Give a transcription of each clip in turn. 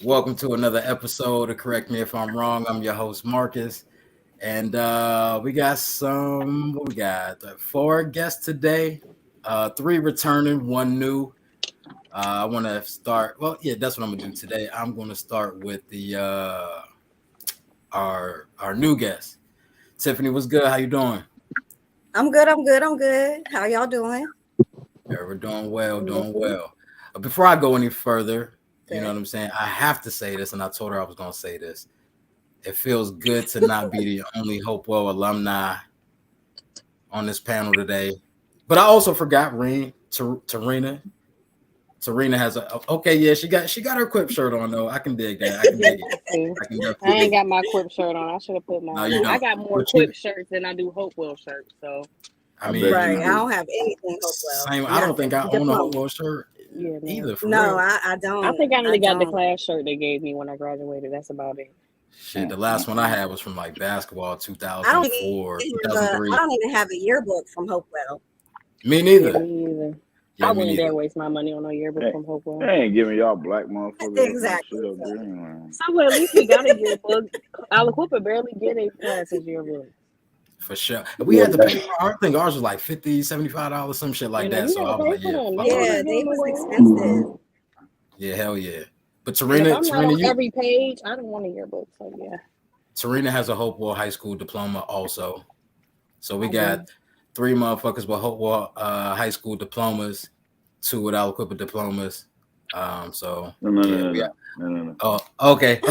Welcome to another episode of Correct Me If I'm Wrong. I'm your host, Marcus. And we got what we got? Four guests today, three returning, one new. I want to start. Well, yeah, that's what I'm going to do today. I'm going to start with the our new guest. Tiffany, what's good? How you doing? I'm good. I'm good. I'm good. How y'all doing? Yeah, we're doing well, doing well. Before I go any further, you know what I'm saying? I have to say this, and I told her I was going to say this. It feels good to not be the only Hopewell alumni on this panel today. But I also forgot Tarina. Tarina has she got her Quip shirt on though. I can dig that. I can dig it. I can I ain't got my Quip shirt on. I should have put mine. No, you don't. I got more Quip shirts than I do Hopewell shirts. So I mean, right. I don't have anything Hopewell. Same. I don't think I own a Hopewell shirt either. No, I don't. I think I only got the class shirt they gave me when I graduated. That's about it. Shit, the last one I had was from like basketball 2004, 2003. I don't even have a yearbook from Hopewell. Me neither. Yeah, me neither. Yeah, I wouldn't dare waste my money on a yearbook from Hopewell. They ain't giving y'all black motherfuckers. Exactly. So at least we got a yearbook. Aliquippa barely get a class's yearbook. For sure. We had to pay for I think ours was like $50, $75, some shit like that. So I was like, yeah, they was expensive. Yeah, hell yeah. But Tarina, on every page, I don't want a yearbook. So yeah. Tarina has a Hopewell High School diploma also. So we got three motherfuckers with Hopewell High School diplomas, two with Aliquippa diplomas. No. Oh, okay.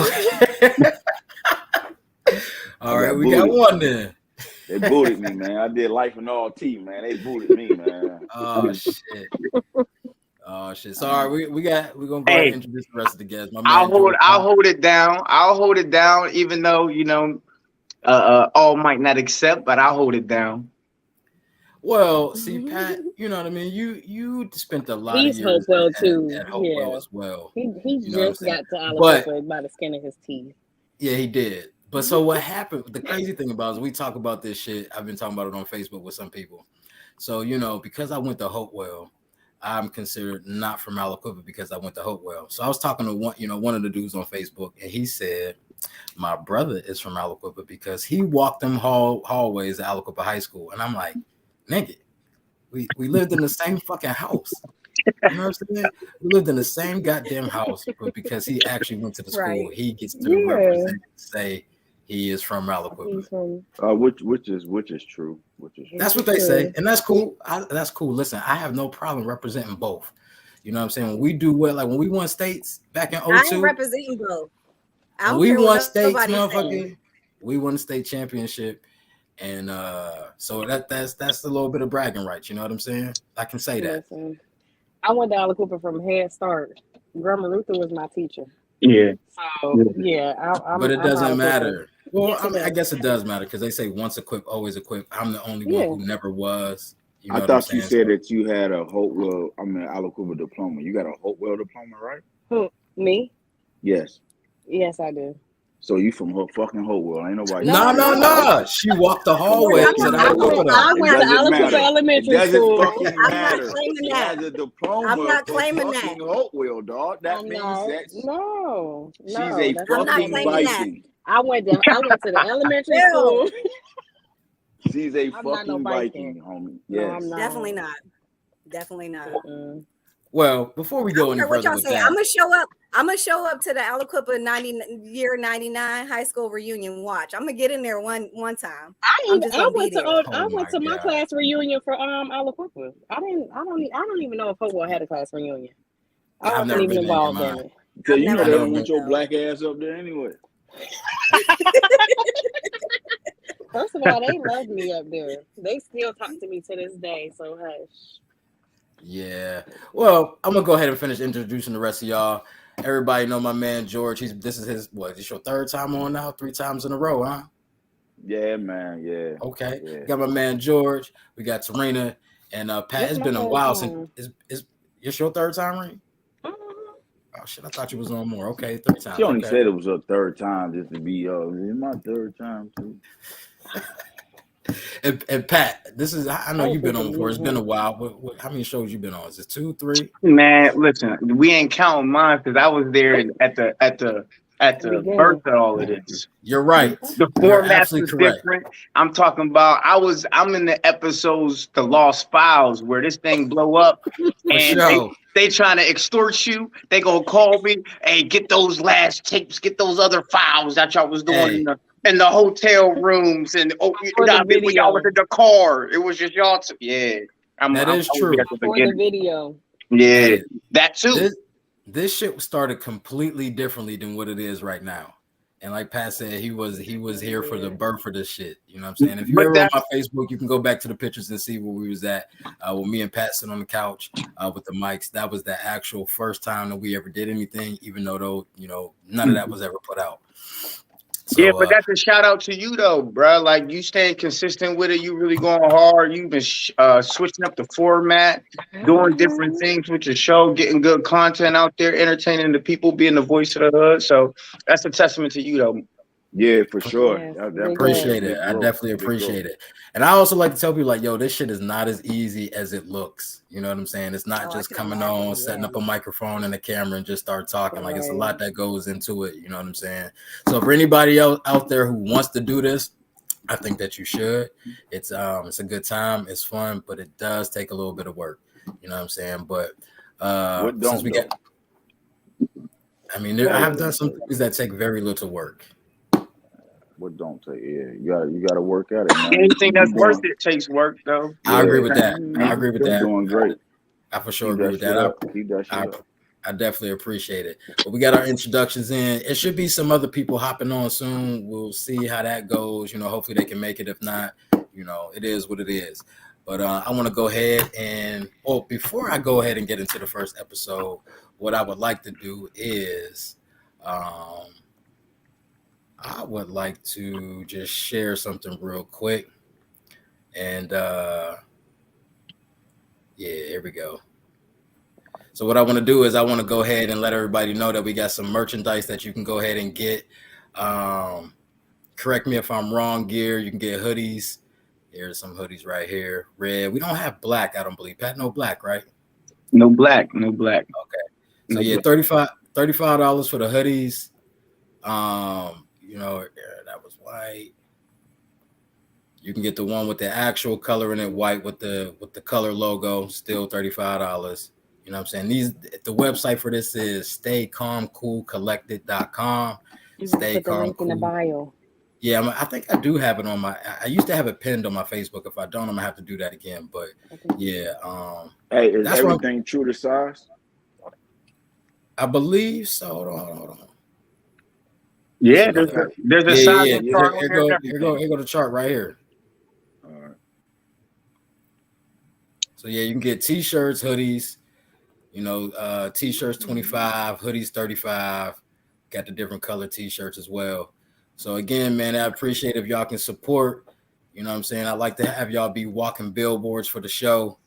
All right, we got one then. They booted me, man. I did Life and All Tea, man. They booted me, man. Oh shit. Sorry, we're gonna go ahead and introduce the rest of the guests. I'll hold it down. I'll hold it down, even though all might not accept, but I'll hold it down. Well, see, Pat, you know what I mean. You spent a lot of years Hopewell too. At Hopewell as well. He just got to Aliquippa by the skin of his teeth. Yeah, he did. But so what happened? The crazy thing about it is we talk about this shit. I've been talking about it on Facebook with some people. So because I went to Hopewell, I'm considered not from Aliquippa because I went to Hopewell. So I was talking to one of the dudes on Facebook, and he said my brother is from Aliquippa because he walked them hallways at Aliquippa High School, and I'm like, nigga, we lived in the same fucking house. You know what I'm saying? We lived in the same goddamn house, but because he actually went to the school, he gets to represent and say he is from Aliquippa. Which is true. That's what they say, and that's cool. That's cool. Listen, I have no problem representing both. You know what I'm saying? When we do when we won states back in 02, I ain't representing both. We won states, motherfucker. We won the state championship, and so that's a little bit of bragging rights. You know what I'm saying? I can say that. I went to Aliquippa from Head Start. Grandma Ruther was my teacher. Yeah. So but it doesn't matter. Well, I guess it does matter because they say once equipped, always equipped. I'm the only one who never was. I thought you said that you had a Aliquippa diploma. You got a Hopewell diploma, right? Who? Me? Yes. Yes, I do. So you from fucking Hopewell? Ain't nobody. No. She walked the hallway. I went to Aliquippa Elementary School. I'm not claiming that. Has a diploma. I'm not claiming that. Hopewell, dog. That means that she's a fucking Viking. I went to the elementary school. She's a fucking Viking, homie. Yes. No, definitely not. Definitely not. Well, before we go any further, what y'all say? I'm gonna show up to the Aliquippa 99 high school reunion. Watch, I'm gonna get in there one time. I went to my class reunion for Aliquippa. I don't even know if Hopewell had a class reunion. I wasn't even involved in it. Because you know they don't want your black ass up there anyway. First of all, they love me up there. They still talk to me to this day. So hush. Yeah. Well, I'm gonna go ahead and finish introducing the rest of y'all. Everybody know my man George. This is your third time on now, 3 times in a row, huh? Yeah, man. Yeah. Okay. Yeah. Got my man George. We got Tarina and Pat. It's been a while since it's your third time, right? Oh shit! I thought you was on more. Okay, 3 times. She only said it was her third time just to be. It's my third time too. And Pat, this is I know you've been on before. It's been a while. How many shows you been on? Is it 2, 3? Man, listen, we ain't counting mine because I was there at the birth of all of this. You're right. The format was different. I'm talking about I'm in the episodes, The Lost Files, where this thing blow up and they trying to extort you. They gonna call me, hey, get those last tapes, get those other files that y'all was doing in the hotel rooms, and y'all was in the car. It was just y'all. That is true. For the video. Yeah, that too. This shit started completely differently than what it is right now. And like Pat said, he was here for the birth of this shit. You know what I'm saying? If you're ever on my Facebook, you can go back to the pictures and see where we was at. With me and Pat sitting on the couch with the mics. That was the actual first time that we ever did anything, even though none of that was ever put out. So, yeah, but that's a shout out to you though, bro. Like you staying consistent with it. You really going hard. You've been switching up the format, doing different things with your show, getting good content out there, entertaining the people, being the voice of the hood. So that's a testament to you though. Yeah, for sure. I appreciate it. I definitely appreciate it. And I also like to tell people like, yo, this shit is not as easy as it looks. You know what I'm saying? It's not just coming on, setting up a microphone and a camera and just start talking. Like it's a lot that goes into it. You know what I'm saying? So for anybody else out there who wants to do this, I think that you should. It's a good time. It's fun, but it does take a little bit of work. You know what I'm saying? But since we get, I mean, I have done some things that take very little work. What don't take? Yeah, you gotta work at it, man. Anything that's worth it takes work, though. I agree with that. I agree with that. Doing great. I for sure agree with that. I definitely appreciate it. But we got our introductions in. It should be some other people hopping on soon. We'll see how that goes. Hopefully they can make it. If not, it is what it is. But I want to go ahead and before I go ahead and get into the first episode, what I would like to do is I would like to just share something real quick. And here we go. So what I want to do is I want to go ahead and let everybody know that we got some merchandise that you can go ahead and get. Correct me if I'm wrong, gear. You can get hoodies. Here's some hoodies right here. Red. We don't have black, I don't believe. Pat, no black, right? No black. Okay. So $35 for the hoodies. That was white. You can get the one with the actual color in it, white with the color logo, still $35. You know what I'm saying? The website for this is staycalmcoolcollected.com. Stay calm, link cool. In the bio. Yeah, I think I do have it on my. I used to have it pinned on my Facebook. If I don't, I'm gonna have to do that again. But yeah. Hey, is everything true to size? I believe so. Hold on. Yeah, there's a size chart. Here go the chart right here. All right. So yeah, you can get t-shirts, hoodies. T-shirts 25, hoodies 35. Got the different color t-shirts as well. So again, man, I appreciate if y'all can support. You know what I'm saying? I'd like to have y'all be walking billboards for the show.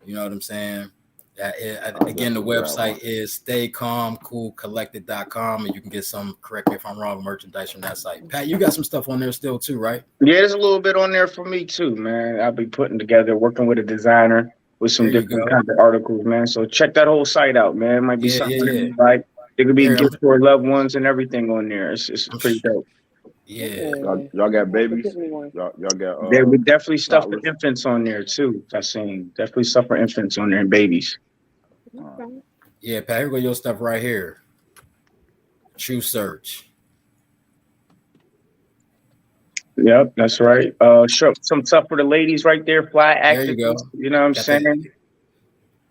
You know what I'm saying? Again, the website is staycalmcoolcollected.com, and you can get some, correct me if I'm wrong, merchandise from that site. Pat, you got some stuff on there still too, right? Yeah, there's a little bit on there for me too, man. I'll be putting together, working with a designer with some different kinds of articles, man. So check that whole site out, man. It might be something like it could be a gift for loved ones and everything on there. It's pretty dope. Yeah, y'all got babies. Y'all got. There we definitely stuff for infants on there too. I seen definitely stuff for infants on there and babies. Yeah, Pat, here go your stuff right here. True Search. Yep, that's right. Some stuff for the ladies right there. Fly activists. There you go. You know what I'm saying?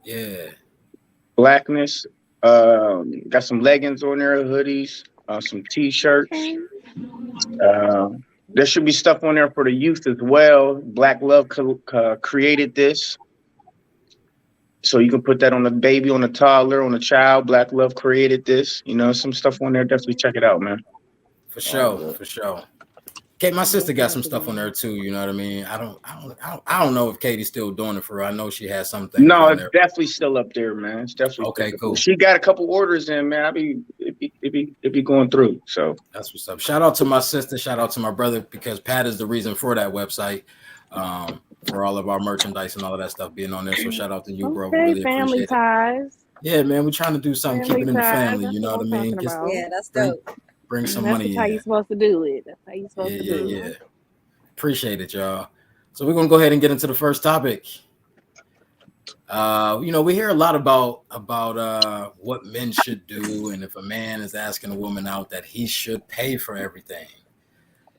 Yeah. Blackness. Got some leggings on there, hoodies, some t-shirts. There should be stuff on there for the youth as well. Black Love created this. So you can put that on the baby, on the toddler, on the child. Black Love created this. Some stuff on there. Definitely check it out, man. For sure. Kate, my sister got some stuff on there too. You know what I mean? I don't know if Katie's still doing it for her. I know she has something. No, it's definitely still up there, man. It's definitely okay. Cool. She got a couple orders in, man. It'd be going through. So that's what's up. Shout out to my sister. Shout out to my brother, because Pat is the reason for that website, for all of our merchandise and all of that stuff being on there. So shout out to you, bro. Okay, Really family ties. Yeah, man, we're trying to do something, keep it in the family. You know what I mean? Yeah, that's dope. Bring some That's money in. how you supposed to do it. That's how you supposed to do it. Yeah. Appreciate it, y'all. So we're gonna go ahead and get into the first topic. We hear a lot about what men should do, and if a man is asking a woman out, that he should pay for everything.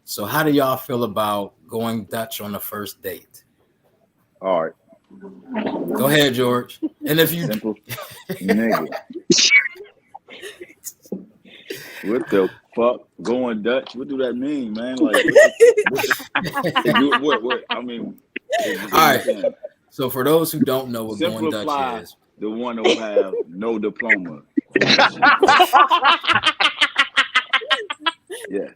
So how do y'all feel about going Dutch on the first date? All right. Go ahead, George. And if you simple nigga. What the fuck? Going Dutch? What do that mean, man? Like what? I mean, all right. So for those who don't know what going Dutch is, the one who have no diploma. Yes.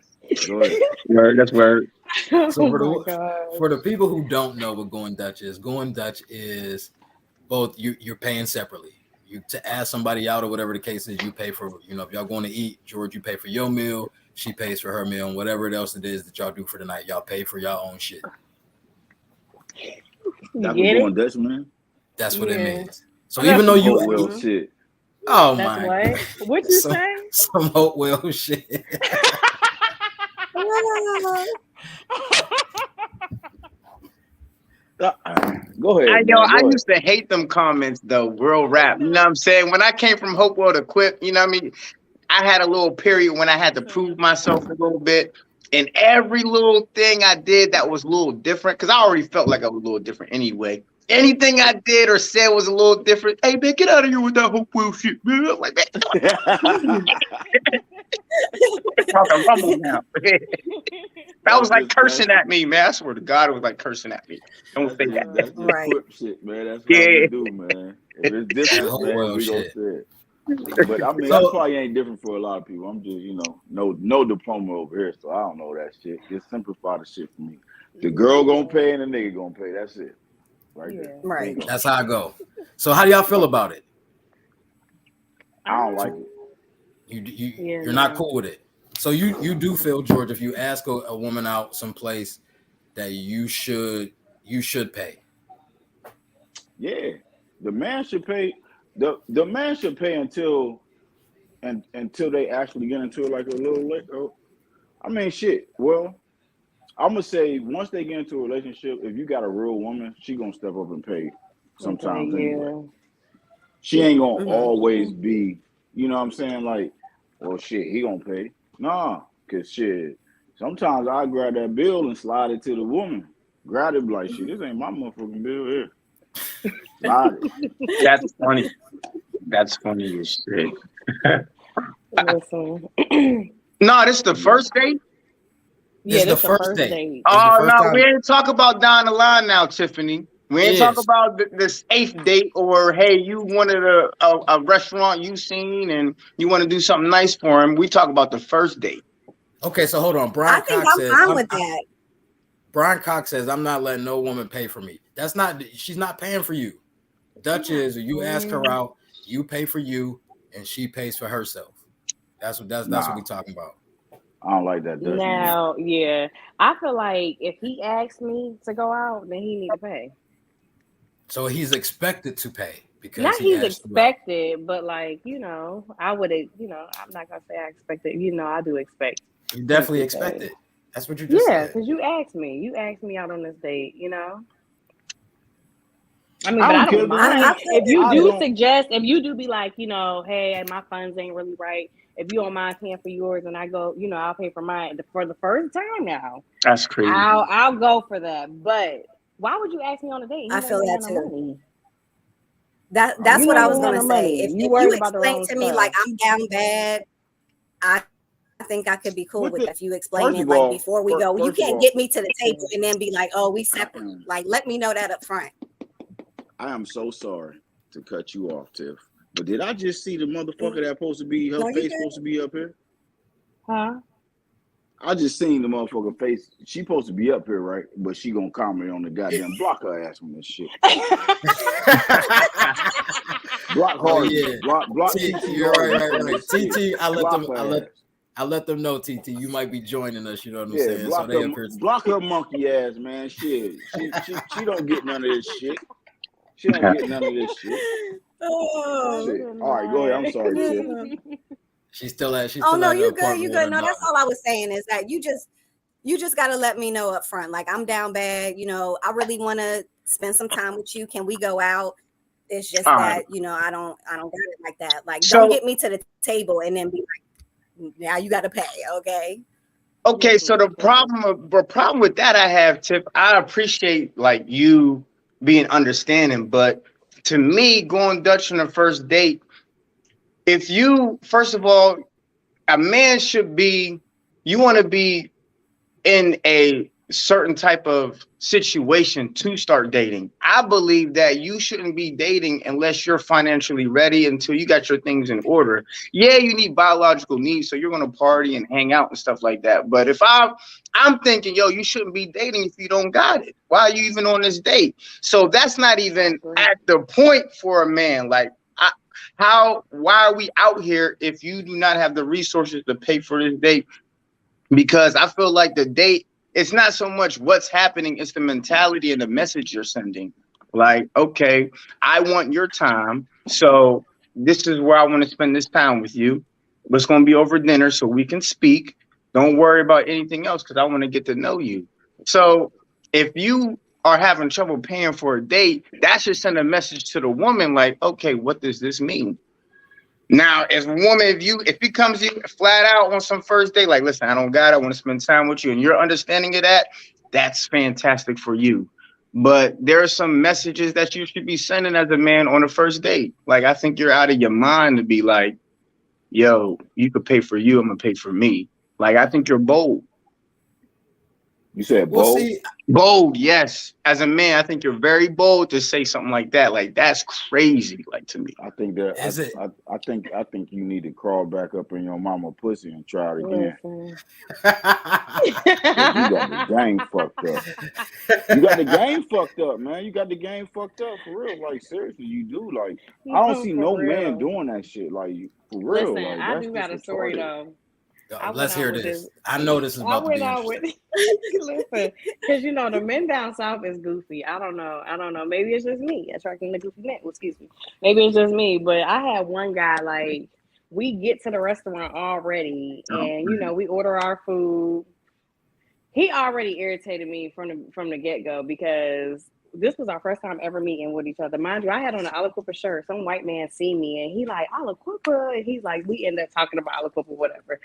Go ahead. Word, that's word. So for the people who don't know what going Dutch is both you're paying separately. You to ask somebody out or whatever the case is, you pay for, if y'all going to eat, George, you pay for your meal, she pays for her meal, and whatever else it is that y'all do for the night, y'all pay for y'all own shit. That's what going Dutch, man. That's what it means. So even though you shit. Oh that's my! What you say? Some Hopewell shit. Go ahead. I used to hate them comments though, real rap. You know what I'm saying? When I came from Hopewell to Quip, you know what I mean? I had a little period when I had to prove myself a little bit. And every little thing I did that was a little different, because I already felt like I was a little different anyway. Anything I did or said was a little different. Hey man, get out of here with that Hopewell shit, man. I'm like that. That was like cursing at me, man. I swear to God, it was like cursing at me. Don't say that. That's right. Shit, man. That's what we do, man. If it's different, man, we don't say it. But I mean, that probably ain't different for a lot of people. I'm just, no diploma over here, so I don't know that shit. Just simplify the shit for me. The girl gonna pay and the nigga gonna pay. That's it. There. Right. That's how I go. So how do y'all feel about it? I don't like it. You're not cool with it. So you do feel, George, if you ask a woman out someplace, that you should pay. Yeah, the man should pay. The man should pay until they actually get into it, like a little later. I mean, shit. Well, I'm gonna say once they get into a relationship, if you got a real woman, she gonna step up and pay sometimes. Okay, anyway. She ain't gonna always be, you know what I'm saying? Like, well, shit, he gonna pay. Nah, cause shit, sometimes I grab that bill and slide it to the woman. Grab it like, shit, this ain't my motherfucking bill here. Slide it. That's funny. That's funny as shit. No, this is the first date? Yeah, this is the first date. Oh, no, we ain't talk about down the line now, Tiffany. We ain't talk about this 8th date, or hey, you wanted a restaurant you seen and you want to do something nice for him. We talk about the first date. Okay, so hold on. Brian Cox says, I'm fine with that. Brian Cox says, I'm not letting no woman pay for me. She's not paying for you. Dutch is, you ask her out, you pay for you, and she pays for herself. That's what we're talking about. I don't like that. Now, yeah, I feel like if he asks me to go out, then he need to pay. So he's expected to pay because not he's expected, but like I would I'm not gonna say I expected. I do expect. You definitely expect it. That's what you just said. Yeah, because you asked me out on this date. I mean, but I don't mind if you do suggest, if you do be like, hey, my funds ain't really right. If you don't mind paying for yours and I go, I'll pay for mine for the first time now. That's crazy. I'll go for that. But why would you ask me on a date? I feel that too. That's what I was gonna say. If you explain to me like I'm down bad, I think I could be cool with that. If you explain it like before we go, you can't get me to the table and then be like, oh, we separate. Like, let me know that up front. I am so sorry to cut you off, Tiff. But did I just see the motherfucker that's supposed to be her face supposed to be up here? Huh? I just seen the motherfucker face. She supposed to be up here, right? But she gonna comment on the goddamn block her ass on this shit. Block hard. Yeah. Block TT. You're right. TT, I let them know, TT, you might be joining us. You know what I'm saying? Block her monkey ass, man. Shit. She don't get none of this shit. She don't get none of this shit. Oh, shit. All right, go ahead. I'm sorry, Tiff. She's still at. Oh no, you good. You good. No, that's all I was saying is that you just got to let me know up front. Like, I'm down bad. You know, I really want to spend some time with you. Can we go out? It's just that, you know, I don't got it like that. Like, don't get me to the table and then be like, now you got to pay. Okay. So the problem with that I have, Tiff, I appreciate like you being understanding, but to me, going Dutch on the first date, if you, first of all, a man should be, you want to be in a certain type of situation to start dating. I believe that you shouldn't be dating unless you're financially ready, until you got your things in order. Yeah, you need biological needs, so you're going to party and hang out and stuff like that. But if I'm thinking, yo, you shouldn't be dating if you don't got it. Why are you even on this date? So that's not even at the point for a man. Like, why are we out here if you do not have the resources to pay for this date? Because I feel like the date, it's not so much what's happening, it's the mentality and the message you're sending. Like, okay, I want your time, so this is where I want to spend this time with you. But it's going to be over dinner so we can speak. Don't worry about anything else because I want to get to know you. So if you are having trouble paying for a date, that should send a message to the woman like, okay, what does this mean? Now, as a woman, if he comes in flat out on some first date, like, listen, I don't got it, I want to spend time with you, and you're understanding of that, that's fantastic for you. But there are some messages that you should be sending as a man on a first date. Like, I think you're out of your mind to be like, yo, you could pay for you, I'm gonna pay for me. Like, I think you're bold. You said bold? Bold, yes. As a man, I think you're very bold to say something like that. Like, that's crazy, like, to me. I think that I think you need to crawl back up in your mama pussy and try it again. You got the game fucked up. You got the game fucked up, man. You got the game fucked up for real. Like, seriously, you do. Like, I don't see no man doing that shit. Like, for real. Listen, like, I do got a story though. Let's hear this. I know this is about to be interesting. Listen, because you know the men down south is goofy. I don't know. Maybe it's just me attracting the goofy men. Excuse me. Maybe it's just me. But I had one guy, like, we get to the restaurant already, and you know we order our food. He already irritated me from the get go because this was our first time ever meeting with each other. Mind you, I had on an Aliquippa shirt. Some white man see me and he like, Aliquippa. And he's like, we end up talking about Aliquippa, whatever.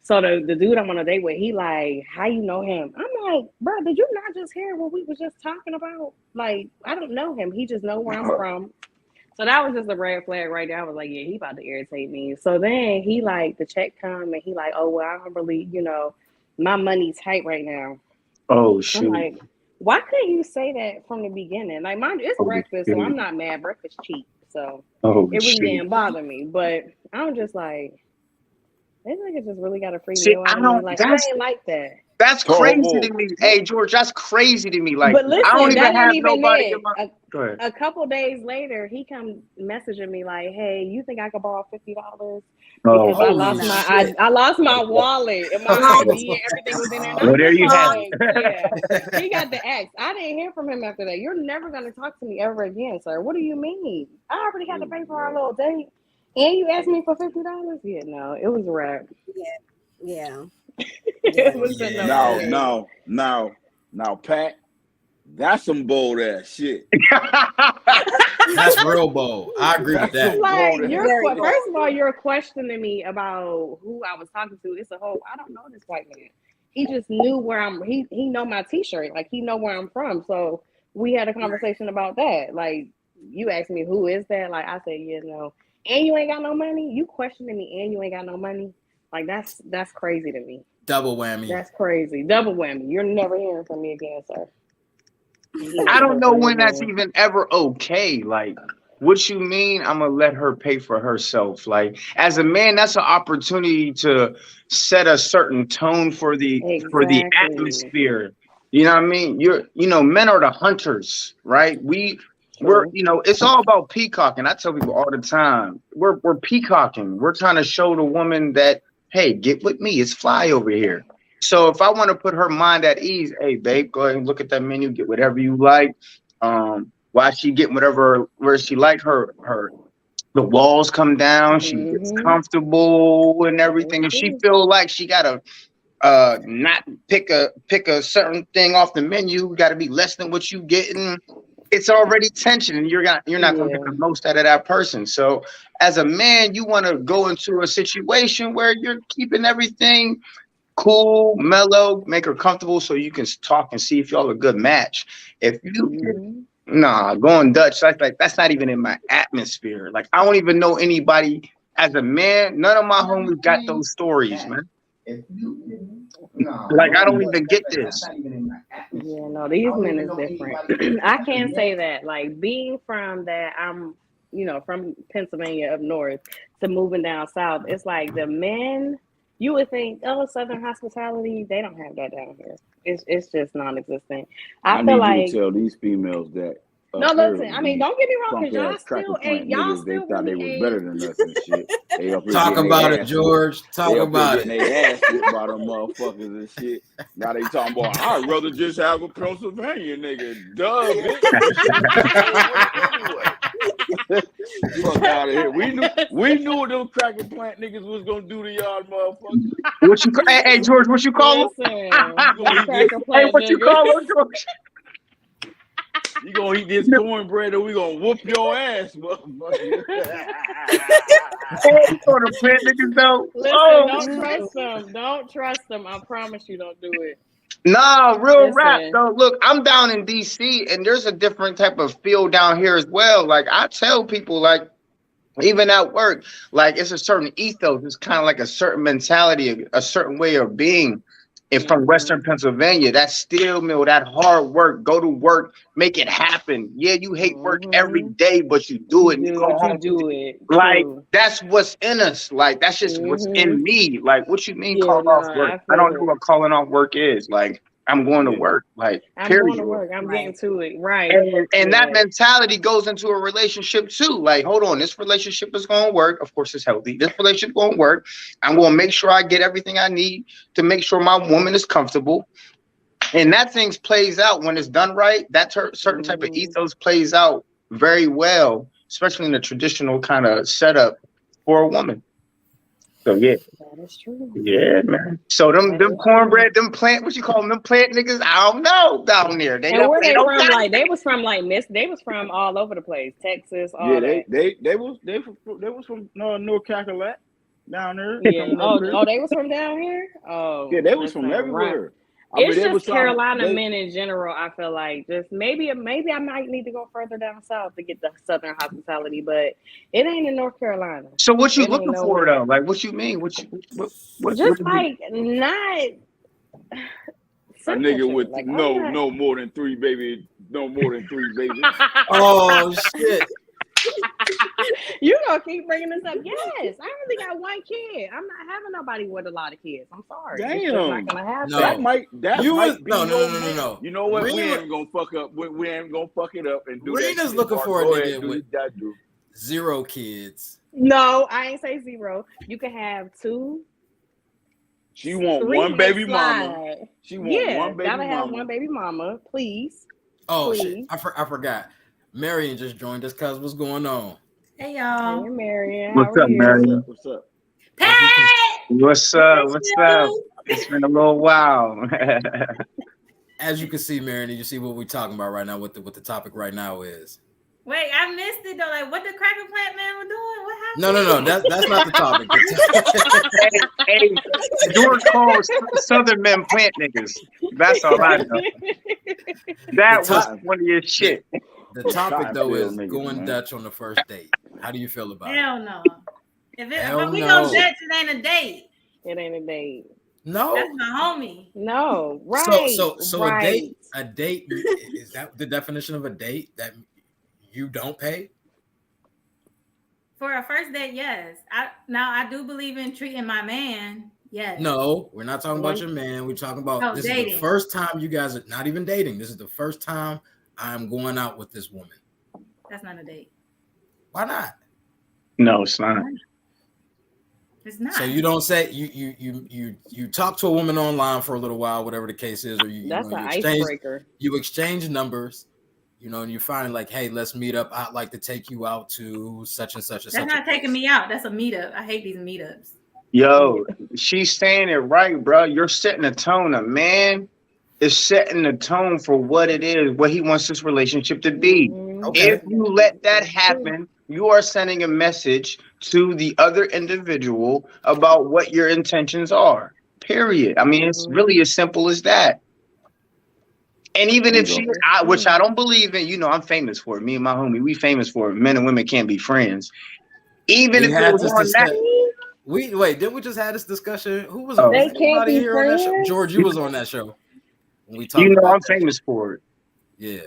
So the dude I'm on a date with, he like, how you know him? I'm like, bro, did you not just hear what we was just talking about? Like, I don't know him. He just know where I'm from. So that was just a red flag right there. I was like, yeah, he about to irritate me. So then he like, the check come and he like, oh, well, I don't really, you know, my money's tight right now. Oh, shoot. I'm like, why couldn't you say that from the beginning? Like, mind you, it's breakfast, so I'm not mad. Breakfast cheap, so it really didn't bother me. But I'm just like, this nigga just really got a free meal. I ain't like that. That's crazy to me. Hey, George, that's crazy to me. Like, but listen, I don't even have nobody. Go ahead. A couple days later, he come messaging me like, "Hey, you think I could borrow $50? Because I lost my wallet and my ID and everything was in there." Well, there you have it. Yeah, he got the X. I didn't hear from him after that. You're never gonna talk to me ever again, sir. What do you mean? I already had to pay for our little date, and you asked me for $50? Yeah, no, it was a wrap. Yeah. Now, Pat, that's some bold ass shit. That's real bold. I agree with that. Like, first of all, you're questioning me about who I was talking to. It's a whole, I don't know this white man. He just knew where he know my t-shirt. Like, he know where I'm from. So we had a conversation about that. Like, you asked me, who is that? Like, I said, yeah, no. And you ain't got no money? You questioning me and you ain't got no money? Like, that's crazy to me. Double whammy. That's crazy. Double whammy. You're never hearing from me again, sir. I don't know when that's even ever okay. Like, what you mean I'm gonna let her pay for herself? Like, as a man, that's an opportunity to set a certain tone for the atmosphere. You know what I mean? Men are the hunters, right? We we're, you know, it's all about peacocking. I tell people all the time, we're peacocking. We're trying to show the woman that, hey, get with me. It's fly over here. So if I want to put her mind at ease, hey, babe, go ahead and look at that menu, get whatever you like. While she getting where she like the walls come down, she gets comfortable and everything. If she feel like she gotta not pick a certain thing off the menu, got to be less than what you getting. It's already tension, and you're not gonna get the most out of that person. So as a man, you want to go into a situation where you're keeping everything cool, mellow, make her comfortable, so you can talk and see if y'all a good match. If you going Dutch, that's not even in my atmosphere. Like, I don't even know anybody as a man. None of my homies got those stories, man. Like, I don't even get this. Yeah, no, these men is different. I can't say that. Like, being from that, I'm, you know, from Pennsylvania up north to moving down south, it's like the men, you would think, oh, Southern hospitality, they don't have that down here. It's just non-existent. I feel like you to tell these females that. No, listen. I mean, don't get me wrong, because y'all still they thought they was better than us and shit. Talk about it, George. Talk about it. They ass whipped by them motherfuckers and shit. Now they talking about, I'd rather just have a Pennsylvania nigga. Duh, bitch. Fuck out of here. We knew them cracker plant niggas was gonna do to y'all motherfuckers. Hey George, what you call them? Hey, what you call them, George? You gonna eat this cornbread and we gonna whoop your ass, motherfucker. Plant niggas though. Listen, don't trust them. I promise you, don't do it. Nah, real rap though. Look, I'm down in DC, and there's a different type of feel down here as well. Like, I tell people, like, even at work, like, it's a certain ethos. It's kind of like a certain mentality, a certain way of being. And from Western Pennsylvania, that steel mill, that hard work, go to work, make it happen. Yeah, you hate work every day, but you do it. You do it. Like, that's what's in us. Like, that's just what's in me. Like, what you mean calling off work? I don't know what calling off work is. Like, I'm going to work. Like, I'm going to work. I'm getting to it. Right. And that mentality goes into a relationship too. Like, hold on, this relationship is going to work. Of course, it's healthy. This relationship going to work. I'm going to make sure I get everything I need to make sure my woman is comfortable. And that thing plays out when it's done right. That certain type of ethos plays out very well, especially in the traditional kind of setup for a woman. So yeah, that is true. Yeah, man. So them cornbread, them plant, what you call them plant niggas? I don't know down there. They where they from? Like, they was from they was from all over the place, Texas. All they was from North Carolina down there. Yeah. Oh, they was from down here. Oh, yeah, they was from everywhere. Right. It's just Carolina men in general. I feel like just maybe I might need to go further down south to get the Southern hospitality, but it ain't in North Carolina. So what you looking for though? Like, what you mean? What just like not a nigga with like, no more than three babies. Oh shit. You gonna keep bringing this up? Yes, I only got one kid. I'm not having nobody with a lot of kids. I'm sorry. Damn, it's just not gonna happen. That might be no. You know what? We ain't gonna fuck up. We ain't gonna fuck it up and do that. Rena's looking for a nigga with 0 kids. No, I ain't say 0. You can have 2. She want 1 baby mama. She want 1 baby mama. Gotta have 1 baby mama, please. Oh please. Shit! I forgot. Marion just joined us. Cuz, what's going on? Hey y'all. Hey Marion. What's up, Marion? What's up? Hey. What's up? It's been a little while. As you can see, Marion, you see what we're talking about right now. What the topic right now is. Wait, I missed it though. Like, what the cracker plant man was doing? What happened? No. That's not the topic. hey, George calls Southern men plant niggas. That's all I know. That was one of your shit. The topic though is going Dutch on the first date. How do you feel about it? Hell no. If we go Dutch, it ain't a date. It ain't a date. No, that's my homie. No, right. So right. A date is that the definition of a date, that you don't pay? For a first date, yes. I do believe in treating my man. Yes. No, we're not talking about your man. We're talking about this dating. Is the first time you guys are not even dating. This is the first time I'm going out with this woman. That's not a date. Why not? No, it's not. It's not. So you don't say you talk to a woman online for a little while, whatever the case is, or that's an icebreaker. You exchange numbers, and you find like, hey, let's meet up. I'd like to take you out to such and such and such. That's not taking me out. That's a meetup. I hate these meetups. Yo, she's saying it right, bro. You're setting a tone. A man is setting the tone for what it is, what he wants this relationship to be. Okay. If you let that happen, you are sending a message to the other individual about what your intentions are. Period. I mean, it's really as simple as that. And even if she, which I don't believe in, I'm famous for it. Me and my homie, we famous for it. Men and women can't be friends. Even if it was on that. Didn't we just have this discussion? Who was on? They can't be here friends. On that show? George, you was on that show. We I'm famous for it. Yeah.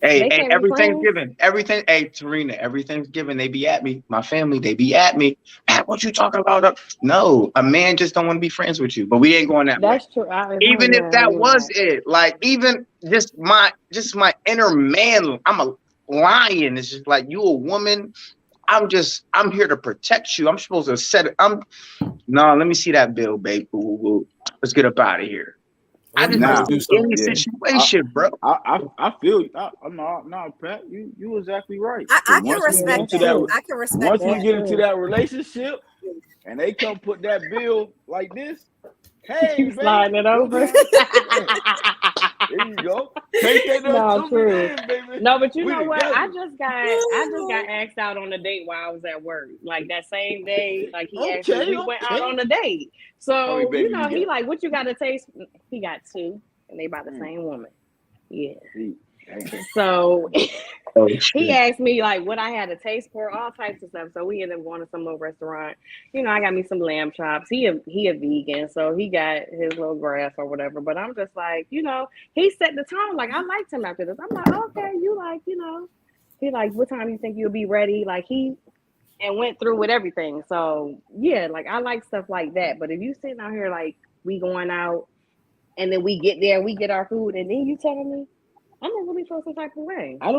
Hey, every Thanksgiving, hey, Tarina, every Thanksgiving, they be at me. My family, they be at me. What you talking about? No, a man just don't want to be friends with you, but we ain't going that way. That's true. Even if that was it, like even just my inner man, I'm a lion. It's just like, you a woman. I'm here to protect you. I'm supposed to set it. Let me see that bill, babe. Let's get up out of here. I didn't do any situation, bro. I feel you. No, Pat, you exactly right. I can respect that. I can respect once we get into that relationship and they come put that bill like this, hey, slide it over. There you go. Take that no, true. In, baby. No, but you know what? Together. I just got asked out on a date while I was at work. Like that same day, like he asked me, we went out on a date. So he like, what you got to taste? He got 2, and they by the same woman. Yeah. So he asked me like what I had to taste for, all types of stuff. So we ended up going to some little restaurant. I got me some lamb chops. He a vegan, so he got his little grass or whatever. But I'm just like, he set the tone. Like I liked him after this. I'm like, okay, you like, he like, what time you think you'll be ready? Like and went through with everything. So yeah, like I like stuff like that. But if you sitting out here like we going out and then we get there, we get our food, and then you telling me, I'm gonna really feel some type of way. I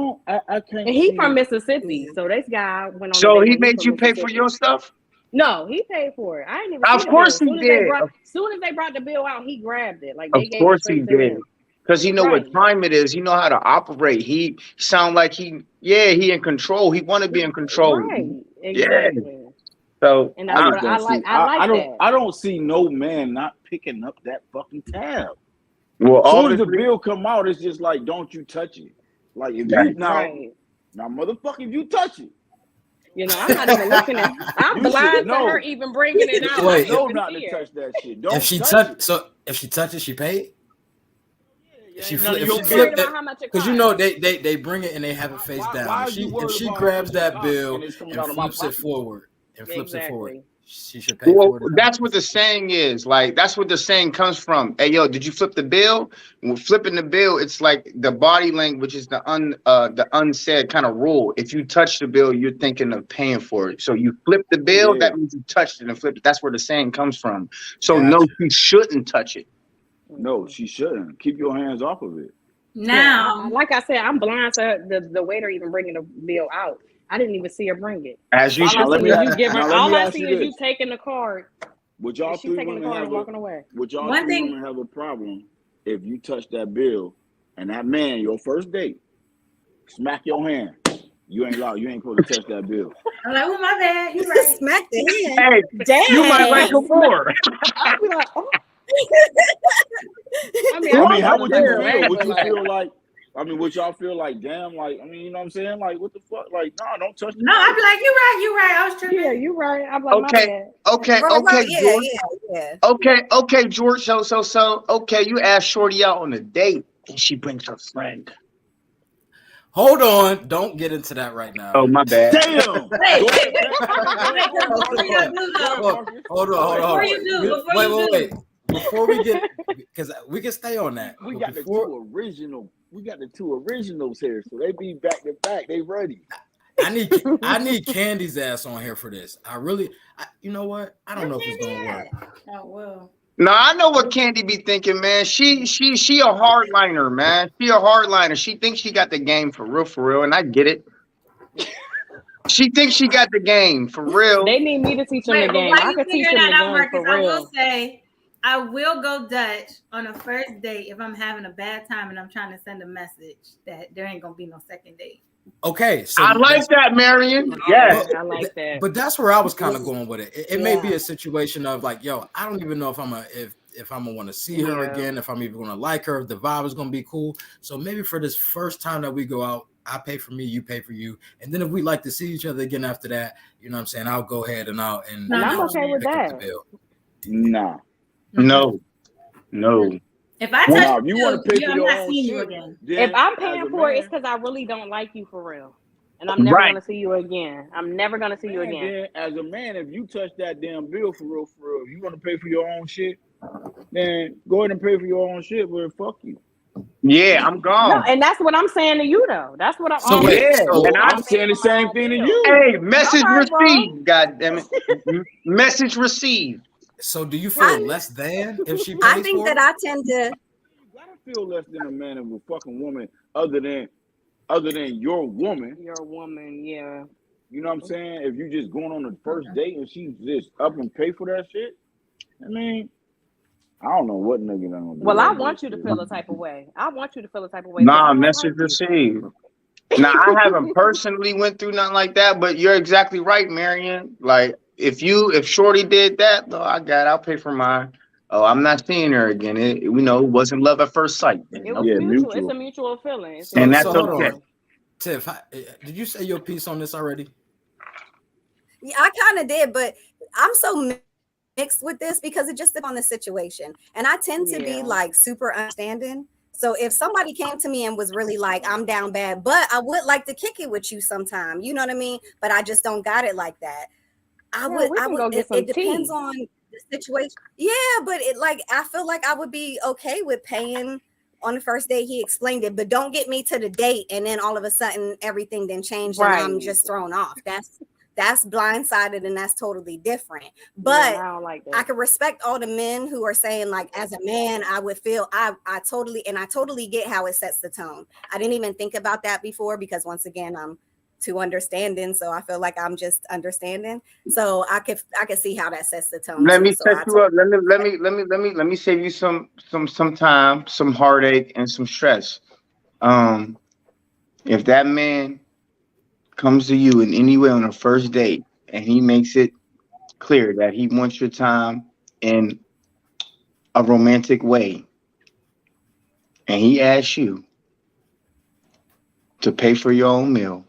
can't. And he from Mississippi, so this guy went on. So he made you pay for your stuff? No, he paid for it. I ain't even. Of course he did. As soon as they brought the bill out, he grabbed it. Like of course he did, because he know what time it is. He know how to operate. He sound like he in control. He want to be in control. Right. Exactly. Yeah. So and that's what I like. I don't see no man not picking up that fucking tab. Well, as soon as the bill come out, it's just like, don't you touch it. Like if you now, motherfucker, if you touch it. I'm not even looking at. I'm blind to her even bringing it out. Wait, no, not to touch that shit. Don't if she touches, she paid. If she flip it, because they bring it and they have it face down. If she grabs that bill and flips it forward she should pay for it. That's what the saying is. Like that's what the saying comes from. Hey, yo, did you flip the bill? When flipping the bill, it's like the body language is the unsaid kind of rule. If you touch the bill, you're thinking of paying for it. So you flip the bill, that means you touched it and flipped it. That's where the saying comes from. So no, she shouldn't touch it. No, she shouldn't. Keep your hands off of it. Now, like I said, I'm blind to the waiter even bringing the bill out. I didn't even see her bring it. As you should. All I see is you taking the card. Would y'all three women have a problem if you touch that bill and that man, your first date, smack your hand? You ain't allowed. You ain't supposed to touch that bill. I'm like, oh my bad. You right. Smack the hand. Hey, damn. You might like him more. I'll be like, oh. How would you feel? Would you feel like? Would y'all feel like, damn, like, you know what I'm saying? Like, what the fuck? Like, no, don't touch me. No, I'd be like, you're right. I was tripping. Yeah, you're right. I'm like, okay, George. Yeah. Okay, George. So, okay, you asked Shorty out on a date and she brings her friend. Hold on. Don't get into that right now. Oh, my bad. Damn. Hold on. Wait. Before we get, because we can stay on that. We got the two originals here, so they be back to back. They ready. I need Candy's ass on here for this. You know what? I don't know if it's gonna work. Oh well. No, I know what Candy be thinking, man. She a hardliner, man. She a hardliner. She thinks she got the game for real, and I get it. She thinks she got the game for real. They need me to teach them the game. I could teach them the game for real. I will say, I will go Dutch on a first date if I'm having a bad time and I'm trying to send a message that there ain't gonna be no second date. Okay, so I like that, Marion. Yes, I like that. But that's where I was kind of going with it. It may be a situation of like, yo, I don't even know if I'm gonna want to see her again, if I'm even gonna like her, if the vibe is gonna be cool. So maybe for this first time that we go out, I pay for me, you pay for you, and then if we like to see each other again after that, you know what I'm saying? I'll go ahead and I'm okay with that. Nah. No. If I touch you want to pay for your own shit, shit again. If I'm paying for it, it's because I really don't like you for real, and I'm never gonna see you again. I'm never gonna see you again. Then, as a man, if you touch that damn bill for real, if you want to pay for your own shit, then go ahead and pay for your own shit. But fuck you. Yeah, I'm gone. No, and that's what I'm saying to you, though. That's what I'm. And I'm saying the same thing to you. Hey, message received. God damn it. Message received. So do you feel less than if she pays I think for that it? I tend to. You gotta feel less than a man of a fucking woman, other than your woman. Your woman, yeah. You know what I'm saying? If you just going on the first date and she just up and pay for that shit, I mean, I don't know what nigga gonna do. Well, I want you to feel a type of way. Nah, message received. Now, I haven't personally went through nothing like that, but you're exactly right, Marion. Like, if Shorty did that, though, I'll pay for mine. Oh, I'm not seeing her again. It wasn't love at first sight. It was mutual. It's a mutual feeling. And that's okay. okay. Tiff, did you say your piece on this already? Yeah, I kind of did, but I'm so mixed with this because it just depends on the situation. And I tend to be like super understanding. So if somebody came to me and was really like, I'm down bad, but I would like to kick it with you sometime, you know what I mean? But I just don't got it like that. It depends on the situation. Yeah, but I feel like I would be okay with paying on the first day. He explained it, but don't get me to the date and then all of a sudden everything then changed and I'm just thrown off. That's blindsided and that's totally different. But I don't like that. I can respect all the men who are saying like, as a man, I would feel I totally get how it sets the tone. I didn't even think about that before because once again, I'm too understanding. So I feel like I'm just understanding. So I could see how that sets the tone. Let me set you up. Let me save you some time, some heartache and some stress. If that man comes to you in any way on a first date and he makes it clear that he wants your time in a romantic way and he asks you to pay for your own meal,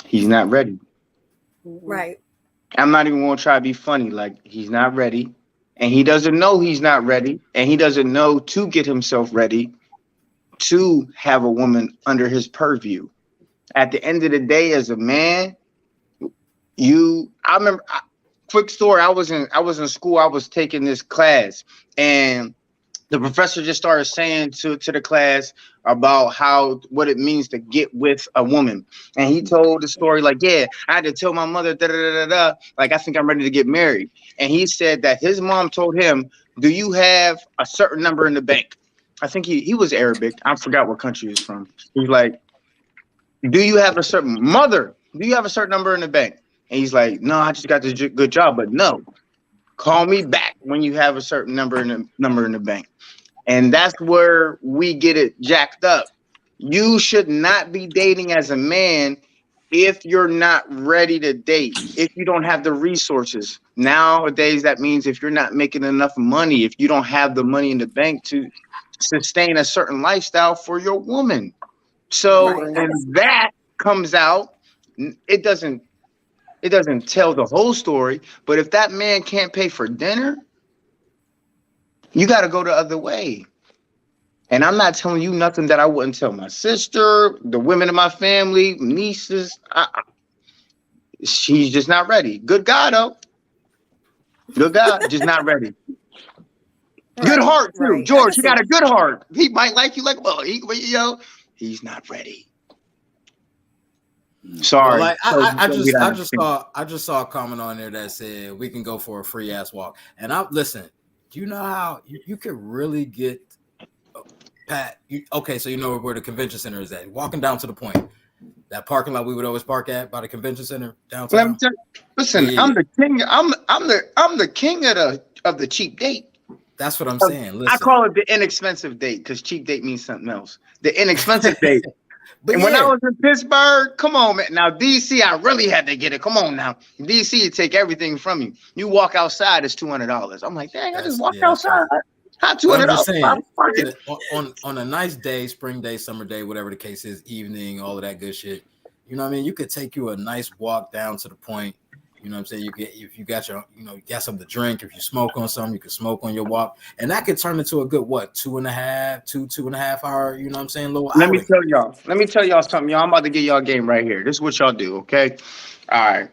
he's not ready. Right. I'm not even going to try to be funny. Like, he's not ready and he doesn't know he's not ready and he doesn't know to get himself ready to have a woman under his purview. At the end of the day, as a man, I remember, quick story. I was in school. I was taking this class, and the professor just started saying to the class about what it means to get with a woman. And he told the story like, yeah, I had to tell my mother, like, I think I'm ready to get married. And he said that his mom told him, do you have a certain number in the bank? I think he was Arabic. I forgot what country he's from. He's like, do you have a certain number in the bank? And he's like, no, I just got this good job, but no, call me back when you have a certain number in the bank. And that's where we get it jacked up. You should not be dating as a man if you're not ready to date, if you don't have the resources. Nowadays, that means if you're not making enough money, if you don't have the money in the bank to sustain a certain lifestyle for your woman. So and that comes out, it doesn't tell the whole story, but if that man can't pay for dinner, you got to go the other way. And I'm not telling you nothing that I wouldn't tell my sister, the women in my family, nieces. She's just not ready. Good guy, though. Good guy, just not ready. Good heart, too. Right. George, he got a good heart. He might like you like, well, he's not ready. Sorry. Well, like, I just saw a comment on there that said we can go for a free ass walk. And listen, do you know how you could really get okay, so you know where the convention center is at. Walking down to the point. that parking lot we would always park at by the convention center downtown. Listen, yeah. I'm the king. I'm the king of the cheap date. That's what I'm saying. Listen. I call it the inexpensive date because cheap date means something else. The inexpensive date. And when I was in Pittsburgh, come on, man. Now, DC, I really had to get it. Come on now. DC, you take everything from you. You walk outside, it's $200. I'm like, dang, I just walked outside. Not $200. On a nice day, spring day, summer day, whatever the case is, evening, all of that good shit. You know what I mean? You could take you a nice walk down to the point. You know what I'm saying? If you got your, you got something to drink. If you smoke on something, you can smoke on your walk, and that could turn into a good 2.5 hour. You know what I'm saying? Let me tell y'all something. Y'all, I'm about to give y'all a game right here. This is what y'all do, okay? All right.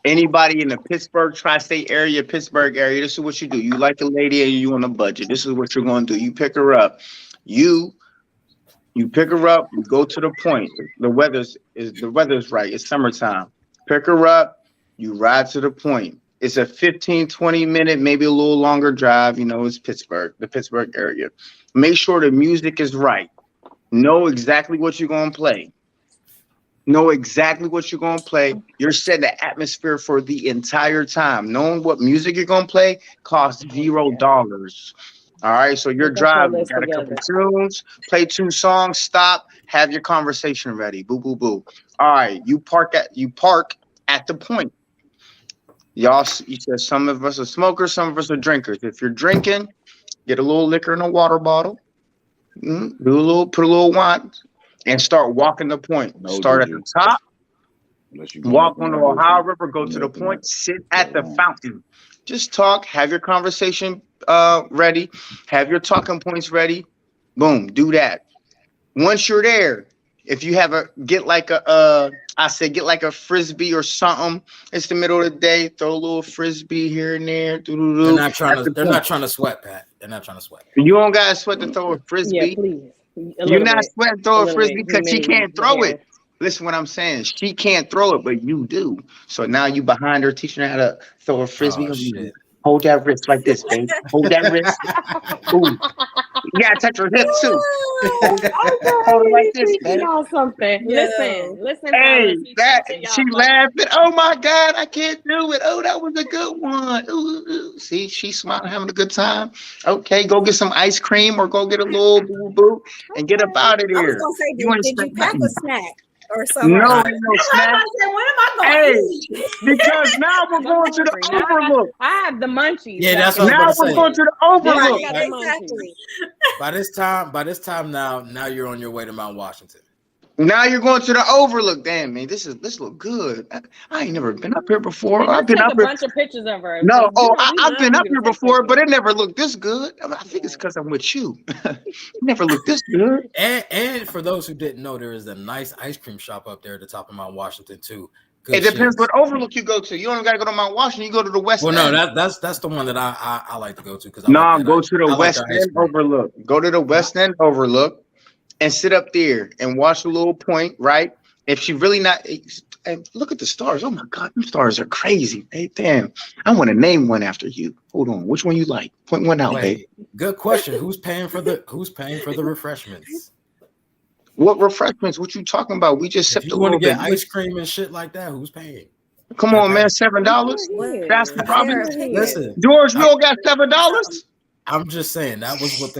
Anybody in the Pittsburgh tri-state area, Pittsburgh area, this is what you do. You like a lady and you on a budget. This is what you're going to do. You pick her up. You pick her up. You go to the point. The weather's right. It's summertime. Pick her up, you ride to the point. It's a 15, 20 minute, maybe a little longer drive. It's Pittsburgh, the Pittsburgh area. Make sure the music is right. Know exactly what you're going to play. You're setting the atmosphere for the entire time. Knowing what music you're going to play costs $0. All right, so you're driving, you got a couple tunes, play 2 songs, stop, have your conversation ready. Boo, boo, boo. All right, you park at the point. Y'all, you said some of us are smokers, some of us are drinkers. If you're drinking, get a little liquor in a water bottle, put a little wine, and start walking the point. Start at the top, walk on the Ohio River, go to the point, sit at the fountain. Just talk, have your conversation ready, have your talking points ready. Boom, do that. Once you're there, if you have get like a frisbee or something. It's the middle of the day. Throw a little frisbee here and there. They're not trying to sweat, Pat. They're not trying to sweat. You don't gotta sweat to throw a frisbee. Yeah, please. You're not sweating to throw a frisbee because she can't throw it. Listen what I'm saying. She can't throw it, but you do. So now you behind her teaching her how to throw a frisbee. Oh, shit. Hold that wrist like this, babe. Hold that wrist. Ooh. You gotta touch her hip too. Hold it like this, babe. Something. Listen. Hey, she laughing. Oh my God, I can't do it. Oh, that was a good one. Ooh. See, she's smiling, having a good time. Okay, go get some ice cream or go get a little boo and get up out of there. I was gonna say, did you pack a snack? Or something. No snack. When am I going to eat? Because now we're going to the Overlook. I have the munchies. Yeah, that's what now we're going to the Overlook. Yeah, exactly. By this time now you're on your way to Mount Washington. Now you're going to the Overlook. Damn, man, this look good. I ain't never been up here before. I've been up here. A bunch of pictures of her. No, I've been up here before, but it never looked this good. I think it's because I'm with you. It never looked this good. And for those who didn't know, there is a nice ice cream shop up there at the top of Mount Washington too. Good it depends what Overlook you go to. You don't got to go to Mount Washington. You go to the West End. Well, no, that's the one that I like to go to because go to the West End Overlook. Go to the West End Overlook. And sit up there and watch a little point, right? If she really not, and look at the stars. Oh my God, them stars are crazy. Hey, damn, I want to name one after you. Hold on, which one you like? Point one out, babe. Good question. Who's paying for the refreshments? What refreshments? What you talking about? We just sipped a little bit. Want to get ice cream and shit like that? Who's paying? Come on, man, $7. That's the problem. Listen, George, we all got $7. I'm just saying that's what one of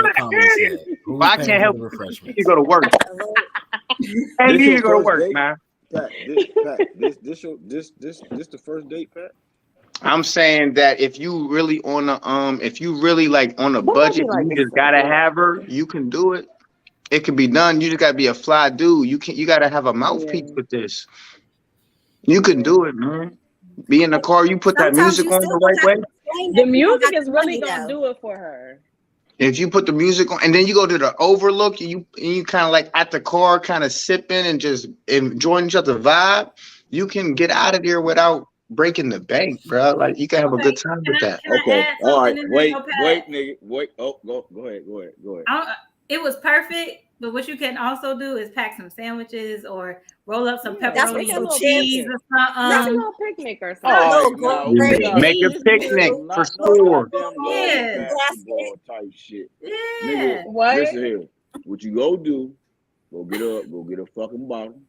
the comments said. I can't help you. You go to work. Hey, you go to work, date? Man. Pat, this the first date, Pat? I'm saying that if you really on a budget, you just gotta have her. You can do it. It can be done. You just gotta be a fly dude. You gotta have a mouthpiece with this. You can do it, man. Be in the car. You put that music on the right way. The music is really gonna do it for her. If you put the music on and then you go to the Overlook, you kind of like at the car, kind of sipping and just enjoying each other's vibe, you can get out of there without breaking the bank, bro. Like you can have a good time with that. Okay, all right. Wait, nigga. Wait. Oh, go ahead. It was perfect, but what you can also do is pack some sandwiches or roll up some pepperoni and cheese or something. That's a little picnic or something. Make a picnic for sure. Yeah. Basketball type shit. Yeah. Nigga, what? listen here. What you go do Go get a fucking bottle.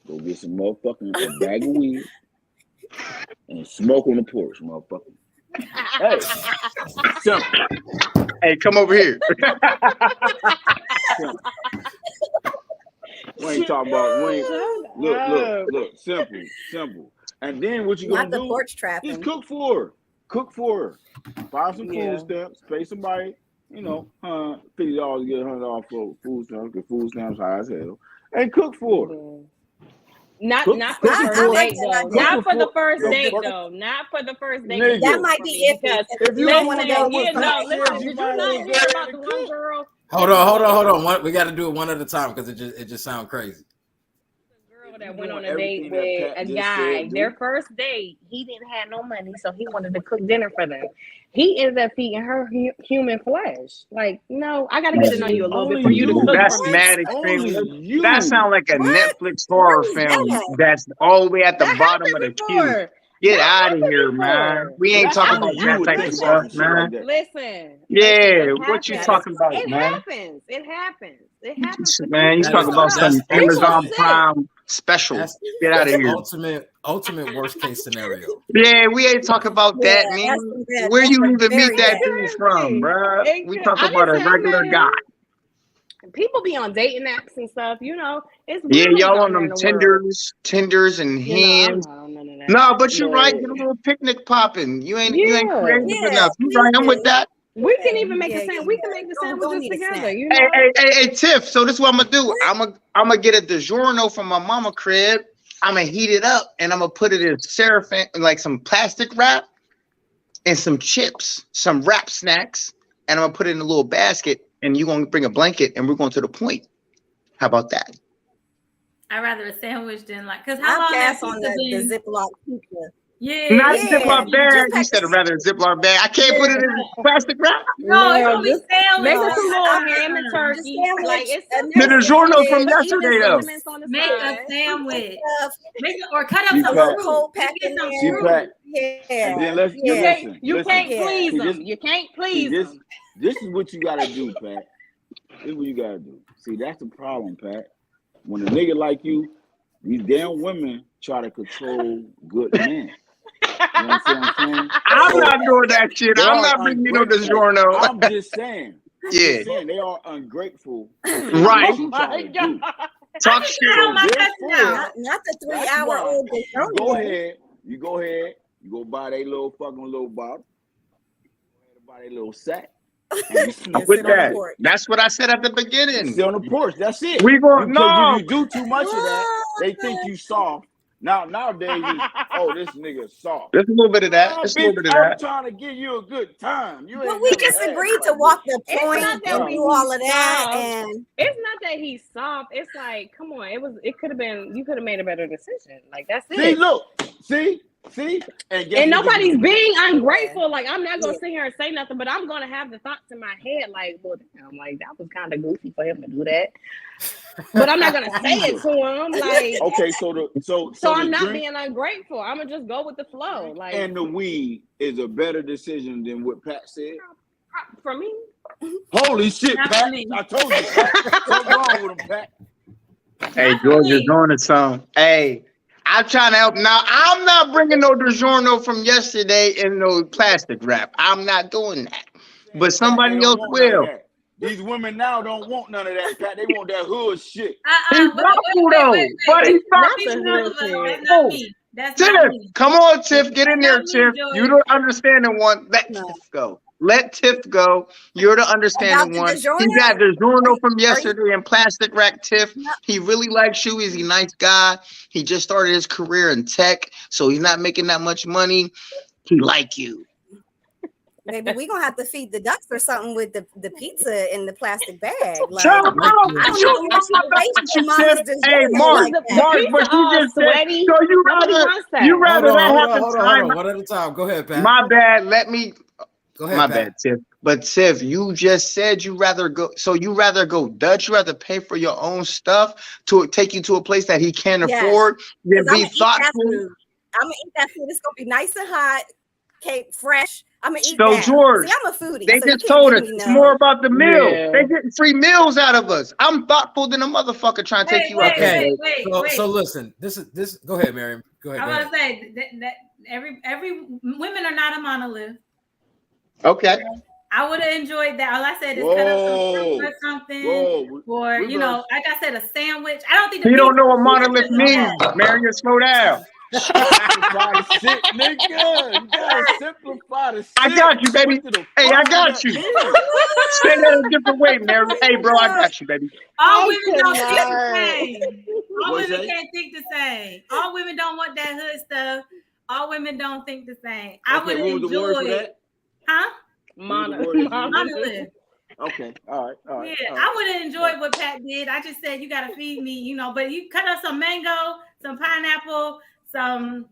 Go get some motherfucking a bag of weed and smoke on the porch, motherfucker. Hey, simple. Hey, come over here. We ain't talking about. Look. Simple. And then what you gonna do? Porch trapping. Just cook for her. Buy some food stamps. Pay somebody, $50 to get $100 for food stamps. Get food stamps high as hell. And cook for her. Not for the first date though. Not for the first date though. Not for the first date. That might be iffy. If you don't want to go with did you not hear about the one girl? Hold on. We got to do it one at a time because it just sounds crazy. The girl that went on a date with a guy, their first date, he didn't have no money, so he wanted to cook dinner for them. He ended up feeding her human flesh. Like, no, I got to get to know you a little bit for you to cook. That's mad extreme. That sounds like a Netflix horror film that's all the way at the bottom of the queue. Get out of here, man. We ain't talking about that type of stuff, man. Listen. Yeah, what you talking about, man? It happens. Man, you talking about some Amazon Prime special. Get out of here. Ultimate worst case scenario. Yeah, we ain't talking about that, man. Where you even meet that dude from, bro? We talking about a regular guy. People be on dating apps and stuff, It's y'all on them Tinders and hands. No, but you're right. Get a little picnic popping. You ain't creative enough. You right? I'm with that. We can even make a sandwich. We can make the sandwiches together. Hey, Tiff. So this is what I'm gonna do. I'm gonna get a DiGiorno from my mama crib. I'm gonna heat it up and I'm gonna put it in cellophane, like some plastic wrap, and some chips, some wrap snacks, and I'm gonna put it in a little basket. And you're going to bring a blanket and we're going to the point. How about that? I'd rather a sandwich than because how long pass on the Ziploc pizza. Yeah. Not a Ziploc bag. You said rather a Ziploc bag. I can't put it in plastic wrap. No, it's only sandwich. Make it some more ham and turkey. The DiGiorno from yesterday, though. Make a sandwich. Or cut up some cold packing. Yeah. You can't please them. You can't please them. This is what you gotta do, Pat. This is what you gotta do. See, that's the problem, Pat. When a nigga like you, these damn women try to control good men. You know what I'm saying? I'm not doing that shit. I'm not bringing you no DiGiorno. I'm just saying. Yeah. They are ungrateful. Right. Talk shit. Not the 3-hour-old DiGiorno. You go ahead. You go buy that little bottle. Buy that little sack. With that, that's what I said at the beginning. Sit on the porch. That's it. We going no. If you do too much of that, they think you soft. Nowadays, this nigga soft. There's a little bit of that. I'm trying to give you a good time. But we just agreed to walk the point and do all of that. And it's not that he's soft. It's like, come on, it could have been. You could have made a better decision. Like that's it. See, and nobody's being ungrateful. Like I'm not gonna sit here and say nothing, but I'm gonna have the thoughts in my head. Like, well, damn, like that was kind of goofy for him to do that. But I'm not gonna say it to him. Like, okay, so I'm not being ungrateful. I'm gonna just go with the flow. Like, and the weed is a better decision than what Pat said. For me. Holy shit, Pat! I told you, Pat. What's wrong with him, Pat? Hey, George is doing the song. Hey. I'm trying to help now. I'm not bringing no DiGiorno from yesterday in no plastic wrap. I'm not doing that. But somebody else will. These women now don't want none of that, Pat. They want that hood shit. He's thoughtful though. But he's thoughtful. Tiff, come on, Tiff. Get in there, Tiff. You don't understand the one. Let Tiff go. Let Tiff go. You're the understanding one. He got DiGiorno from yesterday in plastic wrap. Tiff. He really likes you. He's a nice guy. He just started his career in tech, so he's not making that much money. He like you. Maybe we're gonna have to feed the ducks or something with the pizza in the plastic bag. Like, Hey, Mark, but you just said, so you rather that happen. Hold on, one at a time. Go ahead, Pat. My bad. Go ahead, my bad, Tiff. But Tiff, you just said you rather go Dutch. You rather pay for your own stuff to take you to a place that he can't afford than be thoughtful. I'm gonna eat that food. It's gonna be nice and hot, cake fresh. I'm gonna eat So that. George, See, I'm a foodie. they so just told us it's more about the meal. Yeah. They getting free meals out of us. I'm thoughtful than a motherfucker trying to take you out. Okay, so listen. This is. Go ahead, Miriam. Go ahead. I want to say that every women are not a monolith. Okay. I would have enjoyed that. All I said is cut up some fruit or something, or you know, like I said, a sandwich. I don't think you don't know what monolith means, Marion. Slow down. Simplify the shit, nigga. You gotta simplify the shit. I got you, baby. Hey, I got you. Say that a different way, Marion. Hey, bro, I got you, baby. All women don't think the same. All women can't think the same. All women don't want that hood stuff. All women don't think the same. I would enjoy it. Huh? Monolith. Okay, all right. Yeah, I would have enjoyed what Pat did. I just said you gotta feed me, you know. But you cut up some mango, some pineapple, some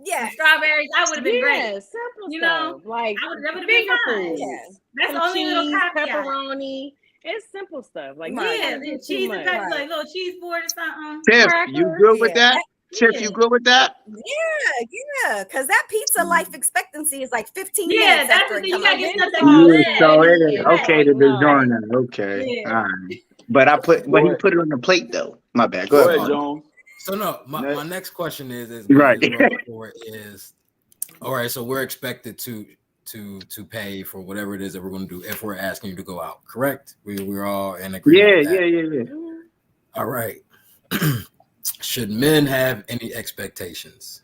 strawberries. I would have been great. Simple you know, like that would have been fine. Yes. That's the only little caveat. Pepperoni. It's simple stuff. Like cheese and pepper, like little cheese board or something. Tiff, you good with that? Tiff, you good with that? Yeah, because that pizza life expectancy is like 15 minutes after it comes out. So it is okay to be doing that. Okay, all right. But he put it on the plate though. My bad. Go ahead, John. So no, my next question is right. All right. So we're expected to pay for whatever it is that we're going to do if we're asking you to go out. Correct? We're all in agreement. Yeah. All right. Should men have any expectations?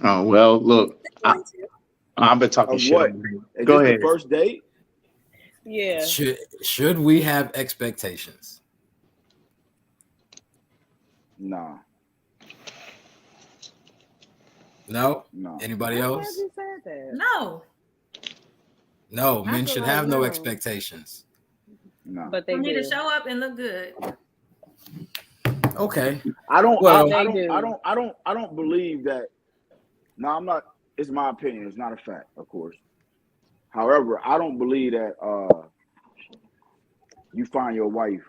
Oh well, look, I've been talking shit. What? Go ahead. The first date? Yeah. Should we have expectations? Nah. No. No. Anybody else? No. Men should have no expectations. No. But they need to show up and look good. Okay. I don't believe that. No, I'm not. It's my opinion. It's not a fact, of course. However, I don't believe that you find your wife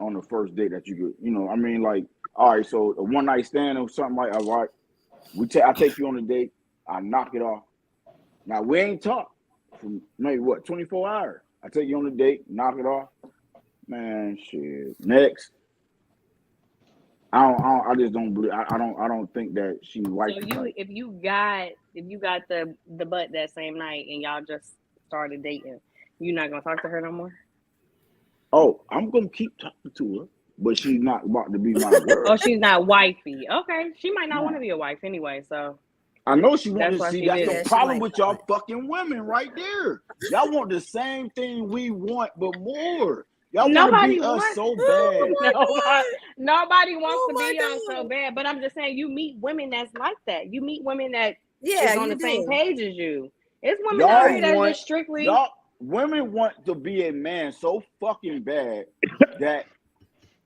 on the first date that you know. I mean, like, all right, so a one night stand or something like, all right, I take you on a date, I knock it off. Now we ain't talk for maybe 24 hours. I take you on a date, knock it off. Man, shit. Next. I just don't believe. I don't think that she white. So if you got the butt that same night and y'all just started dating, you're not gonna talk to her no more? Oh, I'm gonna keep talking to her, but she's not about to be my girl. Oh, she's not wifey. Okay, she might not want to be a wife anyway. So I know she wants to see. That's the problem with y'all wife. fucking women right there. Y'all want the same thing we want, but more. Y'all want to be us so bad. Nobody wants to be us so bad. But I'm just saying, you meet women that's like that. You meet women that is on the same page as you. It's women that just strictly. Women want to be a man so fucking bad that.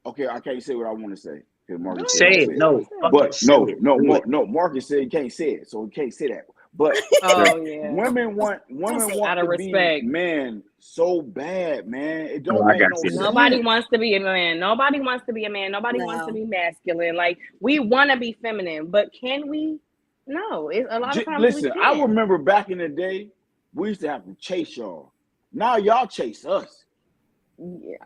Okay, I can't say what I want to say. Marcus say it. No. But no. Marcus said he can't say it, so he can't say that. But women want to be men so bad, man. It don't make no sense. Nobody wants to be a man. Nobody wants to be a man. Nobody wants to be masculine. Like, we want to be feminine, but can we? No. A lot of times listen, I remember back in the day, we used to have to chase y'all. Now y'all chase us. Yeah.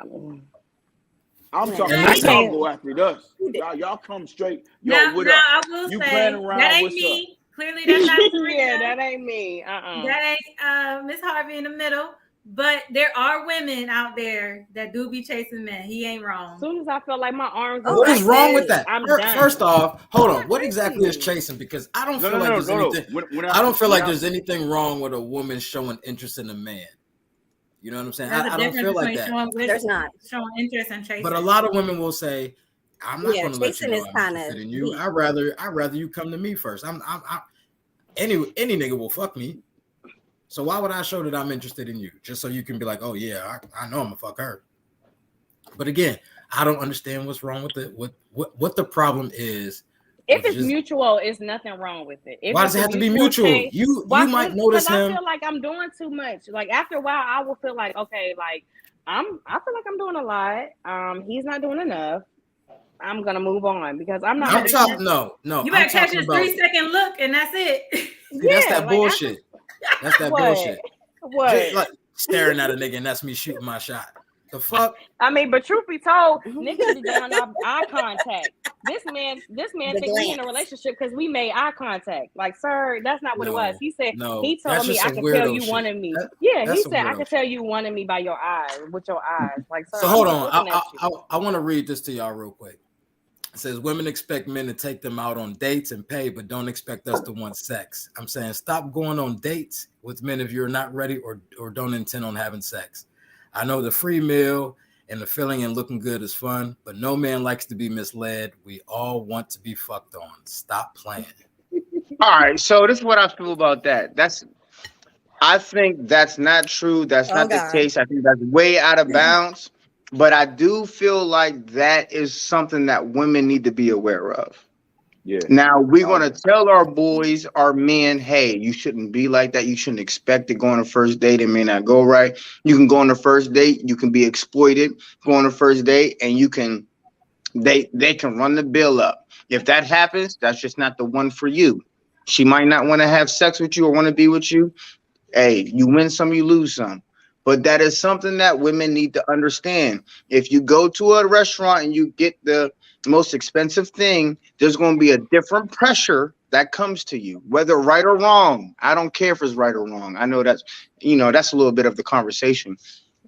I'm talking y'all go after us. Y'all come straight. Yo, what up? I will you say, playing around, that ain't what's me. Up? Clearly, that's not yeah, that ain't me. That ain't Miss Harvey in the middle. But there are women out there that do be chasing men. He ain't wrong. As soon as I feel like my arms. What is wrong with that? I'm First off, hold on. What exactly is chasing? Because I don't feel like there's anything. I don't feel like there's anything wrong with a woman showing interest in a man. You know what I'm saying? I don't feel like that. There's not showing interest in chasing. But a lot of women will say, "I'm not going to let you know I'm interested in you. I'd rather you come to me first. Any nigga will fuck me. So why would I show that I'm interested in you? Just so you can be like, oh yeah, I know I'm gonna fuck her. But again, I don't understand what's wrong with it. What the problem is. If it's mutual, it's nothing wrong with it. Why does it have to be mutual? You might notice him. I feel like I'm doing too much. Like, after a while, I will feel like, okay, like I feel like I'm doing a lot. He's not doing enough. I'm gonna move on because I'm not. No. You better catch his 3-second look, and that's it. See, that's that bullshit. That's that bullshit. What? Just like staring at a nigga and that's me shooting my shot. The fuck? I mean, but truth be told, niggas be down eye contact. This man think we in a relationship because we made eye contact. Like, sir, that's not what it was. He said he told me I could tell you wanted me. He said I could tell you wanted me by your eyes, with your eyes. Like, sir, so hold on. I want to read this to y'all real quick. It says women expect men to take them out on dates and pay, but don't expect us to want sex. I'm saying stop going on dates with men if you're not ready or don't intend on having sex. I know the free meal and the feeling and looking good is fun, but no man likes to be misled. We all want to be fucked on. Stop playing. All right, so this is what I feel about that. I think that's not true. That's not the case. I think that's way out of bounds. But I do feel like that is something that women need to be aware of. Yeah. Now we're gonna tell our boys, our men, hey, you shouldn't be like that. You shouldn't expect to go on a first date. It may not go right. You can go on a first date. You can be exploited. Go on a first date, and you can, they can run the bill up. If that happens, that's just not the one for you. She might not want to have sex with you or want to be with you. Hey, you win some, you lose some. But that is something that women need to understand. If you go to a restaurant and you get the most expensive thing, there's going to be a different pressure that comes to you, whether right or wrong. I don't care if it's right or wrong. I know that's, that's a little bit of the conversation,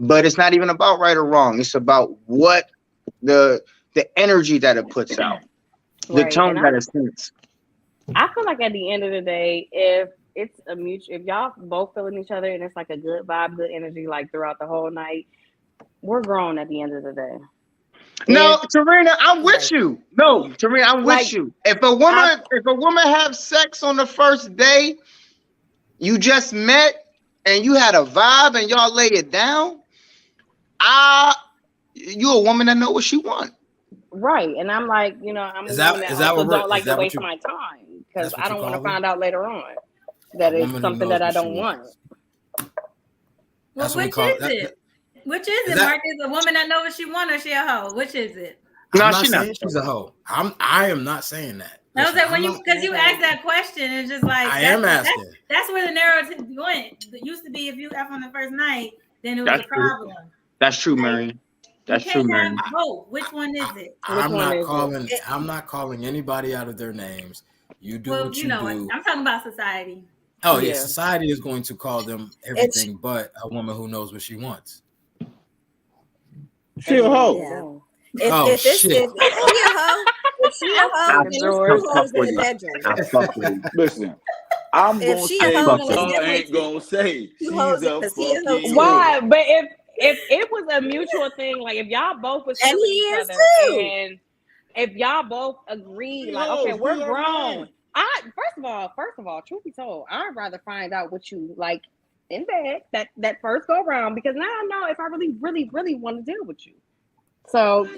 but it's not even about right or wrong. It's about what the energy that it puts out, the tone that it sends. I feel like at the end of the day, if it's a mutual, if y'all both feeling each other and it's like a good vibe, good energy, like throughout the whole night, we're grown at the end of the day. No, Tarina, I'm with you. No, Tarina, I'm with you. If a woman have sex on the first day, you just met and you had a vibe and y'all lay it down, you a woman that know what she want. Right. And I'm like, I'm a woman that don't like to waste my time because I don't want to find out later on that it's something that I don't want. Well, which is it? Which is it, Mark? Is a woman that knows what she wants, or she a hoe? Which is it? No, she's not. She's a hoe. I am not saying that. I was like, because you asked that question, it's just like I am asking. That's where the narrative went. It used to be if you F on the first night, then it was a problem. That's true, Mary. That's true, Mary. Which one is it? I'm not calling anybody out of their names. You do what you do. I'm talking about society. Oh yeah, society is going to call them everything but a woman who knows what she wants. She a hoe. If she a hoe, then who hoes in the bedroom? Listen, I'm gonna say I ain't gonna say she's a fucking why, but if it was a mutual thing, like if y'all both was and he each is other, too. and if y'all both agreed, like okay, we're grown. First of all, truth be told, I'd rather find out what you like in bed that first go around, because now I know if I really, really, really want to deal with you. So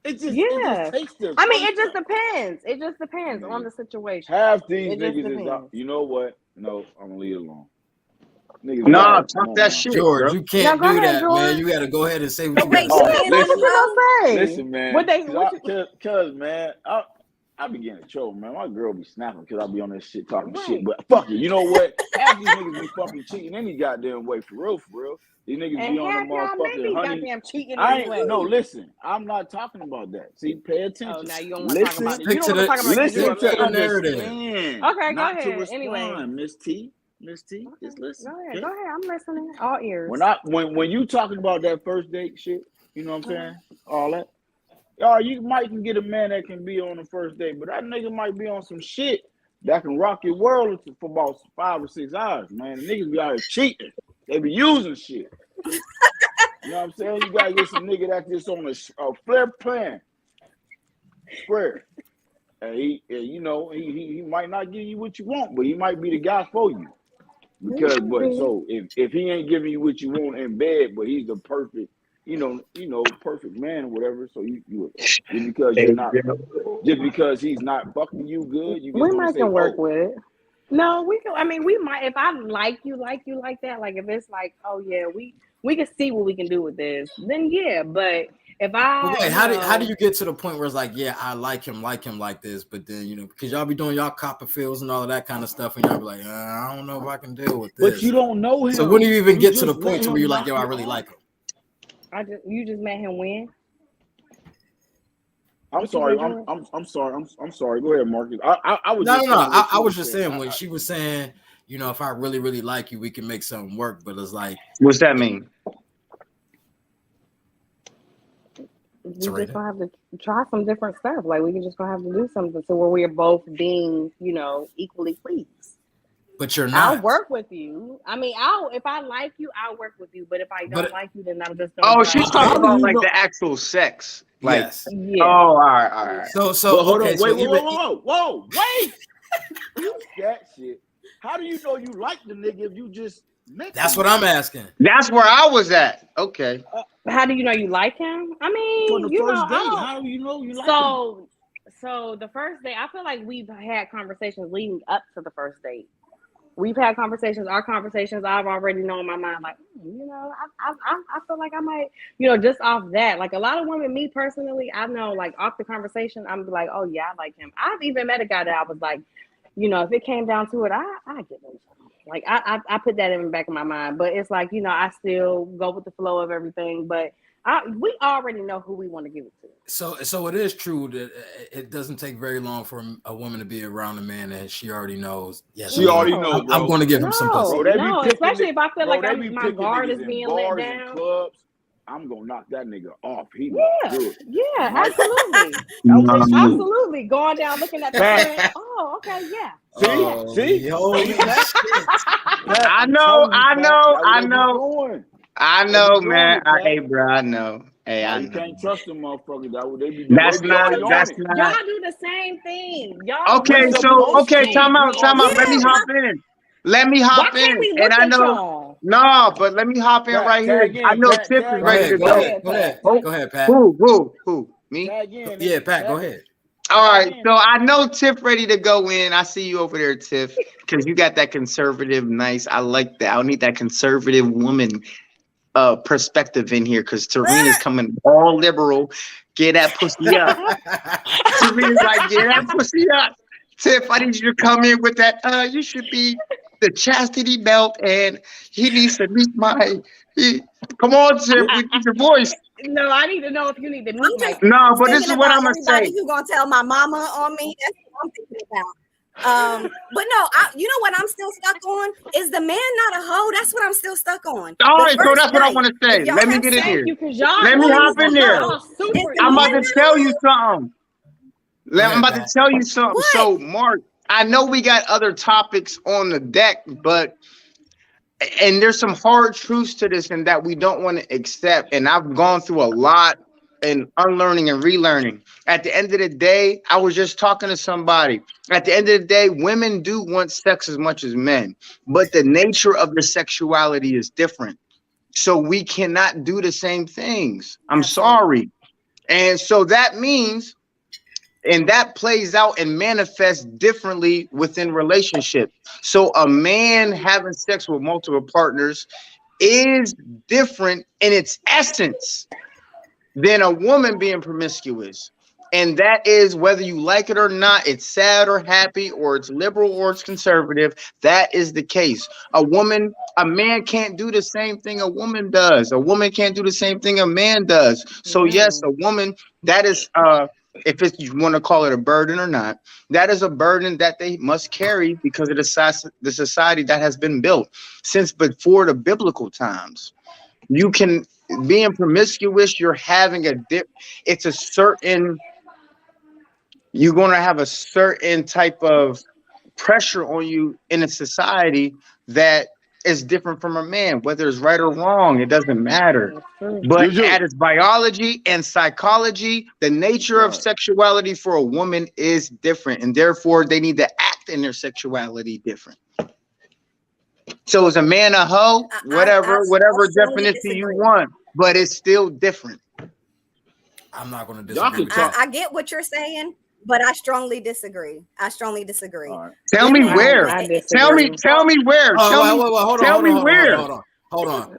it just takes them. I mean, it just depends. It just depends on the situation. Half these niggas is out. You know what? No, I'm gonna leave it alone. Niggas, talk that shit, George. You can't do that, man. You gotta go ahead and say what you got to say. Listen, man. Cause man, I be getting in trouble, man. My girl be snapping because I be on this shit talking shit. But fuck it, you know what? Half these niggas be fucking cheating any goddamn way, for real, for real. These niggas be on the motherfucking honey. Cheating No, listen. I'm not talking about that. See, pay attention. Oh, now you don't want to talk about it. Listen to the narrative. Okay, go ahead. Anyway, Miss T, just listen. Go ahead. I'm listening. All ears. When you talking about that first date shit, you know what I'm saying? All that. Y'all, you might can get a man that can be on the first date, but that nigga might be on some shit that can rock your world for about 5 or 6 hours, man. The niggas be out here cheating. They be using shit. You know what I'm saying? You gotta get some nigga that's just on a flare plan. Square. And he might not give you what you want, but he might be the guy for you. So if he ain't giving you what you want in bed, but he's the perfect, perfect man or whatever. So just because he's not fucking you good, we might can work with it. No, we can. I mean, we might. If I like you like that, like if it's like, oh yeah, we can see what we can do with this. Then yeah, but Wait, how do you get to the point where it's like, yeah, I like him like this, but then because y'all be doing y'all Copperfields and all of that kind of stuff, and y'all be like, I don't know if I can deal with this. But you don't know him. So when do you even get to the point where you're like, yo, I really like him? You just met him when? I'm sorry. I'm sorry. Go ahead, Marcus. I was no. I was just saying when she was saying, if I really, really like you, we can make something work. But it's like, what's that mean? We just gonna have to try some different stuff. Like we can just gonna have to do something so where we are both being, equally pleased. But you're not. I'll work with you. I mean, if I like you, I'll work with you. But if I don't like you, then I'm just. She's talking about like the actual sex. Like, yes. Yeah. Oh, all right. So hold on. So Wait. That shit. How do you know you like the nigga if you just met That's him? what I'm asking. That's where I was at. Okay. How do you know you like him? I mean, on the first date, how do you know you like him? So the first date, I feel like we've had conversations leading up to the first date. We've had conversations. Our conversations, I've already known in my mind, like, I feel like I might, just off that. Like a lot of women, me personally, I know, like off the conversation, I'm like, oh yeah, I like him. I've even met a guy that I was like, if it came down to it, I get him. Like I put that in the back of my mind, but it's like I still go with the flow of everything. But we already know who we want to give it to. So it is true that it doesn't take very long for a woman to be around a man that she already knows. Yes, she already knows. I'm going to give him some pussy. No, especially if I feel like my guard is being let down. Clubs, I'm gonna knock that nigga off. Good. Absolutely. Absolutely. Going down looking at the friend. Oh, okay, yeah. See? I know, man. Hey, bro, I know. Hey, I know. You can't trust them motherfuckers. That's not. Y'all do the same thing. Y'all. Okay. Time out. Yeah. Let me hop in. And I know. Y'all? No, but let me hop in right here. I know Tiff is ready to go. Go ahead, Pat. Who? Me? Yeah, Pat. Go ahead. All right, so I know Tiff ready to go in. I see you over there, Tiff, because you got that conservative, nice. I like that. I need that conservative woman perspective in here because Tarina's coming all liberal. Get that pussy up. Tarina's like, get that pussy up. Tiff, I need you to come in with that. You should be the chastity belt, and he needs to meet my. Come on, Tiff, with your voice. No, I need to know if you need to meet my. No, but this is what I'm gonna say. You gonna tell my mama on me? That's what I'm thinking about. But no, you know what I'm still stuck on is the man not a hoe. That's what I'm still stuck on. All right, so that's what I want to say. Let me get in here. Let me hop in there. I'm about to tell you something. I'm about to tell you something. So, Mark, I know we got other topics on the deck, and there's some hard truths to this and that we don't want to accept. And I've gone through a lot in unlearning and relearning. At the end of the day, I was just talking to somebody. At the end of the day, women do want sex as much as men, but the nature of their sexuality is different. So we cannot do the same things. I'm sorry. And so that means, and that plays out and manifests differently within relationships. So a man having sex with multiple partners is different in its essence than a woman being promiscuous. And that is whether you like it or not, it's sad or happy, or it's liberal or it's conservative. That is the case. A man can't do the same thing a woman does. A woman can't do the same thing a man does. So yes, a woman, that is if you want to call it a burden or not, that is a burden that they must carry because of the society that has been built since before the biblical times. You can being promiscuous, you're having it's a certain, you're going to have a certain type of pressure on you in a society that is different from a man. Whether it's right or wrong, it doesn't matter. But at its biology and psychology, the nature of sexuality for a woman is different, and therefore they need to act in their sexuality different. So is a man a hoe? Whatever definition you want, but it's still different. I'm not going to disagree. I get what you're saying, but I strongly disagree. Right. Tell me where. Tell me where. Tell me where. Hold on.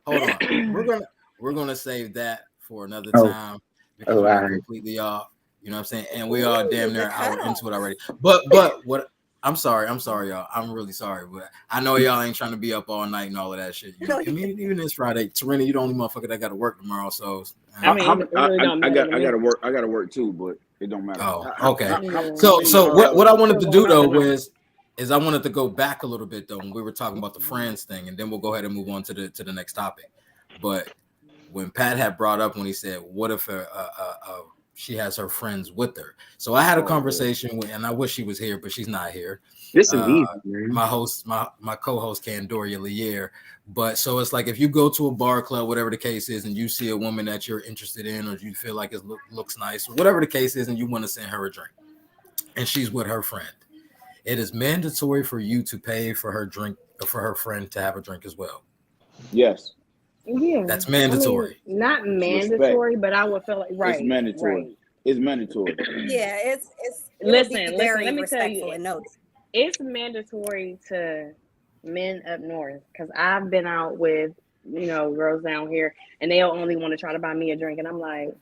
We're gonna save that for another time. because we're completely off. You know what I'm saying? And we are damn near an hour into it already. But what? I'm sorry, y'all. I'm really sorry, but I know y'all ain't trying to be up all night and all of that shit. You know? I mean, even this Friday, Serena, you the only motherfucker that got to work tomorrow. So I gotta work. I gotta work too, but it don't matter. Oh, okay. So what I wanted to do though is I wanted to go back a little bit though when we were talking about the friends thing, and then we'll go ahead and move on to the next topic. But when Pat had brought up when he said, "What if she has her friends with her?" So I had a conversation with, and I wish she was here, but she's not here. My host, my co-host Candoria Lier. But so it's like if you go to a bar, club, whatever the case is, and you see a woman that you're interested in, or you feel like it looks nice, or whatever the case is, and you want to send her a drink, and she's with her friend, it is mandatory for you to pay for her drink or for her friend to have a drink as well. Yes. Yeah, that's mandatory. I mean, not mandatory, but I would feel like it's mandatory. Right. It's mandatory. Yeah, it's listen. Let me tell you, it's mandatory to men up north because I've been out with girls down here, and they'll only want to try to buy me a drink, and I'm like,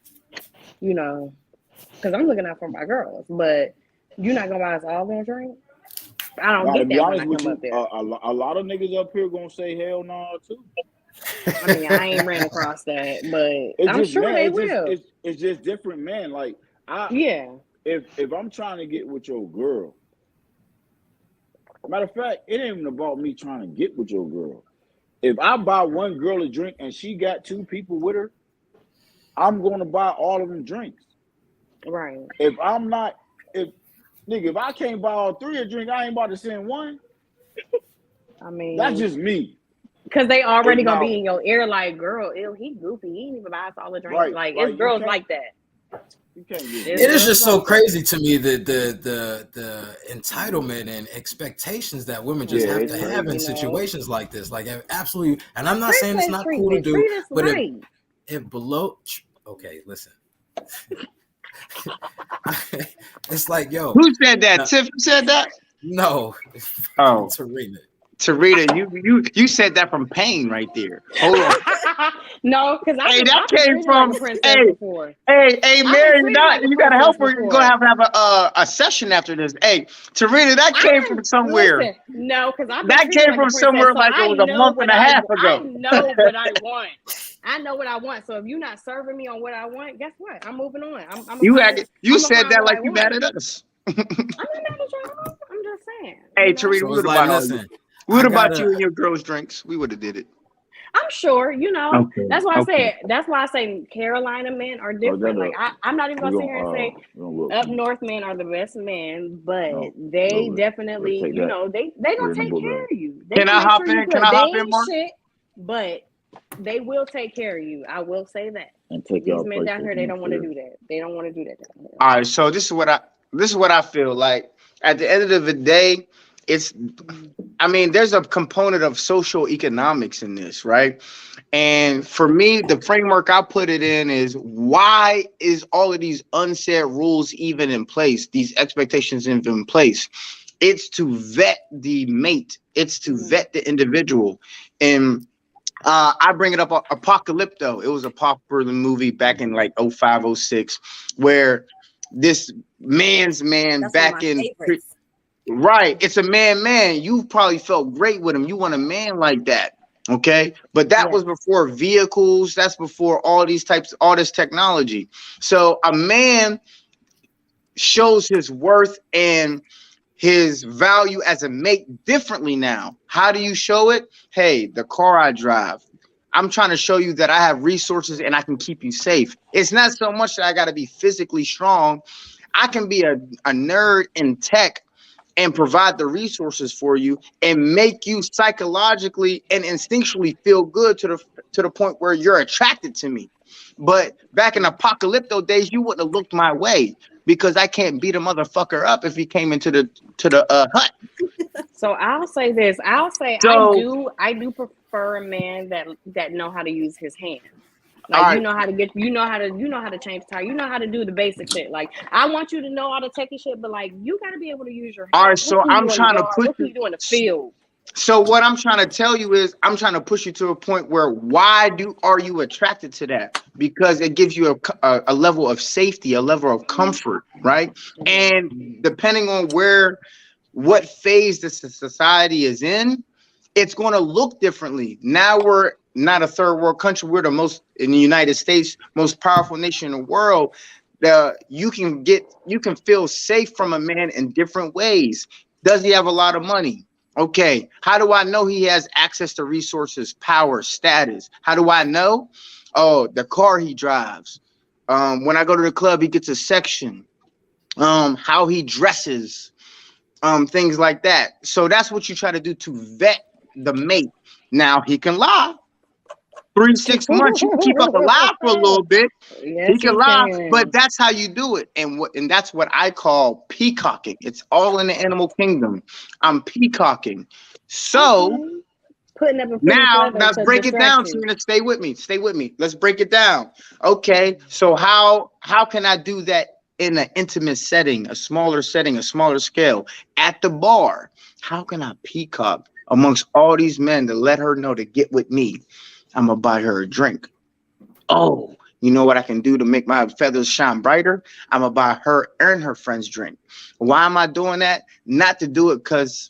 because I'm looking out for my girls, but you're not gonna buy us all a drink. I don't get that when I come up there. A lot of niggas up here gonna say hell no too. I mean, I ain't ran across that, but I'm sure they will. It's just different, man. Like, if I'm trying to get with your girl, matter of fact, it ain't even about me trying to get with your girl. If I buy one girl a drink and she got two people with her, I'm gonna buy all of them drinks. Right. If I can't buy all three a drink, I ain't about to send one. I mean, that's just me. Because they already gonna be in your ear like, girl, ew, he goofy. He ain't even buy us all the drinks. Right, it's girls like that. You can't it is just so crazy to me the entitlement and expectations that women just have to have in situations like this. Like absolutely, and I'm not saying it's not cool to do, but if below, okay, listen. It's like, yo, who said that? Tiff said that? No. Oh, Tarita, you said that from pain right there. Hold on. No, because that came from Mary, you gotta help her. You're gonna have a session after this. Hey, Tarita, that came from somewhere. Listen, no, because that came from somewhere like it was a month and a half ago. I know what I want. I know what I want. So if you're not serving me on what I want, guess what? I'm moving on. You said that like you mad at us. I'm not mad at you. I'm just saying. Hey, Tarita, what about you and your girls' drinks? We would have did it. I'm sure, okay. That's why I say. That's why I say Carolina men are different. Like I'm not even gonna sit here and say up north men are the best men, but they definitely, they gonna take care of you. Can I hop in? Can I hop in, Mark? But they will take care of you. I will say that. And take these men down here, they don't want to do that. They don't want to do that down here. All right, so this is what I feel like. At the end of the day, there's a component of social economics in this, right? And for me, the framework I put it in is, why is all of these unsaid rules even in place? These expectations even in place? It's to vet the mate. It's to vet the individual. And I bring it up, Apocalypto. It was a popular movie back in like 05, 06, where this man's man That's back in... Right. It's a man. You probably felt great with him. You want a man like that. Okay. But that was before vehicles. That's before all this technology. So a man shows his worth and his value as a mate differently now. How do you show it? Hey, the car I drive. I'm trying to show you that I have resources and I can keep you safe. It's not so much that I got to be physically strong. I can be a nerd in tech and provide the resources for you and make you psychologically and instinctually feel good to the point where you're attracted to me. But back in Apocalypto days, you wouldn't have looked my way because I can't beat a motherfucker up if he came into the hut. So I'll say this. I do prefer a man that know how to use his hands. Like, you know how to change the tire. You know how to do the basic shit. Like, I want you to know all the techie shit, but like, you got to be able to use your hands. All right, so I'm trying to put what can you do in the field? So what I'm trying to tell you is I'm trying to push you to a point where are you attracted to that? Because it gives you a level of safety, a level of comfort, right? And depending on what phase the society is in, it's going to look differently. Now we're not a third world country. We're in the United States, most powerful nation in the world. You can feel safe from a man in different ways. Does he have a lot of money? Okay, how do I know he has access to resources, power, status? How do I know? Oh, the car he drives. When I go to the club, he gets a section. How he dresses, things like that. So that's what you try to do to vet the mate. Now he can lie. 3-6 months, you can keep up a lie for a little bit. Yes, he can lie, but that's how you do it. And that's what I call peacocking. It's all in the animal kingdom. I'm peacocking. So putting up now let's break it down, Tina. Stay with me. Let's break it down. Okay, so how can I do that in an intimate setting, a smaller scale, at the bar? How can I peacock amongst all these men to let her know to get with me? I'm gonna buy her a drink. Oh, you know what I can do to make my feathers shine brighter? I'm gonna buy her and her friend's drink. Why am I doing that? Not to do it because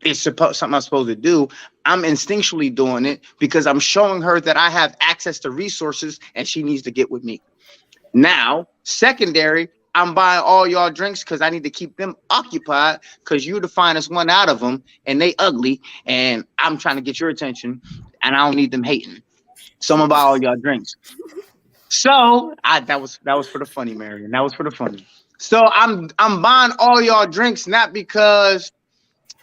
it's something I'm supposed to do. I'm instinctually doing it because I'm showing her that I have access to resources and she needs to get with me. Now, secondary, I'm buying all y'all drinks because I need to keep them occupied because you're the finest one out of them and they ugly and I'm trying to get your attention and I don't need them hating. So I'm gonna buy all y'all drinks. So that was for the funny, Marion. That was for the funny. So I'm buying all y'all drinks not because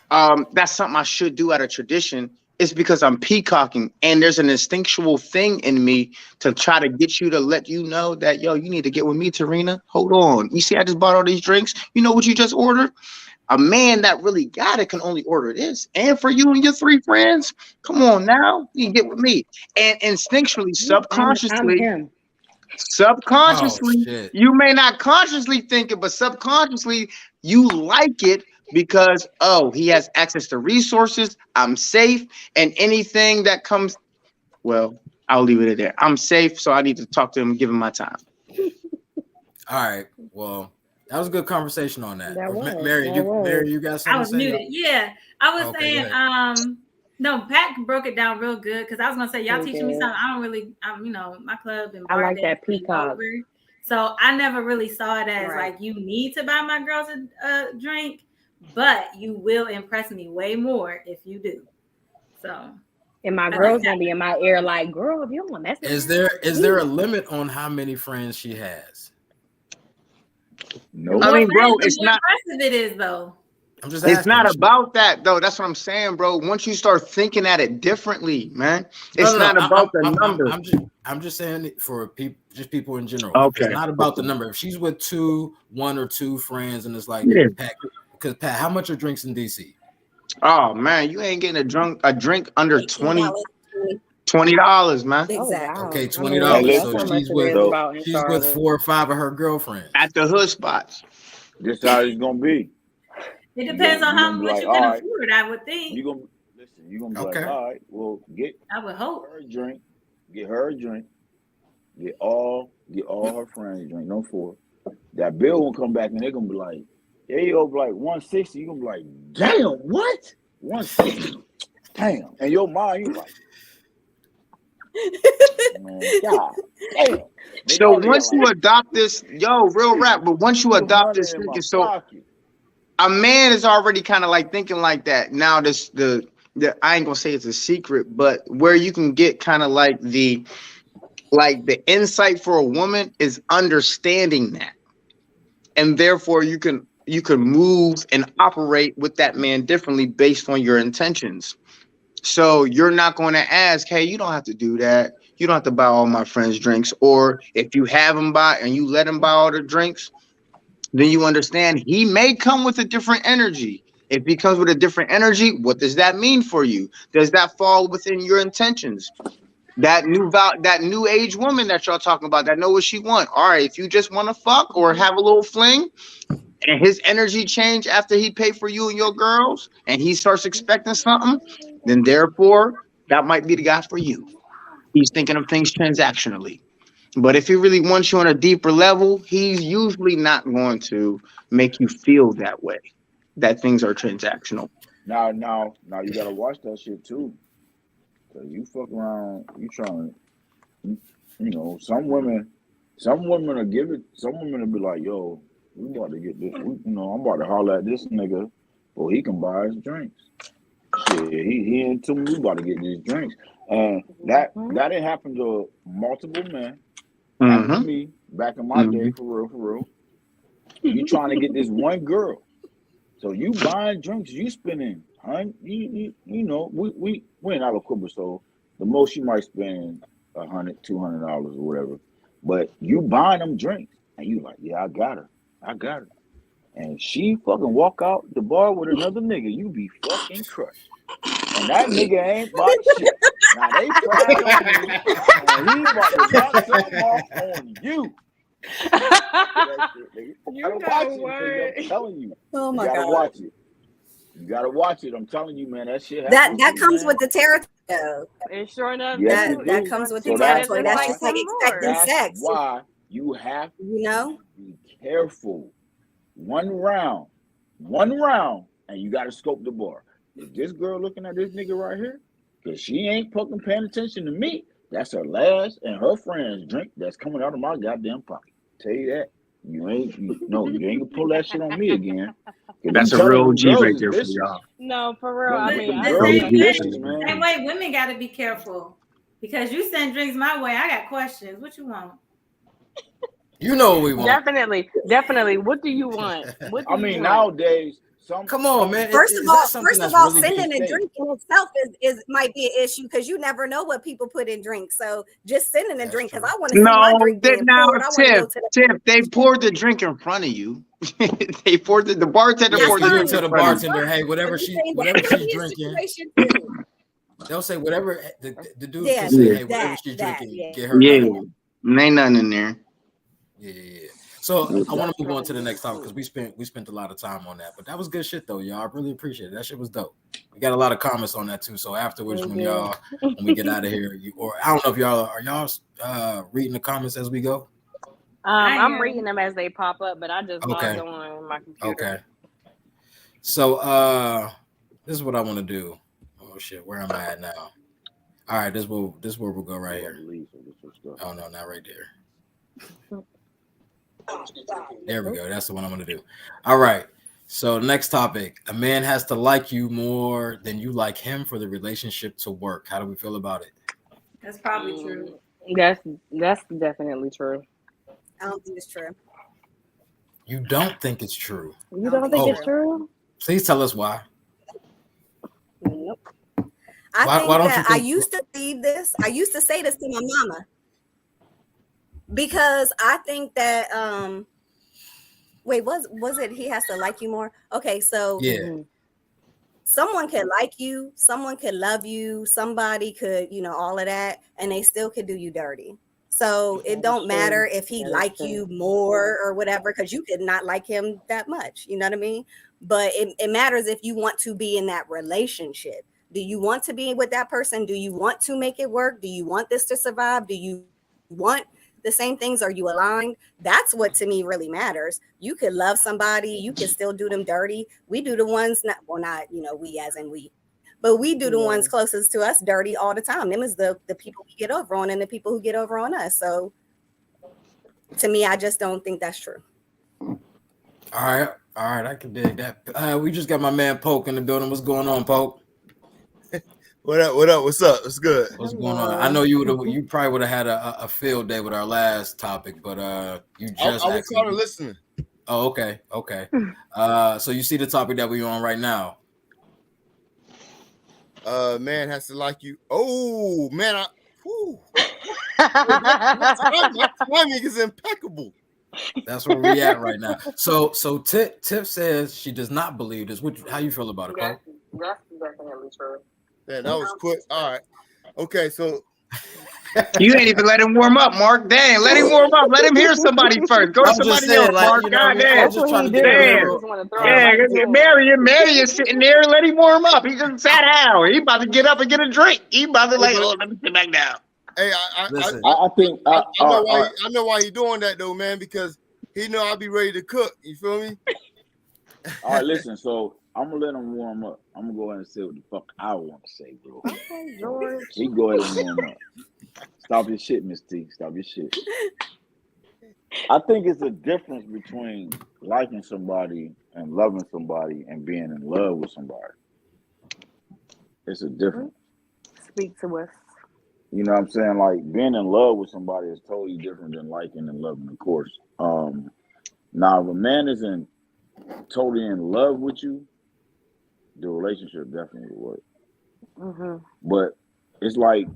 that's something I should do out of tradition. It's because I'm peacocking and there's an instinctual thing in me to try to get you to let you know that, yo, you need to get with me, Tarina. Hold on. You see, I just bought all these drinks. You know what you just ordered? A man that really got it can only order this. And for you and your 3 friends, come on now, you can get with me. And instinctually, subconsciously, you may not consciously think it, but subconsciously, you like it. Because, he has access to resources, I'm safe, and anything that comes, well, I'll leave it at that. I'm safe, so I need to talk to him and give him my time. All right, well, that was a good conversation on that. Mary, you got something I was muted. Yeah, I was saying, no, Pat broke it down real good because I was going to say, y'all teaching me something. I don't really, my club and bar. I like that peacock. So I never really saw it as like, you need to buy my girls a drink. But you will impress me way more if you do. So, and my girl's gonna be in my ear like, girl, if you want that. Is there a limit on how many friends she has? No, I mean, bro, it's not. Impressive it is though. It's not about that though. That's what I'm saying, bro. Once you start thinking at it differently, man, it's not about the number. I'm just saying it for people in general. Okay, it's not about the number. If she's with 1 or 2 friends, and it's like, because Pat, how much are drinks in DC? Oh man, you ain't getting a drink under $20, man. Exactly. Okay, $20. So she's with 4 or 5 of her girlfriends at the hood spots. This how it's gonna be. It depends on how much you can afford. I would think. You're gonna be like, all right, well, I would hope her a drink, get her a drink, get all her friends a drink. No 4. That bill will come back and they're gonna be like, they over like 160. You're gonna be like, damn, what? 160. Damn. And your mind, you like, God damn. So once you adopt this, real rap, but once you adopt this thinking, so a man is already kind of like thinking like that. Now the I ain't gonna say it's a secret, but where you can get kind of like the insight for a woman is understanding that. And therefore you can move and operate with that man differently based on your intentions. So you're not going to ask, hey, you don't have to do that. You don't have to buy all my friends' drinks. Or if you have him buy and you let him buy all the drinks, then you understand he may come with a different energy. If he comes with a different energy, what does that mean for you? Does that fall within your intentions? That new age woman that y'all talking about, that know what she want. All right, if you just want to fuck or have a little fling, and his energy change after he paid for you and your girls, and he starts expecting something, then therefore that might be the guy for you. He's thinking of things transactionally. But if he really wants you on a deeper level, he's usually not going to make you feel that way, that things are transactional. Now you gotta watch that shit too. Cause you fuck around, you trying to, some women will give it. Some women will be like, "Yo, we about to get this. I'm about to holler at this nigga, so he can buy his drinks. Shit, he into me. We about to get these drinks." And that didn't happen to multiple men. Happened to me back in my day, for real. You trying to get this one girl, so you buying drinks, you spending. We in Aliquippa, so the most you might spend $100, $200 or whatever. But you buying them drinks, and you like, yeah, I got her. And she fucking walk out the bar with another nigga, you be fucking crushed. And that nigga ain't bought shit. Now they fried on you, and he about to knock something off on you. You gotta watch it. I'm telling you. Oh my God. You gotta watch it. I'm telling you, man. That shit. That comes with the territory. And sure enough, that comes with the territory. That's just like expecting sex. Why you have to be careful. One round, and you gotta scope the bar. Is this girl looking at this nigga right here? Because she ain't fucking paying attention to me. That's her last and her friend's drink that's coming out of my goddamn pocket. Tell you that. You ain't gonna pull that shit on me again. That's a real G right there for y'all. No, for real. I mean, same way women got to be careful because you send drinks my way. I got questions. What you want? You know what we want. Definitely. What do you want? Nowadays. Come on, man. First of all, sending a drink in itself might be an issue because you never know what people put in drinks. So just sending a drink because I want to see my drink being poured. Tiff, they poured the drink in front of you. They poured the bartender poured the drink to the bartender. Hey, whatever she's drinking. They'll say whatever the dude can say. Hey, whatever she's drinking, get her. Yeah, ain't nothing in there. Yeah. So I want to move on to the next topic because we spent a lot of time on that, but that was good shit though, y'all. I really appreciate it. That shit was dope. We got a lot of comments on that too. So afterwards, when we get out of here, I don't know if y'all are reading the comments as we go. I'm reading them as they pop up, but I just logged on my computer. Okay. So this is what I want to do. Oh shit, where am I at now? All right, this is where we'll go right here. Oh no, not right there. There we go. That's the one I'm going to do. All right. So next topic. A man has to like you more than you like him for the relationship to work. How do we feel about it? That's probably true. That's definitely true. I don't think it's true. You don't think it's true? You don't think it's true? Please tell us why. Nope. I used to believe this. I used to say this to my mama. Because I think that was it he has to like you more? Okay, so someone could like you, someone could love you, somebody could, all of that, and they still could do you dirty. So it don't matter if he like you more or whatever, because you could not like him that much, you know what I mean? But it matters if you want to be in that relationship. Do you want to be with that person? Do you want to make it work? Do you want this to survive? Do you want the same things? Are you aligned? That's what to me really matters. You could love somebody, you can still do them dirty. We do the ones not we as in we, but we do the ones closest to us dirty all the time. Them is the people we get over on and the people who get over on us. So to me, I just don't think that's true. All right, I can dig that. We just got my man Poke in the building. What's going on, Poke? What up? What's up? What's good? What's going on? I know you probably would have had a field day with our last topic, but you just I was started listening. Oh, okay. So you see the topic that we're on right now. Man has to like you. Oh man, my timing is impeccable. That's where we at right now. So Tiff says she does not believe this. How you feel about it, Cole? That's definitely true. Yeah, that was quick. All right. Okay, so You ain't even let him warm up, Mark. Dang, let him warm up. Let him hear somebody first. Go to somebody else, Mark. God damn. Yeah, Marion sitting there. Let him warm up. He just sat down. He about to get up and get a drink. He about to like, oh, let me sit back down. Hey, I think I know why he doing that though, man, because he know I'll be ready to cook. You feel me? All right, listen. So I'm gonna let him warm up. I'm gonna go ahead and say what the fuck I want to say, bro. Okay, George. He go ahead and warm up. Stop your shit, Miss T. Stop your shit. I think it's a difference between liking somebody and loving somebody and being in love with somebody. It's a difference. Speak to us. You know what I'm saying? Like being in love with somebody is totally different than liking and loving, of course. Now if a man isn't totally in love with you, the relationship definitely will work. Mm-hmm. But it's like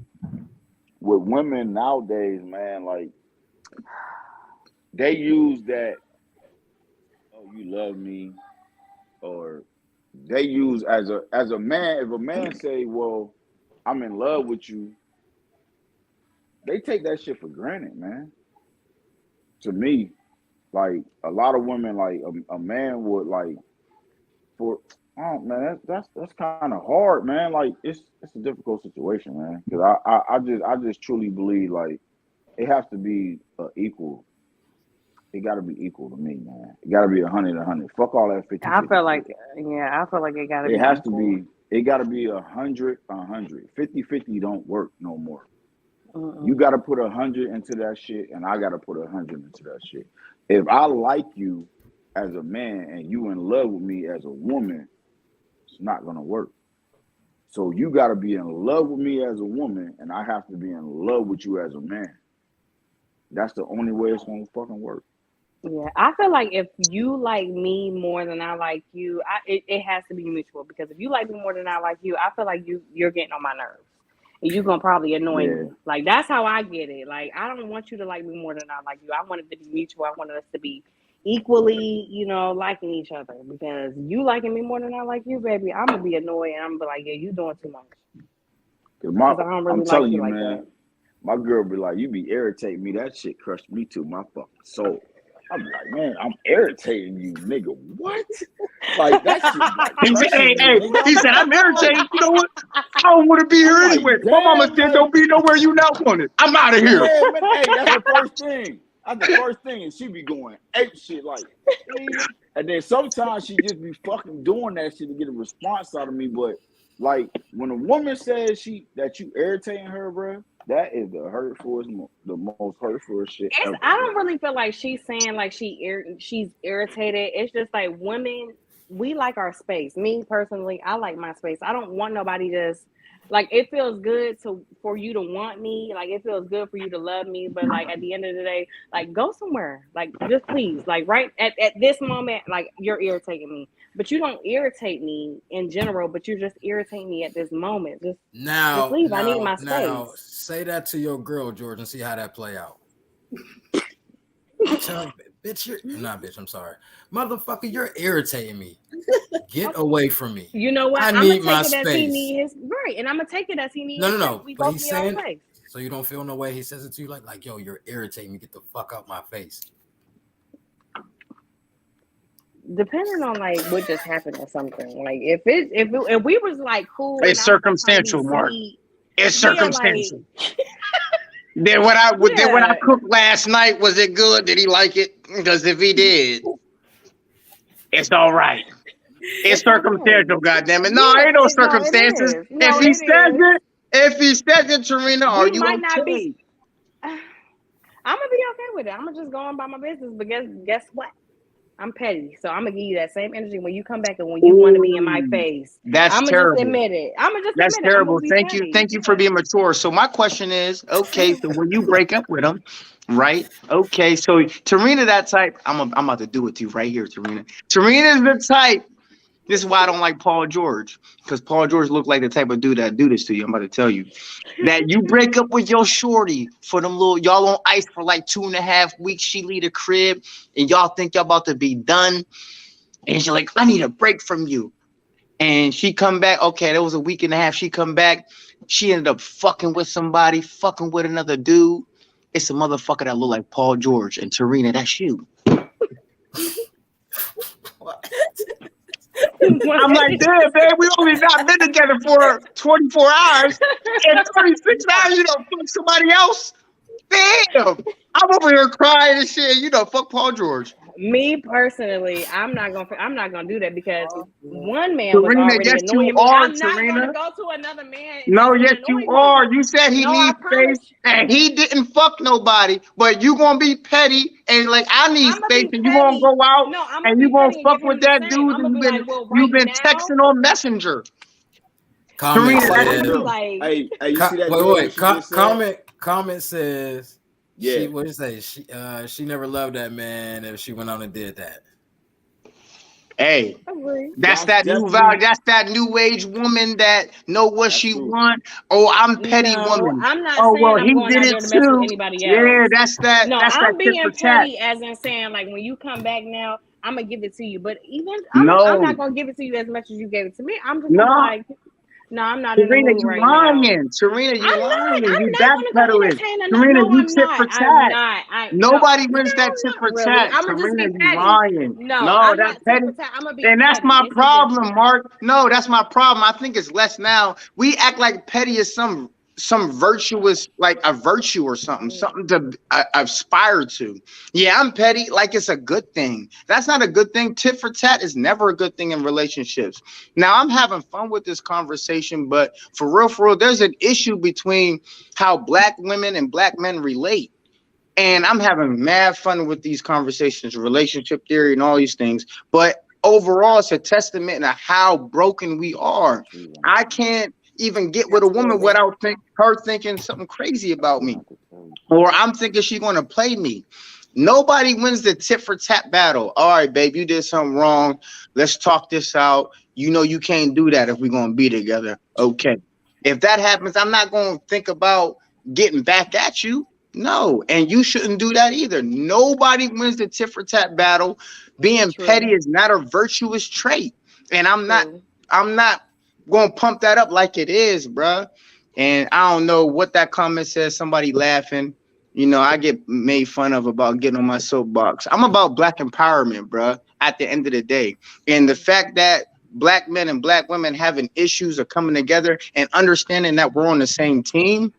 with women nowadays, man, like they use that, oh, you love me, or they use as a man, if a man say, well, I'm in love with you, they take that shit for granted, man. To me, like a lot of women, like a man would like man, that's kind of hard, man. Like it's a difficult situation, man. Because I just truly believe like it has to be equal. It got to be equal to me, man. It got to be 100. Fuck all that 50. I feel like it got to be. It has to be. It got to be 100. 50-50 don't work no more. Mm-mm. You got to put 100 into that shit, and I got to put 100 into that shit. If I like you as a man and you in love with me as a woman, it's not gonna work. So you got to be in love with me as a woman, and I have to be in love with you as a man. That's the only way it's gonna fucking work. Yeah, I feel like if you like me more than I like you, it has to be mutual. Because if you like me more than I like you, I feel like you're getting on my nerves. And you're gonna probably annoy me. Like that's how I get it. Like I don't want you to like me more than I like you. I want it to be mutual. I want us to be equally, liking each other. Because you liking me more than I like you, baby, I'm gonna be annoyed and I'm gonna be like, yeah, you doing too much. I'm telling you, man, my girl be like, you be irritating me. That shit crushed me to my fucking soul. I'm like, man, I'm irritating you, nigga. What? Like that shit. He said, I'm irritated. You know what? I don't want to be here anyway. My mama said, don't be nowhere you not wanted. I'm out of here. Yeah, man, hey, that's the first thing. That's the first thing, and she be going ape shit like, and then sometimes she just be fucking doing that shit to get a response out of me. But like when a woman says that you irritating her, bro, that is the most hurtful shit ever. I don't really feel like she's saying like she's irritated. It's just like women, we like our space. Me personally, I like my space. I don't want nobody just like it feels good for you to want me. Like it feels good for you to love me. But like at the end of the day, like go somewhere. Like just please, like right at this moment, like you're irritating me. But you don't irritate me in general, but you just irritate me at this moment. Just leave. I need my space. Now, say that to your girl, George, and see how that play out. Tell bitch, I'm sorry. Motherfucker, you're irritating me. Get away from me. You know what? I need my space. He needs right, and I'm gonna take it as he needs. No. But he's saying, so you don't feel no way. He says it to you like, yo, you're irritating me. Get the fuck out my face. Depending on like what just happened or something, like if we was like cool, it's circumstantial, Mark. It's circumstantial. Then when I cooked last night, was it good? Did he like it? Because if he did, it's all right. It's circumstantial, goddammit. No, ain't no circumstances. If he says it, Tarina, are you okay? I'm gonna be okay with it. I'm gonna just go on about my business. But guess what? I'm petty, so I'm gonna give you that same energy when you come back and when you want to be in my face. That's I'm terrible. Just admit it. That's terrible. Thank you for being mature. So my question is, okay, so when you break up with him, right? Okay, so Tarina, that type. I'm about to do it to you right here, Tarina. Tarina is the type. This is why I don't like Paul George, because Paul George looked like the type of dude that do this to you. I'm about to tell you that you break up with your shorty for them little y'all on ice for like 2.5 weeks. She leave the crib and y'all think y'all about to be done, and she's like, I need a break from you. And she come back. Okay, that was a week and a half. She come back. She ended up fucking with somebody, fucking with another dude. It's a motherfucker that look like Paul George. And Tarina, that's you. I'm like, damn, man, we only not been together for 24 hours. And 26 hours, you know, fuck somebody else. Damn. I'm over here crying and shit. You know, fuck Paul George. Me personally, I'm not gonna do that because one man was Tarina, already yes, annoying you me. are, I'm not Tarina. gonna go to another man. No, yes, you are. You said he needs space, and he didn't fuck nobody, but you gonna be petty and like I need space, and you gonna go out and you gonna fuck with that dude and you've been texting on Messenger. Comment Tarina, hey, you see that? Comment says. Yeah. What did you say? She never loved that man if she went on and did that. Hey, that's that new age woman that know what she want. Oh, I'm petty woman. I'm not saying well, he did it too. Anybody else. Yeah, that's that. No, that's I'm that being petty as in saying like when you come back now, I'm gonna give it to you. But I'm not gonna give it to you as much as you gave it to me. I'm just like. No, I'm not in the mood right now. Tarina, you lying. You backpedaling. Tarina, you tit for tat. Nobody wins that tit for tat. Tarina, you lying. No, that's petty. And that's my problem, Mark. No, that's my problem. I think it's less now. We act like petty is some virtuous, like a virtue or something to aspire to. Yeah, I'm petty, like it's a good thing. That's not a good thing. Tit for tat is never a good thing in relationships. Now, I'm having fun with this conversation, but for real, there's an issue between how Black women and Black men relate. And I'm having mad fun with these conversations, relationship theory and all these things. But overall, it's a testament to how broken we are. I can't even get with a woman without her thinking something crazy about me, or I'm thinking she's going to play me. Nobody wins the tit for tat battle. All right, babe, you did something wrong. Let's talk this out. You know you can't do that if we're going to be together. Okay. If that happens, I'm not going to think about getting back at you. No, and you shouldn't do that either. Nobody wins the tit for tat battle. Being petty is not a virtuous trait, and I'm not gonna pump that up like it is, bruh. And I don't know what that comment says. Somebody laughing. You know, I get made fun of about getting on my soapbox. I'm about Black empowerment, bruh, at the end of the day. And the fact that Black men and Black women having issues of coming together and understanding that we're on the same team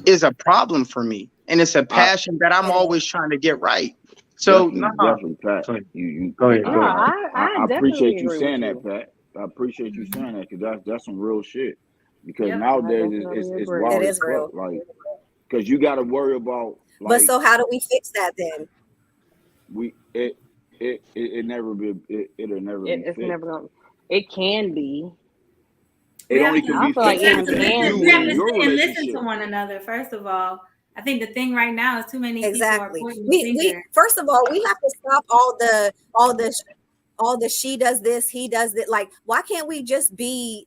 is a problem for me. And it's a passion that I'm always trying to get right. So definitely, Pat. You go ahead. I appreciate you saying that, Pat. I appreciate you saying that because that's some real shit. Because nowadays it's wild as fuck. Like, because you got to worry about. Like, but so how do we fix that then? It'll never be. It's never gonna. It can be. It only can be fixed. We have to listen to one another. First of all, I think the thing right now is too many people are we first of all, we have to stop all the she does this, he does that. Like, why can't we just be?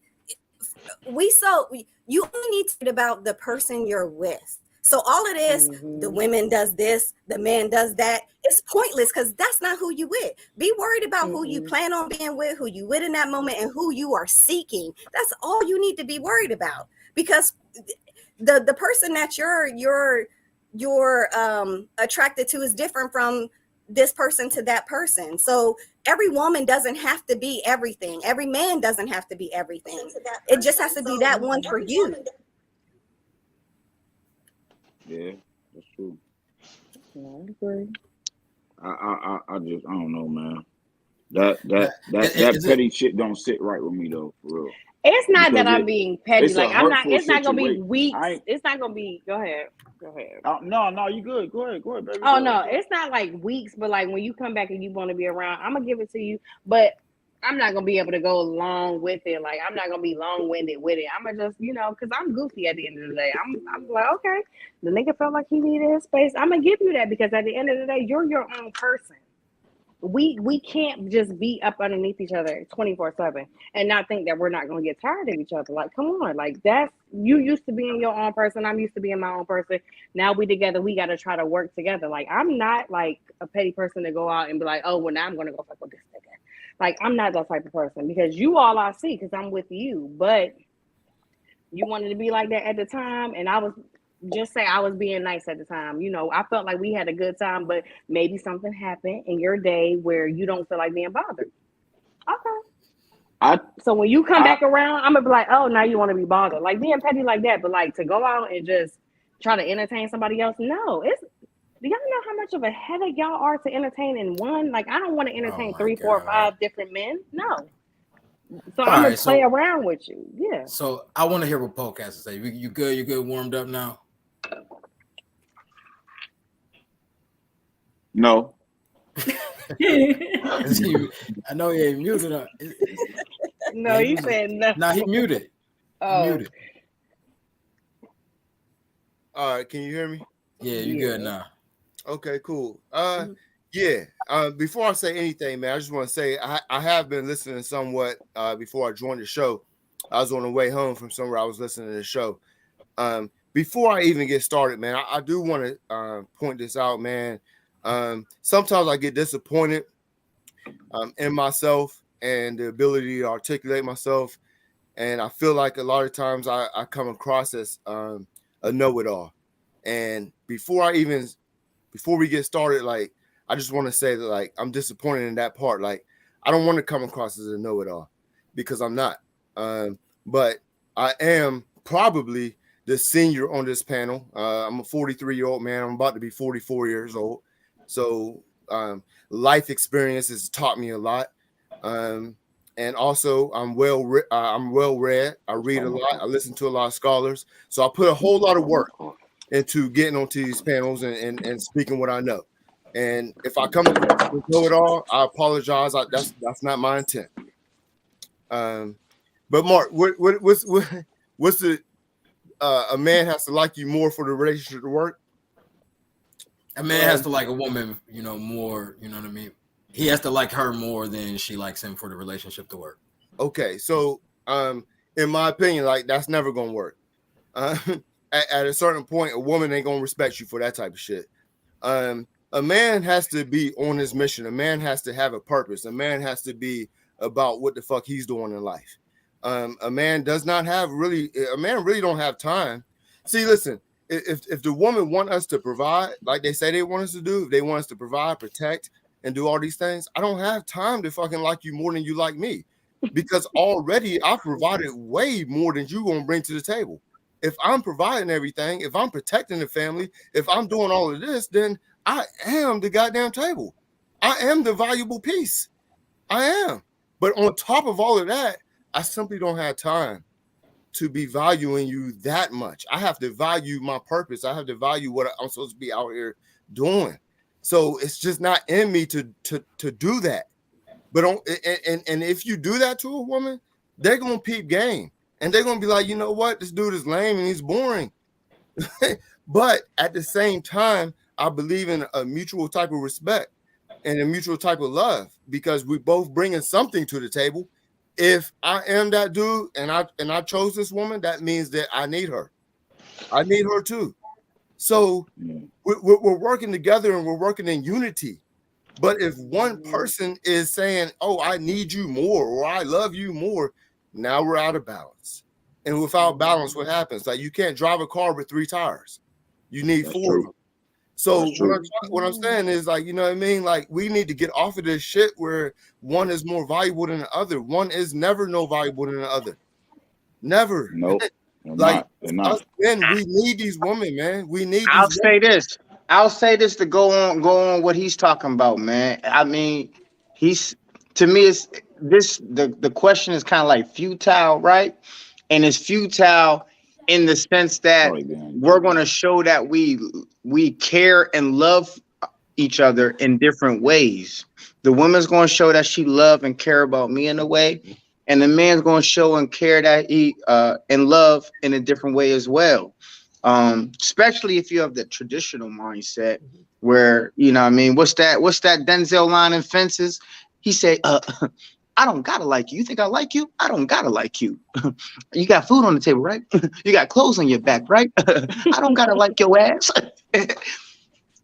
You only need to think about the person you're with. So all it is, the women does this, the man does that. It's pointless because that's not who you with. Be worried about who you plan on being with, who you with in that moment, and who you are seeking. That's all you need to be worried about. Because the person that you're attracted to is different from this person to that person. So every woman doesn't have to be everything. Every man doesn't have to be everything. It just has to be that one for you. Yeah, that's true. I agree. I don't know, man. That petty shit don't sit right with me though, for real. It's not because that I'm being petty. Like I'm not. It's not gonna be weeks. It's not gonna be. Go ahead. No, you good. Go ahead, baby. Oh no, it's not like weeks, but like when you come back and you want to be around, I'm gonna give it to you. But I'm not gonna be able to go along with it. Like I'm not gonna be long-winded with it. I'm gonna just, because I'm goofy at the end of the day. I'm like, okay, the nigga felt like he needed his space. I'm gonna give you that because at the end of the day, you're your own person. We can't just be up underneath each other 24/7 and not think that we're not gonna get tired of each other. Like, come on, like that's you used to being your own person. I'm used to being my own person. Now we together. We got to try to work together. Like I'm not like a petty person to go out and be like, oh, well now I'm gonna go fuck with this nigga. Like, I'm not that type of person because you all I see because I'm with you. But you wanted to be like that at the time, and I was being nice at the time. You know, I felt like we had a good time, but maybe something happened in your day where you don't feel like being bothered. Okay. So when you come back around, I'm gonna be like, oh, now you want to be bothered. Like being petty like that, but like to go out and just try to entertain somebody else. No, do y'all know how much of a headache y'all are to entertain in one? Like, I don't want to entertain 3, 4, 5 different men. No. So I'm gonna play around with you. Yeah. So I want to hear what Poke has to say. You good? You good? Warmed up now? No. I know he ain't muted. No, he said no. Nah, he muted. Oh. He muted. All right, can you hear me? Yeah, you good now. Okay, cool. Yeah. Before I say anything, man, I just want to say I have been listening somewhat before I joined the show. I was on the way home from somewhere. I was listening to the show. Before I even get started, man, I do want to point this out, man. Sometimes I get disappointed in myself and the ability to articulate myself. And I feel like a lot of times I come across as a know-it-all. And before we get started, like, I just want to say that, like, I'm disappointed in that part. Like, I don't want to come across as a know-it-all because I'm not. But I am probably the senior on this panel. I'm a 43-year-old man. I'm about to be 44 years old. So life experience has taught me a lot. And also I'm well read. I read a lot. I listen to a lot of scholars. So I put a whole lot of work into getting onto these panels and speaking what I know. And if I come across with know-it-all, I apologize. That's not my intent. But Mark, what's the a man has to like you more for the relationship to work? A man has to like a woman, you know, more. You know what I mean? He has to like her more than she likes him for the relationship to work. Okay, so in my opinion, like, that's never gonna work. At a certain point, a woman ain't gonna respect you for that type of shit. A man has to be on his mission. A man has to have a purpose. A man has to be about what the fuck he's doing in life. A man really don't have time. See, listen, if the woman want us to provide, like they say they want us to do, if they want us to provide, protect, and do all these things, I don't have time to fucking like you more than you like me, because already I provided way more than you gonna bring to the table. If I'm providing everything, if I'm protecting the family, if I'm doing all of this, then I am the goddamn table. I am the valuable piece. I am. But on top of all of that, I simply don't have time to be valuing you that much. I have to value my purpose. I have to value what I'm supposed to be out here doing. So it's just not in me to do that. But and if you do that to a woman, they're gonna peep game. And they're gonna be like, you know what? This dude is lame and he's boring. But at the same time, I believe in a mutual type of respect and a mutual type of love, because we both bringing something to the table. If I am that dude and I chose this woman, that means that I need her. I need her too. So we're working together and we're working in unity. But if one person is saying, oh, I need you more, or I love you more, now we're out of balance. And without balance, what happens? Like, you can't drive a car with 3 tires. You need 4 of them. So what I'm saying is, like, you know what I mean? Like, we need to get off of this shit where one is more valuable than the other. One is never no valuable than the other. Never. Nope. Like, us men, we need these women, man. We need. I'll say this to go on what he's talking about, man. I mean, to me, it's this. The question is kind of like futile, right? And it's futile in the sense that we're going to show that we care and love each other in different ways. The woman's going to show that she love and care about me in a way, and the man's going to show and care that he and love in a different way as well. Especially if you have the traditional mindset where, you know what I mean, what's that Denzel line in Fences? He said, I don't gotta like you. You think I like you? I don't gotta like you. You got food on the table, right? You got clothes on your back, right? I don't gotta like your ass.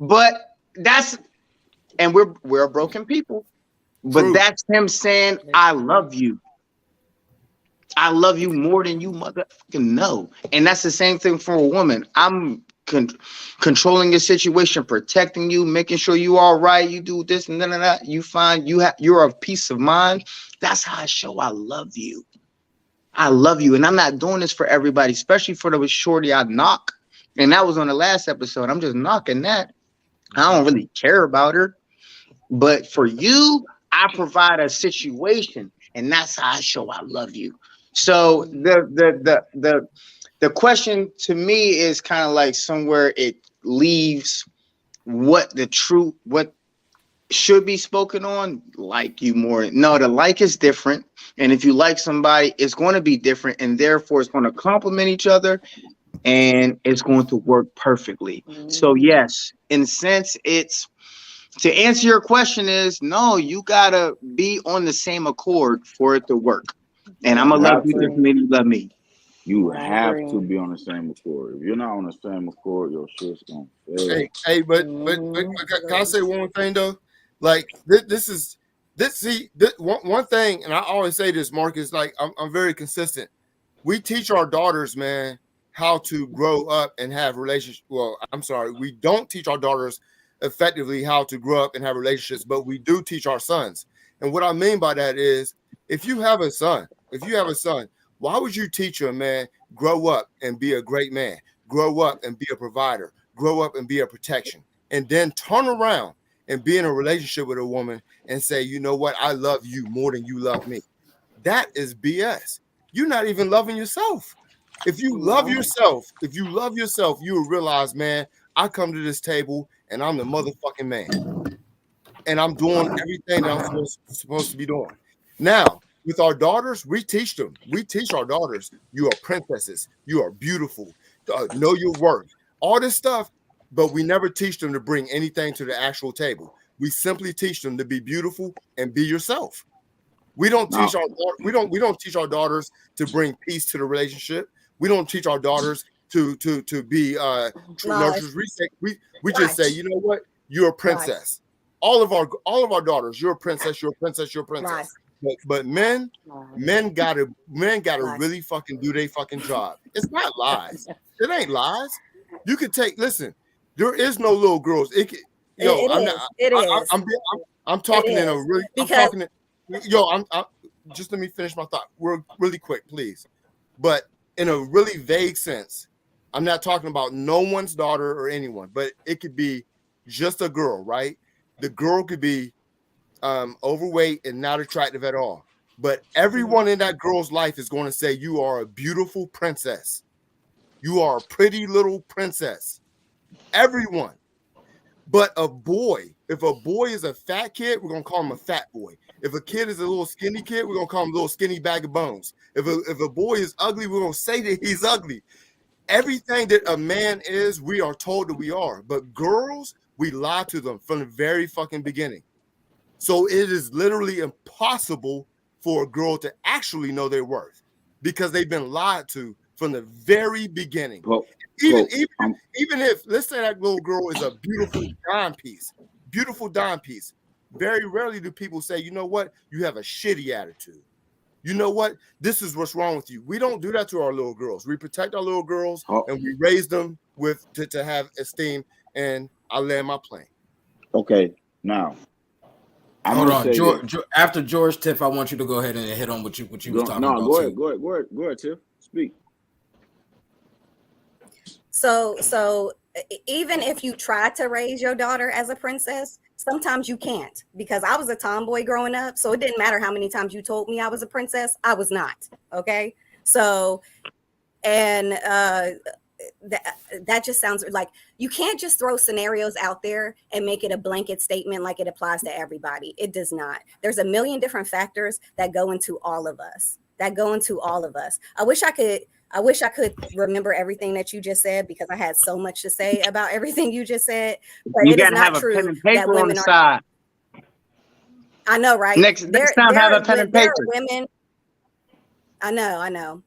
But we're broken people. But that's him saying, I love you. I love you more than you motherfucking know. And that's the same thing for a woman. I'm controlling your situation, protecting you, making sure you all right. You do this and that. You find you're of peace of mind. That's how I show I love you. I love you. And I'm not doing this for everybody, especially for the shorty I knock. And that was on the last episode. I'm just knocking that. I don't really care about her. But for you, I provide a situation, and that's how I show I love you. So the question to me is kind of like somewhere it leaves what should be spoken on, like you more. No, the like is different. And if you like somebody, it's going to be different. And therefore, it's going to complement each other. And it's going to work perfectly. So, yes, in a sense, it's to answer your question is no, you got to be on the same accord for it to work. And I'm going to love you just maybe you love me. You have to be on the same accord. If you're not on the same accord, your shit's going to fail. Hey, but can I say one thing, though? Like, this one thing, and I always say this, Marcus, like, I'm very consistent. We teach our daughters, man, how to grow up and have relationships. Well, I'm sorry, we don't teach our daughters effectively how to grow up and have relationships, but we do teach our sons. And what I mean by that is, if you have a son, why would you teach him, man, grow up and be a great man, grow up and be a provider, grow up and be a protection, and then turn around and be in a relationship with a woman and say, you know what, I love you more than you love me? That is BS. You're not even loving yourself. If you love yourself, you will realize, man, I come to this table and I'm the motherfucking man. And I'm doing everything that I'm supposed to be doing. Now, with our daughters, we teach them. We teach our daughters, you are princesses. You are beautiful. Know your worth. All this stuff, but we never teach them to bring anything to the actual table. We simply teach them to be beautiful and be yourself. We don't teach teach our daughters to bring peace to the relationship. We don't teach our daughters to be nurturers. We just say, you know what? You're a princess. All of our daughters, you're a princess, you're a princess, you're a princess. But men gotta really fucking do their fucking job. It's not lies. It ain't lies. You can listen, there is no little girls. I'm talking in a really just let me finish my thought. We're really quick, please. But in a really vague sense, I'm not talking about no one's daughter or anyone, but it could be just a girl, right? The girl could be overweight and not attractive at all. But everyone in that girl's life is going to say, you are a beautiful princess. You are a pretty little princess. Everyone. But a boy, if a boy is a fat kid, we're going to call him a fat boy. If a kid is a little skinny kid, we're going to call him a little skinny bag of bones. If a boy is ugly, we're going to say that he's ugly. Everything that a man is, we are told that we are. But girls, we lie to them from the very fucking beginning. So it is literally impossible for a girl to actually know their worth because they've been lied to from the very beginning. Even if, let's say that little girl is a beautiful dime piece, very rarely do people say, you know what, you have a shitty attitude. You know what, this is what's wrong with you. We don't do that to our little girls. We protect our little girls and we raise them to have esteem. And I land my plane. Okay, now. Hold on, George. After George Tiff, I want you to go ahead and hit on what you were talking about. No, go ahead, Tiff. Speak. So even if you try to raise your daughter as a princess, sometimes you can't, because I was a tomboy growing up. So it didn't matter how many times you told me I was a princess, I was not. Okay. So, and that just sounds like you can't just throw scenarios out there and make it a blanket statement like it applies to everybody. It does not. There's a million different factors that go into all of us. I wish I could remember everything that you just said, because I had so much to say about everything you just said. But it is not true that women are. I know, right? Next time, have a pen and paper. Women. I know.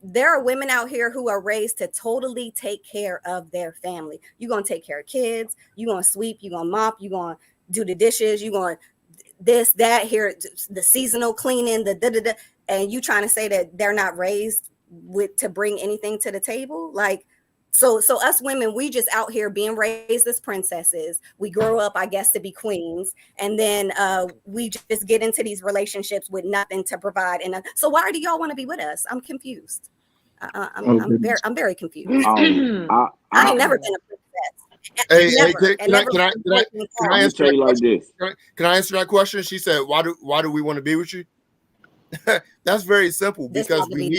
There are women out here who are raised to totally take care of their family. You're going to take care of kids. You're going to sweep. You're going to mop. You're going to do the dishes. this, that, here, the seasonal cleaning, the and you trying to say that they're not raised to bring anything to the table? Like, so us women, we just out here being raised as princesses. We grow up, I guess, to be queens, and then we just get into these relationships with nothing to provide. And so why do y'all want to be with us? I'm confused. I'm very confused. I ain't never been a princess. Can I answer you like this? Can I answer that question? She said, "Why do we want to be with you?" That's very simple. Because we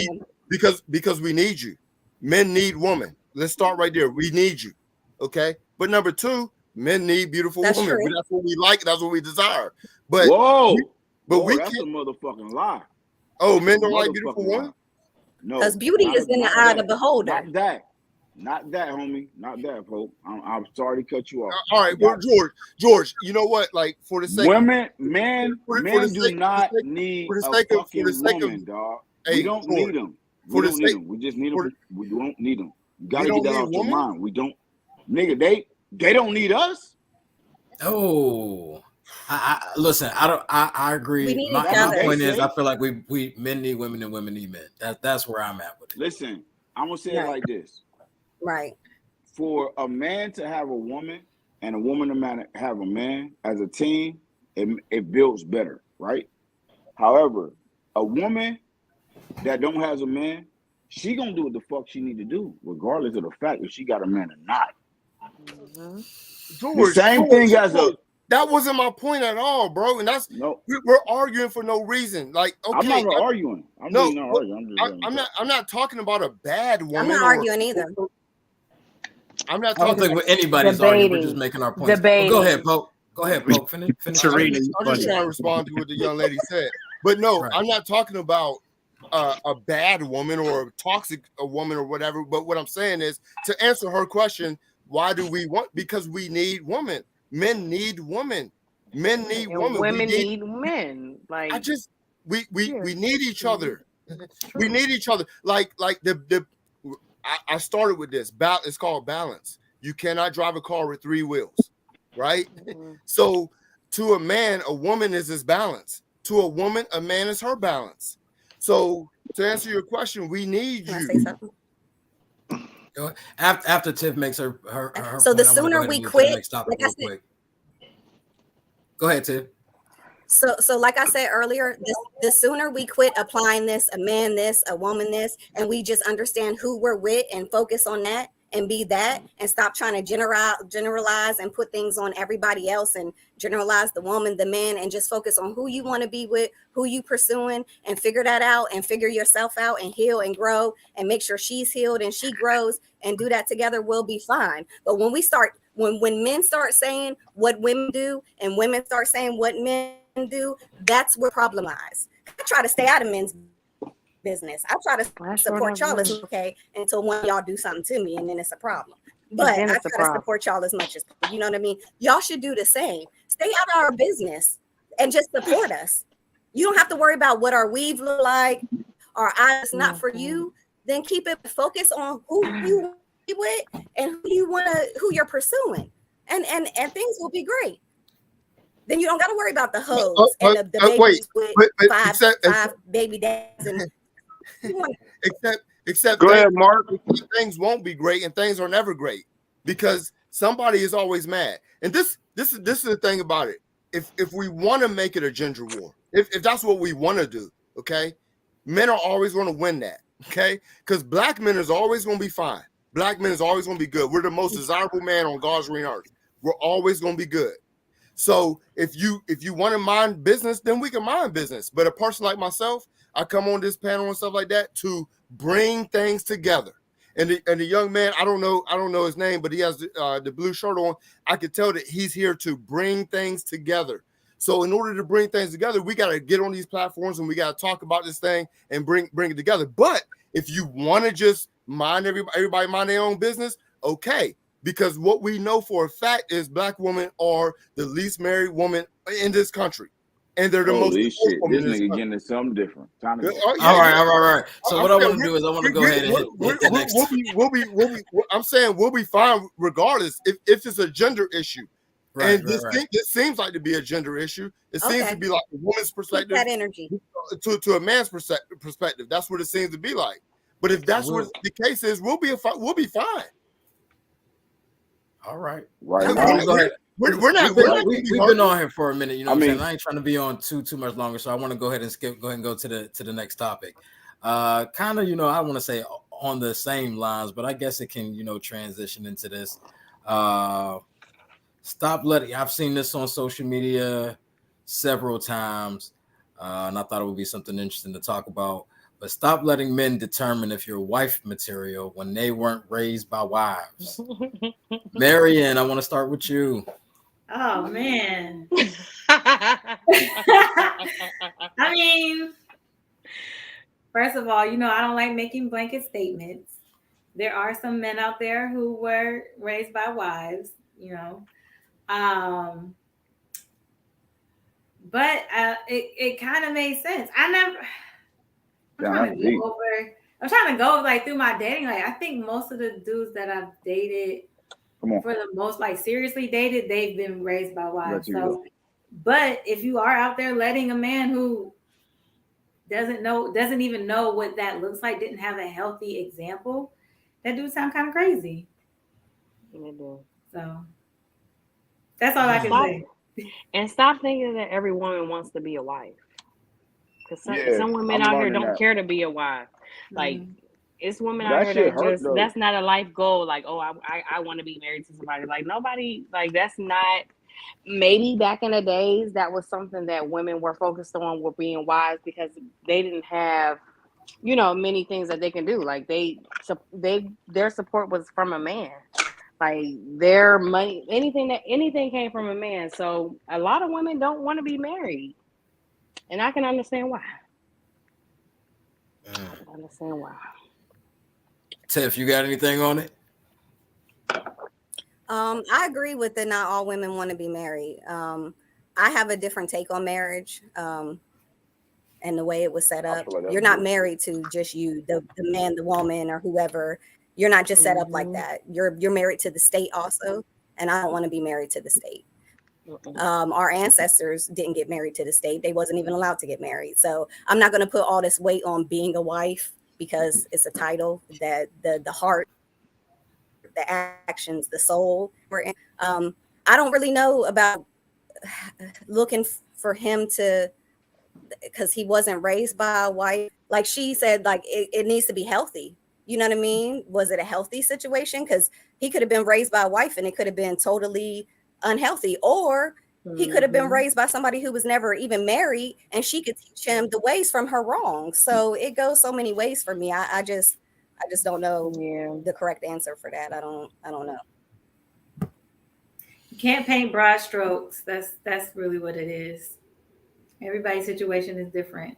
need you. Men need women. Let's start right there. We need you. Okay. But number two, men need beautiful women. That's what we like. That's what we desire. But that's a motherfucking lie. Oh, men don't like beautiful women? No. Because beauty is in the eye of the beholder. Not that, homie. Not that, Pope. I'm sorry to cut you off. All right. Well, George, you know what? Like, for the sake men do not need a fucking woman, dog. We don't need them. We don't need them. We just need them. We don't need them. You gotta get that off your mind. We don't, nigga. They don't need us. Oh, listen. I agree. My point is, I feel like we men need women and women need men. That's where I'm at with it. Listen, I'm gonna say it like this. Right. For a man to have a woman and a woman to have a man as a team, it builds better, right? However, a woman that don't has a man, she gonna do what the fuck she need to do, regardless of the fact if she got a man or not. George, that wasn't my point at all, bro. And that's we're arguing for no reason. Like, okay, I'm not arguing. I'm not talking about a bad woman. I'm not arguing either. I'm not talking. I don't think anybody's arguing. We're just making our points. Go ahead, Pope. Finish. I'm just trying to respond to what the young lady said. But no, I'm not talking about a bad woman or a toxic woman or whatever. But what I'm saying is, to answer her question, why do we want? Because we need women. Men need women. Men need women. Women need men. Like we need each other. We need each other. Like I started with this. It's called balance. You cannot drive a car with 3 wheels, right? So to a man, a woman is his balance. To a woman, a man is her balance. So to answer your question, we need you. After Tiff makes her so point, the sooner we quit, go ahead, Tiff. So like I said earlier, the sooner we quit applying this, a man this, a woman this, and we just understand who we're with and focus on that and be that, and stop trying to generalize and put things on everybody else and generalize the woman, the man, and just focus on who you want to be with, who you pursuing, and figure that out and figure yourself out and heal and grow and make sure she's healed and she grows, and do that together, we'll be fine. But when we start, when men start saying what women do and women start saying what men do, that's where problem lies. I try to stay out of men's business. I try to support y'all as okay until one of y'all do something to me, and then it's a problem. But I try to support y'all as much as possible. You know what I mean? Y'all should do the same. Stay out of our business and just support us. You don't have to worry about what our weave look like. Our eyes not for you. Then keep it focused on who you with and who you're pursuing, and things will be great. Then you don't got to worry about the hoes and the babies with five baby dads and. Except go ahead, Mark. Things won't be great, and things are never great because somebody is always mad. And this is the thing about it. If we want to make it a gender war, if that's what we want to do, okay, men are always going to win that, okay, because black men is always going to be fine. Black men is always going to be good. We're the most desirable man on God's green earth. We're always going to be good. So if you want to mind business, then we can mind business. But a person like myself, I come on this panel and stuff like that to bring things together. And the young man, I don't know his name, but he has the blue shirt on. I could tell that he's here to bring things together. So in order to bring things together, we got to get on these platforms and we got to talk about this thing and bring it together. But if you want to just mind everybody mind their own business, okay. Because what we know for a fact is black women are the least married woman in this country. And they're the most. Shit. This nigga getting something different. All right. So what I want to do is I want to go ahead and hit the next. I'm saying we'll be fine regardless if it's a gender issue. Right, and this seems like to be a gender issue. It seems to be like a woman's perspective. Keep that energy to a man's perspective. That's what it seems to be like. But if that's what the case is, we'll be fine. All right. Right. We're not. We've been on here for a minute. You know what I'm saying? I ain't trying to be on too much longer, so I want to go ahead and go to the next topic. Kind of, I want to say on the same lines, but I guess it can, transition into this. Stop letting. I've seen this on social media several times, and I thought it would be something interesting to talk about. But stop letting men determine if you're wife material when they weren't raised by wives. Marianne, I want to start with you. Oh man. I mean, first of all, I don't like making blanket statements. There are some men out there who were raised by wives, but it kind of made sense. I'm trying to go like through my dating. Like, I think most of the dudes that I've dated, for the most, like seriously dated, they've been raised by wives. So, but if you are out there letting a man who doesn't even know what that looks like, didn't have a healthy example, that dude sound kind of crazy. So that's all I can say. And stop thinking that every woman wants to be a wife. Because some women out here don't care to be a wife. Like, it's women out here that that's not a life goal. Like, oh, I want to be married to somebody. Like, nobody, like, that's not. Maybe back in the days, that was something that women were focused on, were being wives, because they didn't have, many things that they can do. Like, their support was from a man. Like, their money, anything came from a man. So a lot of women don't want to be married. And I can understand why. Tiff, you got anything on it? I agree with that. Not all women want to be married. I have a different take on marriage and the way it was set up. You're not married to just you, the man, the woman, or whoever. You're not just set up like that. You're married to the state also, and I don't want to be married to the state. Our ancestors didn't get married to the state. They wasn't even allowed to get married. So I'm not going to put all this weight on being a wife because it's a title that the heart, the actions, the soul. I don't really know about looking for him because he wasn't raised by a wife. Like she said, like it needs to be healthy. You know what I mean? Was it a healthy situation? Because he could have been raised by a wife and it could have been totally unhealthy, or he could have been raised by somebody who was never even married and she could teach him the ways from her wrong. So it goes so many ways for me. I just don't know the correct answer for that. I don't know. You can't paint broad strokes. That's really what it is. Everybody's situation is different.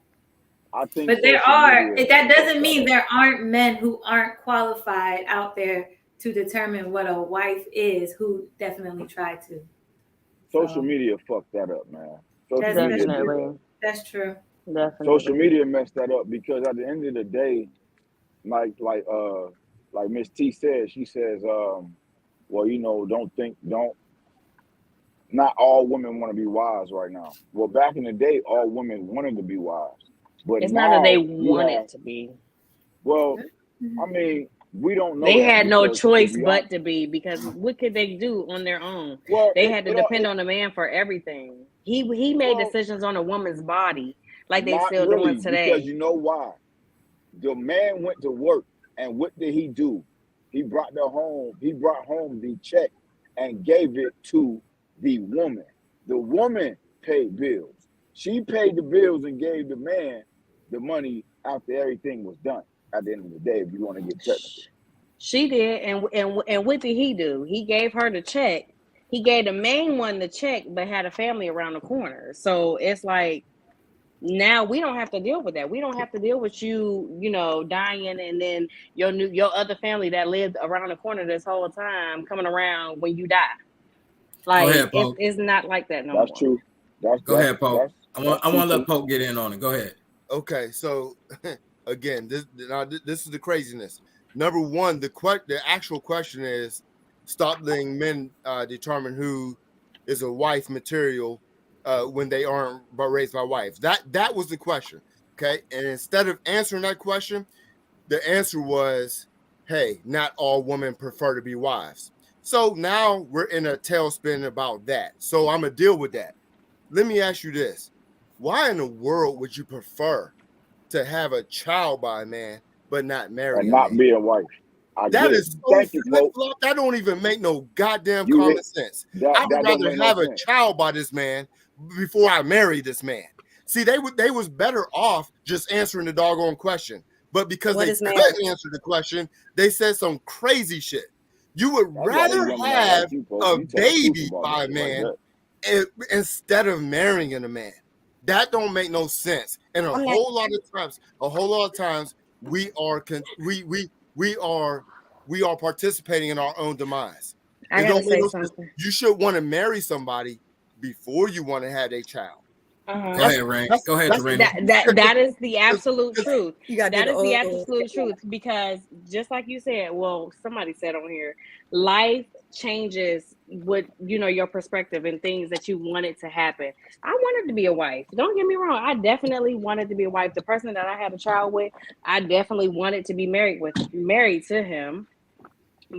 I think, but that doesn't mean there aren't men who aren't qualified out there to determine what a wife is, who definitely try to. Social media fucked that up, man. That's true. Definitely. Social media messed that up because at the end of the day, like Miss T said, she says, not all women want to be wives right now. Well, back in the day, all women wanted to be wives. But it's not that they wanted to be. Well, I mean, we don't know. They had no choice but to be, because what could they do on their own? Well, they had to depend on a man for everything. He made decisions on a woman's body, like they still doing today. Because you know why? The man went to work, and what did he do? He brought home the check and gave it to the woman. The woman paid bills. She paid the bills and gave the man the money after everything was done. At the end of the day, if you want to get technical, she did, and what did he do? He gave her the check. He gave the main one the check, but had a family around the corner. So it's like, now we don't have to deal with that. We don't have to deal with you, dying, and then your other family that lived around the corner this whole time coming around when you die. Like, ahead, it's not like that no more. That's true. Go ahead, Pope. I want to let Pope get in on it. Go ahead. Okay, so again, this is the craziness. Number one, the actual question is, stop letting men determine who is a wife material when they aren't raised by wives? That was the question. Okay. And instead of answering that question, the answer was, hey, not all women prefer to be wives. So now we're in a tailspin about that. So I'm going to deal with that. Let me ask you this. Why in the world would you prefer to have a child by a man, but not marry and not be a wife? That is so flip-flop. That don't even make no goddamn common sense. I would rather have a child by this man before I marry this man. See, they was better off just answering the doggone question. But because they couldn't answer the question, they said some crazy shit. You would rather have a baby by a man instead of marrying a man. That don't make no sense. And a whole lot of times we are participating in our own demise. I gotta say something. You should want to marry somebody before you want to have a child. Go ahead, Rain. Go ahead, Rain. That is the absolute truth. That is the absolute truth, because just like you said, well, somebody said on here, life changes with your perspective and things that you wanted to happen. I wanted to be a wife. Don't get me wrong. I definitely wanted to be a wife. The person that I had a child with, I definitely wanted to be married to him.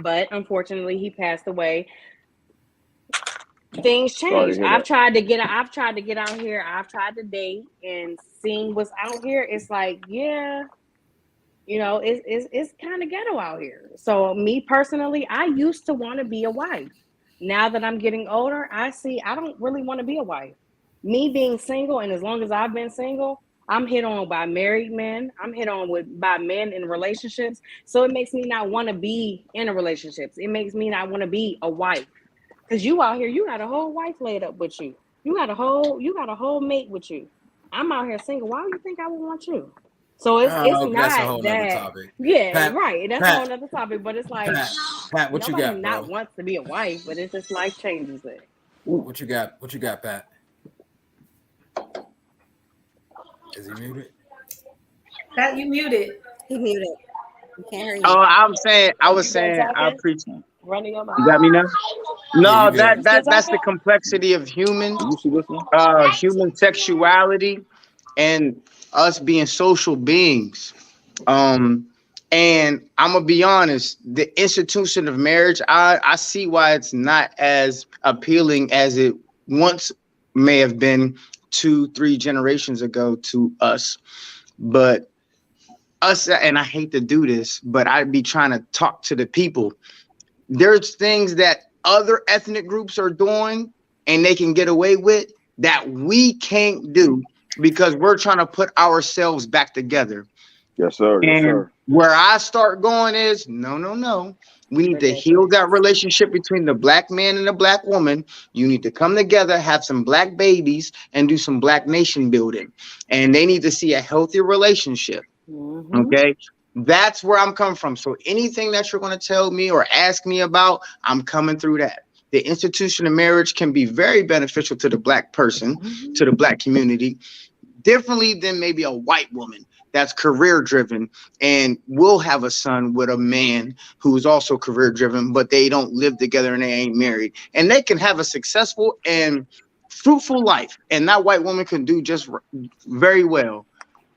But unfortunately, he passed away. Things change. I've tried to get out here. I've tried to date and seeing what's out here. It's like, it's kind of ghetto out here. So me personally, I used to want to be a wife. Now that I'm getting older, I don't really want to be a wife. Me being single, and as long as I've been single, I'm hit on by married men. I'm hit on by men in relationships. So it makes me not want to be in a relationship. It makes me not want to be a wife. Because you out here, you got a whole wife laid up with you. You got a whole mate with you. I'm out here single. Why do you think I would want you? So it's not that's a whole nother topic. Yeah, Pat, right. That's a whole other topic. But it's like Pat, what you got? Not wants to be a wife, but it's just life changes it. What you got? What you got, Pat? Is he muted? Pat, you muted. He muted. You can't hear you. Oh, I was saying, I appreciate. Running your mouth. You got me now? No, that's the complexity of human sexuality and us being social beings. And I'm gonna be honest, the institution of marriage, I see why it's not as appealing as it once may have been 2-3 generations ago to us. But us, and I hate to do this, but I'd be trying to talk to the people. There's things that other ethnic groups are doing and they can get away with that we can't do because we're trying to put ourselves back together. Yes, sir. Yes, sir. Where I start going is no. We need to heal that relationship between the black man and the black woman. You need to come together, have some black babies, and do some black nation building. And they need to see a healthy relationship. Mm-hmm. Okay. That's where I'm coming from. So anything that you're going to tell me or ask me about, I'm coming through that. The institution of marriage can be very beneficial to the black person, to the black community, differently than maybe a white woman that's career driven and will have a son with a man who is also career driven, but they don't live together and they ain't married. And they can have a successful and fruitful life. And that white woman can do just very well.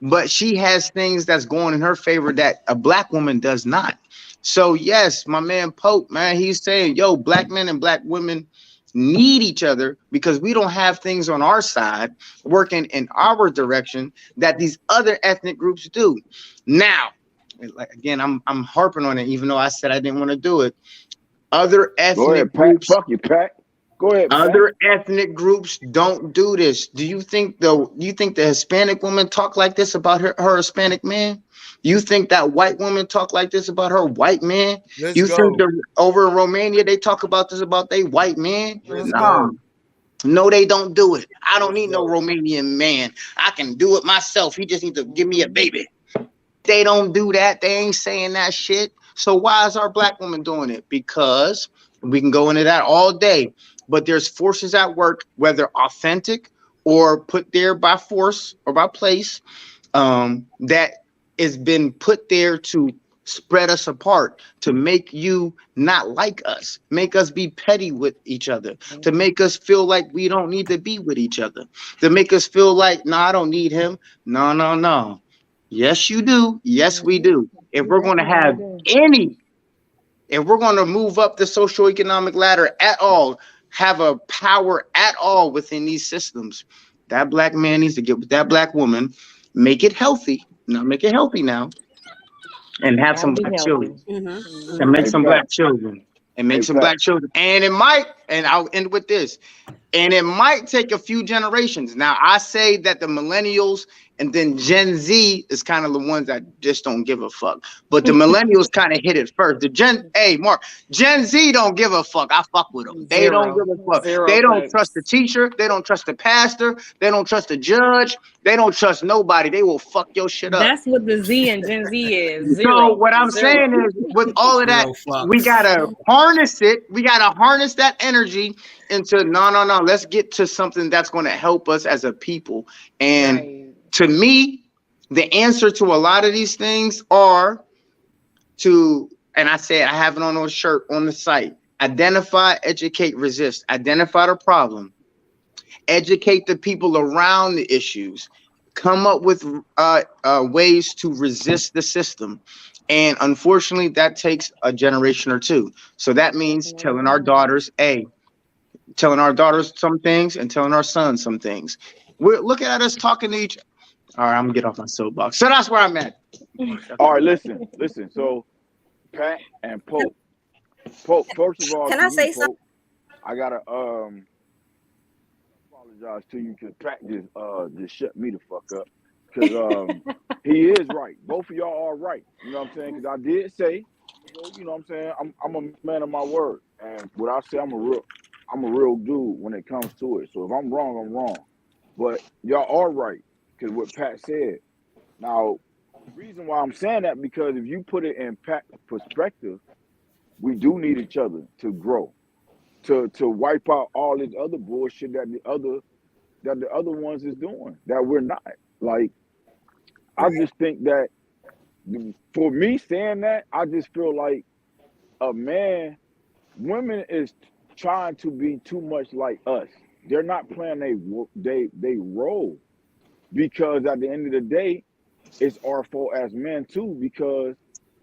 But she has things that's going in her favor that a black woman does not. So yes, my man Pope, man, he's saying, yo, black men and black women need each other because we don't have things on our side working in our direction that these other ethnic groups do. Now, like again, I'm harping on it, even though I said I didn't want to do it. Other ethnic groups. Fuck you, Pat. Go ahead. Other ethnic groups don't do this. Do you think the Hispanic woman talk like this about her Hispanic man? You think that white woman talk like this about her white man? Think over in Romania they talk about this about they white man? No, they don't do it. I don't need no Romanian man. I can do it myself. He just needs to give me a baby. They don't do that. They ain't saying that shit. So why is our black woman doing it? Because we can go into that all day. But there's forces at work, whether authentic or put there by force or by place, that has been put there to spread us apart, to make you not like us, make us be petty with each other, to make us feel like we don't need to be with each other, to make us feel like, no, I don't need him. No. Yes, you do. Yes, we do. If we're going to have if we're going to move up the socioeconomic ladder at all, have a power at all within these systems, that black man needs to get with that black woman, make it healthy. Now, make it healthy now, and have some black children. And make some black children. And make some black children. And it might, and I'll end with this, and it might take a few generations. Now, I say that the millennials and then Gen Z is kind of the ones that just don't give a fuck. But the millennials kind of hit it first. Gen Z don't give a fuck. I fuck with them. They don't give a fuck. They don't trust the teacher. They don't trust the pastor. They don't trust the judge. They don't trust nobody. They will fuck your shit up. That's what the Z and Gen Z is. So what I'm saying is, with all of that, we gotta harness it. We gotta harness that energy into no. Let's get to something that's going to help us as a people. And to me, the answer to a lot of these things are to, and I said I have it on a shirt on the site: identify, educate, resist. Identify the problem, educate the people around the issues, come up with ways to resist the system. And unfortunately, that takes a generation or two. So that means telling our daughters some things and telling our sons some things. We're looking at us talking to each other. All right, I'm gonna get off my soapbox. So that's where I'm at. All right, listen. So Pat and Pope, first of all, can I say something? I gotta apologize to you because Pat just shut me the fuck up. Because he is right. Both of y'all are right. You know what I'm saying? Because I did say, you know what I'm saying, I'm a man of my word. And what I say, I'm a real dude when it comes to it. So if I'm wrong, I'm wrong. But y'all are right. Because what Pat said. Now, the reason why I'm saying that, because if you put it in Pat's perspective, we do need each other to grow, to wipe out all this other bullshit that the other ones is doing that we're not. Like, I just think that for me saying that, I just feel like women is trying to be too much like us. They're not playing they role. Because at the end of the day, it's our fault as men too, because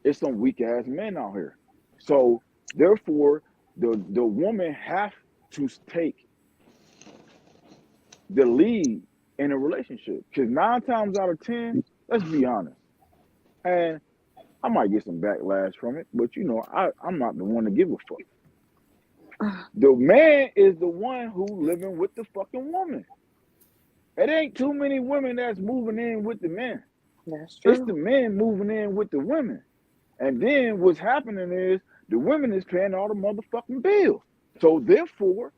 it's some weak ass men out here. So therefore, the woman has to take the lead in a relationship. Because 9 times out of 10, let's be honest, and I might get some backlash from it, but you know, I'm not the one to give a fuck. The man is the one who living with the fucking woman. It ain't too many women that's moving in with the men. That's true. It's the men moving in with the women. And then what's happening is the women is paying all the motherfucking bills. So therefore,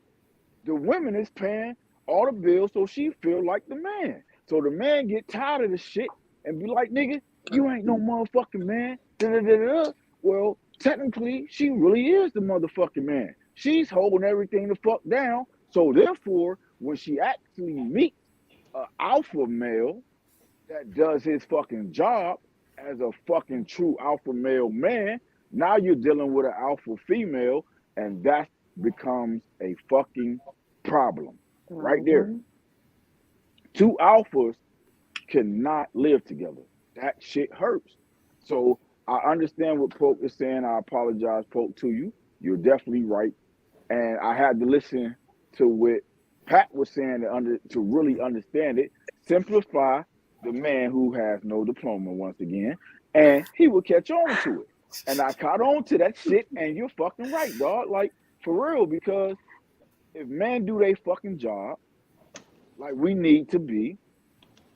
the women is paying all the bills, so she feel like the man. So the man get tired of the shit and be like, nigga, you ain't no motherfucking man. Da-da-da-da. Well, technically, she really is the motherfucking man. She's holding everything the fuck down. So therefore, when she actually meets an alpha male that does his fucking job as a fucking true alpha male man, now you're dealing with an alpha female, and that becomes a fucking problem right there. 2 alphas cannot live together. That shit hurts. So I understand what Pope is saying. I apologize, Pope, to you. You're definitely right. And I had to listen to what Pat was saying to really understand it. Simplify the man who has no diploma once again, and he will catch on to it. And I caught on to that shit, and you're fucking right, dog. Like, for real, because if men do their fucking job like we need to be,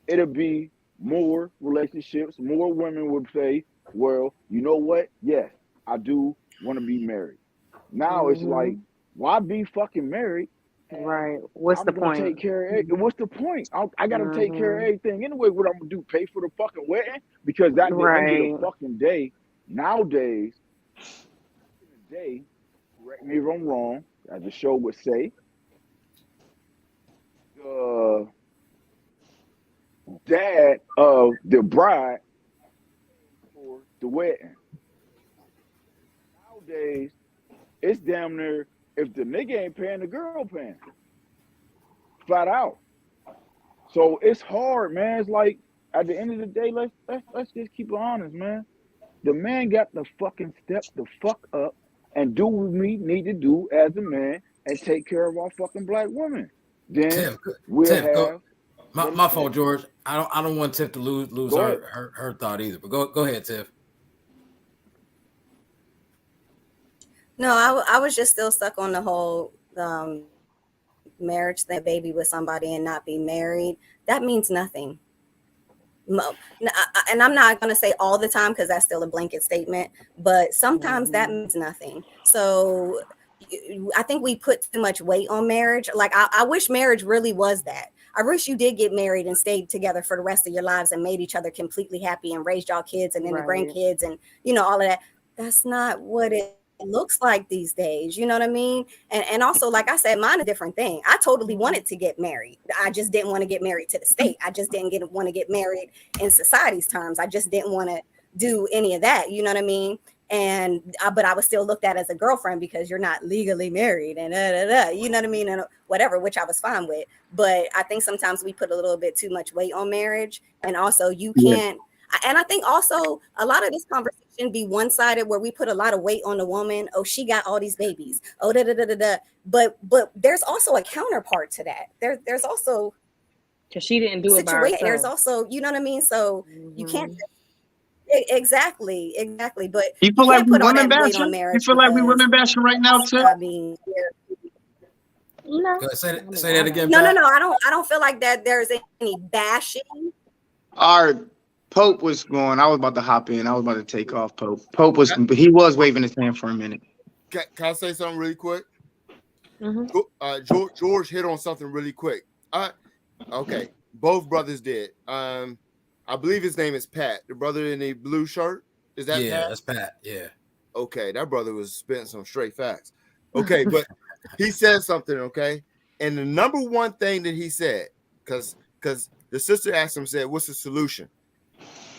it'll be more relationships. More women would say, well, you know what? Yes, I do want to be married. Now it's like, why be fucking married? Right. What's the point? Take care of everything. What's the point? I gotta take care of everything anyway. What I'm gonna do? Pay for the fucking wedding? Because at the end of the fucking day, nowadays, correct me if I'm wrong, as the show would say, the dad of the bride for the wedding. nowadays, it's damn near if the nigga ain't paying, the girl paying. Flat out. So it's hard, man. It's like at the end of the day, let's just keep it honest, man. The man got to fucking step the fuck up and do what we need to do as a man and take care of our fucking black women. Then Tiff, we'll Tiff, have my fault, George. I don't want Tiff to lose her thought either. But go ahead, Tiff. No, I was just still stuck on the whole marriage thing, baby with somebody and not be married. That means nothing. And I'm not going to say all the time because that's still a blanket statement, but sometimes that means nothing. So I think we put too much weight on marriage. Like I wish marriage really was that. I wish you did get married and stayed together for the rest of your lives and made each other completely happy and raised y'all kids and then the grandkids and, you know, all of that. That's not what it looks like these days. You know what I mean? And also, like I said, mine a different thing. I totally wanted to get married. I just didn't want to get married to the state. I just didn't want to get married in society's terms. I just didn't want to do any of that. You know what I mean? And but I was still looked at as a girlfriend because you're not legally married and you know what I mean, and whatever, which I was fine with. But I think sometimes we put a little bit too much weight on marriage, and also you can't. And I think also a lot of this conversation be one-sided where we put a lot of weight on the woman. Oh, she got all these babies. Oh, da da da da da. But there's also a counterpart to that. There's also because she didn't do it by herself. There's also, you know what I mean. So you can't. Exactly. But you feel like we women bashing? You feel like we women bashing right now too? I mean, no. Say that again. No. I don't feel like that. There's any bashing. Our Pope was going. I was about to hop in. I was about to take off. Pope was waving his hand for a minute. Can I say something really quick? Mm-hmm. George hit on something really quick. Okay, both brothers did. I believe his name is Pat, the brother in the blue shirt. Is that Pat? That's Pat. Yeah. Okay, that brother was spitting some straight facts. Okay, but he said something. Okay, and the number one thing that he said, because the sister asked him, said, "What's the solution?"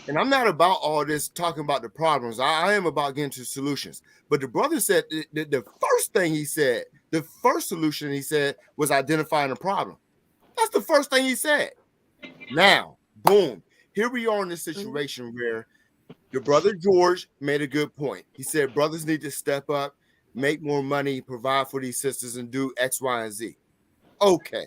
And I'm not about all this talking about the problems. I am about getting to solutions. But the brother said the first thing he said, the first solution he said was identifying the problem. That's the first thing he said. Now, boom. Here we are in this situation where your brother George made a good point. He said brothers need to step up, make more money, provide for these sisters, and do X, Y, and Z. Okay.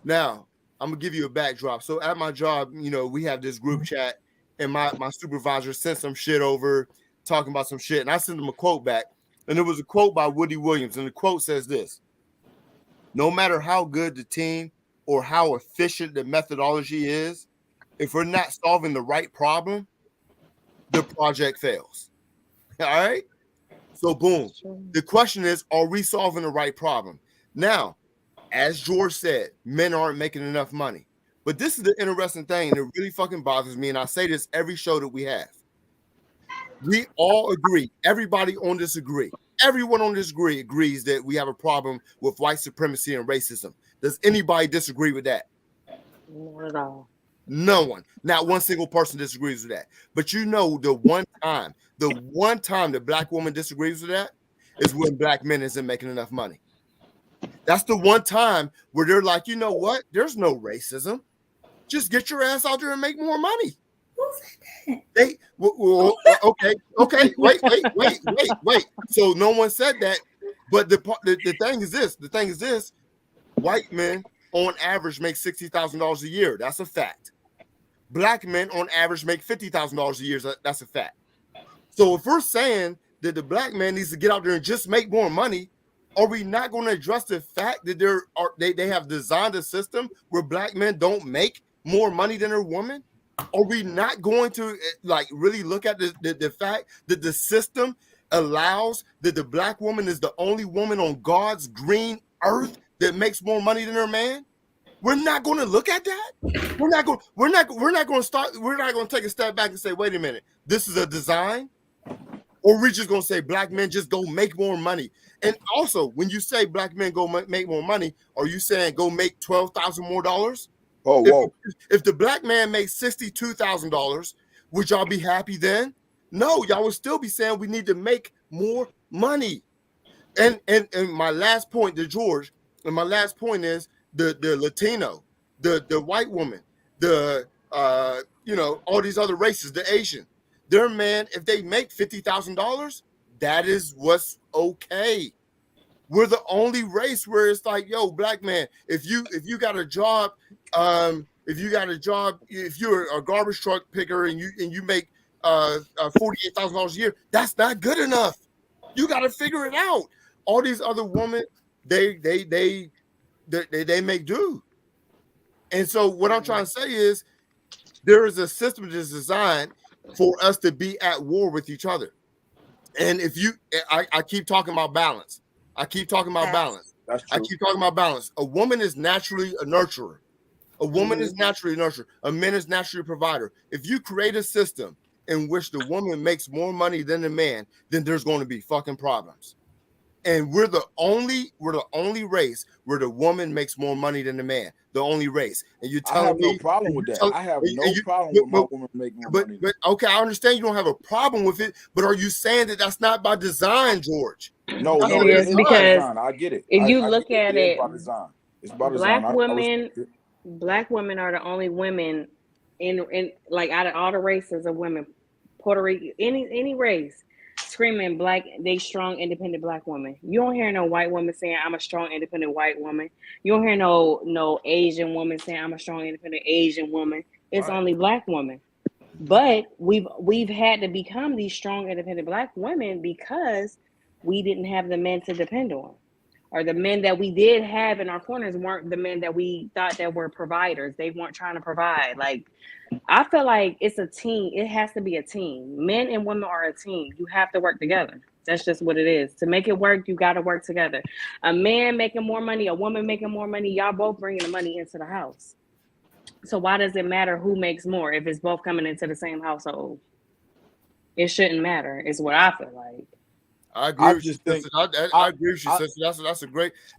Now, I'm going to give you a backdrop. So at my job, you know, we have this group chat, and my supervisor sent some shit over talking about some shit, and I sent him a quote back, and it was a quote by Woody Williams, and the quote says this: no matter how good the team or how efficient the methodology is, if we're not solving the right problem, the project fails. All right? So boom. The question is, are we solving the right problem? Now, as George said, men aren't making enough money. But this is the interesting thing, and it really fucking bothers me, and I say this every show that we have. We all agree. Everybody on this agree. Everyone on this agrees that we have a problem with white supremacy and racism. Does anybody disagree with that? Not at all. No one. Not one single person disagrees with that. But you know, the one time the black woman disagrees with that is when black men isn't making enough money. That's the one time where they're like, you know what? There's no racism. Just get your ass out there and make more money. Okay. Wait. So no one said that. But the thing is this. White men on average make $60,000 a year. That's a fact. Black men on average make $50,000 a year. That's a fact. So if we're saying that the black man needs to get out there and just make more money, are we not going to address the fact that they have designed a system where black men don't make more money than a woman? Are we not going to really look at the fact that the system allows that the black woman is the only woman on God's green earth that makes more money than her man? We're not going to look at that. We're not going to take a step back and say, wait a minute, this is a design. Or we're just going to say black men just go make more money. And also, when you say black men go make more money, are you saying go make $12,000 more dollars? Oh, whoa. If the black man makes $62,000, would y'all be happy then? No, y'all would still be saying we need to make more money. And my last point to George, and my last point is the Latino, the white woman, the all these other races, the Asian, their man, if they make $50,000, that is what's okay. We're the only race where it's like, yo, black man, if you got a job, if you're a garbage truck picker and you make $48,000 a year, that's not good enough. You got to figure it out. All these other women, they make do. And so what I'm trying to say is there is a system that's designed for us to be at war with each other. And I keep talking about balance. That's true. I keep talking about balance. A woman is naturally a nurturer. A woman is naturally a nurturer. A man is naturally a provider. If you create a system in which the woman makes more money than the man, then there's going to be fucking problems. And we're the only race where the woman makes more money than the man. The only race. And you tell me, I have no problem with that. I have no problem with my woman making more money. But okay, I understand you don't have a problem with it. But are you saying that that's not by design, George? No, it is because I get it. If you look at it, by design. It's by design. Black women are the only women in like out of all the races of women, Puerto Rico, any race, screaming black, they strong, independent black woman. You don't hear no white woman saying I'm a strong, independent white woman. You don't hear no Asian woman saying I'm a strong, independent Asian woman. It's only black women. But we've had to become these strong, independent black women because we didn't have the men to depend on. Or the men that we did have in our corners weren't the men that we thought that were providers. They weren't trying to provide. Like, I feel like it's a team. It has to be a team. Men and women are a team. You have to work together. That's just what it is. To make it work, you got to work together. A man making more money, a woman making more money, y'all both bringing the money into the house. So why does it matter who makes more if it's both coming into the same household? It shouldn't matter. It's what I feel like. I agree with you, sister. I agree with you, sister.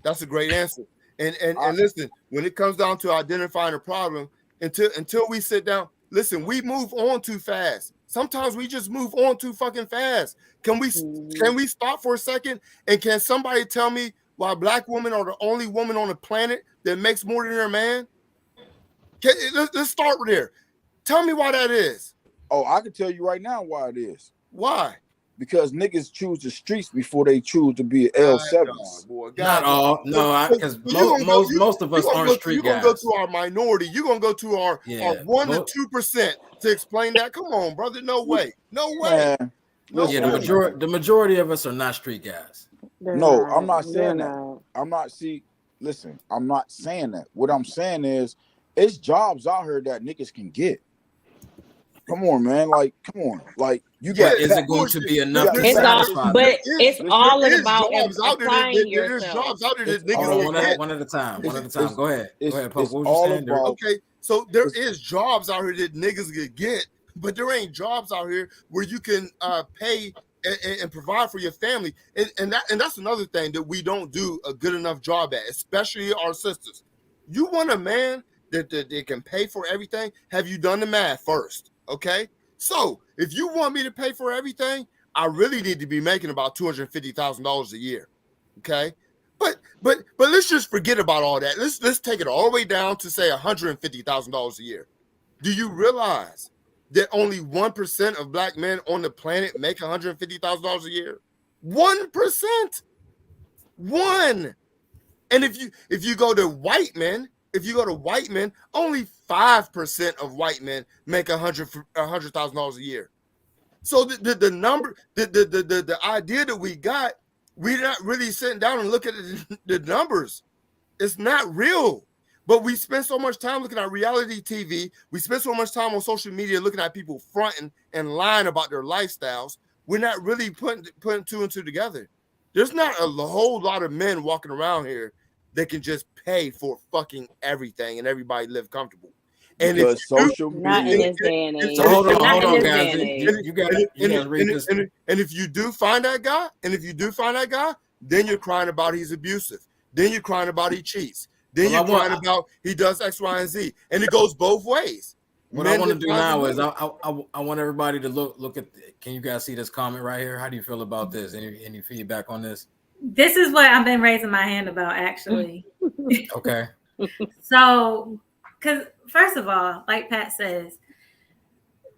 That's a great answer. And listen, when it comes down to identifying a problem, until we sit down, listen, we move on too fast. Sometimes we just move on too fucking fast. Can we stop for a second? And can somebody tell me why black women are the only woman on the planet that makes more than their man? Let's start there. Tell me why that is. Oh, I can tell you right now why it is. Why? Because niggas choose the streets before they choose to be L7s. Not all. No, because most of us aren't street guys. You're going to go to our minority. You're going to go to our 1 to 2% to explain that. Come on, brother. No way. No way. The majority of us are not street guys. No, I'm not saying that. I'm not saying that. What I'm saying is it's jobs out here that niggas can get. Come on, man. Like, come on. Like, you got. Is it going to be enough to satisfy? But it's all about applying yourself. There's jobs out there that niggas one at a time. One at a time. Go ahead. Pope. What was you saying there? Okay, so there is jobs out here that niggas could get, but there ain't jobs out here where you can pay and provide for your family. And that's another thing that we don't do a good enough job at, especially our sisters. You want a man that can pay for everything? Have you done the math first? Okay, so if you want me to pay for everything, I really need to be making about $250,000 a year. Okay, but let's just forget about all that. Let's take it all the way down to say $150,000 a year. Do you realize that only 1% of black men on the planet make $150,000 a year? 1%. 1. And if you go to white men. Only 5% of white men make $100,000 a year. So the number, the idea that we got, we're not really sitting down and looking at the numbers. It's not real. But we spend so much time looking at reality TV. We spend so much time on social media looking at people fronting and lying about their lifestyles. We're not really putting two and two together. There's not a whole lot of men walking around here that can just pay for fucking everything and everybody live comfortable. And because social media, not in this day and age. So hold on, guys. You got to read this. And if you do find that guy, then you're crying about he's abusive. Then you're crying about he cheats. Then you're crying about he does X, Y, and Z. And it goes both ways. What I want to do now is I want everybody to look at. Can you guys see this comment right here? How do you feel about this? Any feedback on this? This is what I've been raising my hand about, actually. Okay. So, because first of all, like Pat says,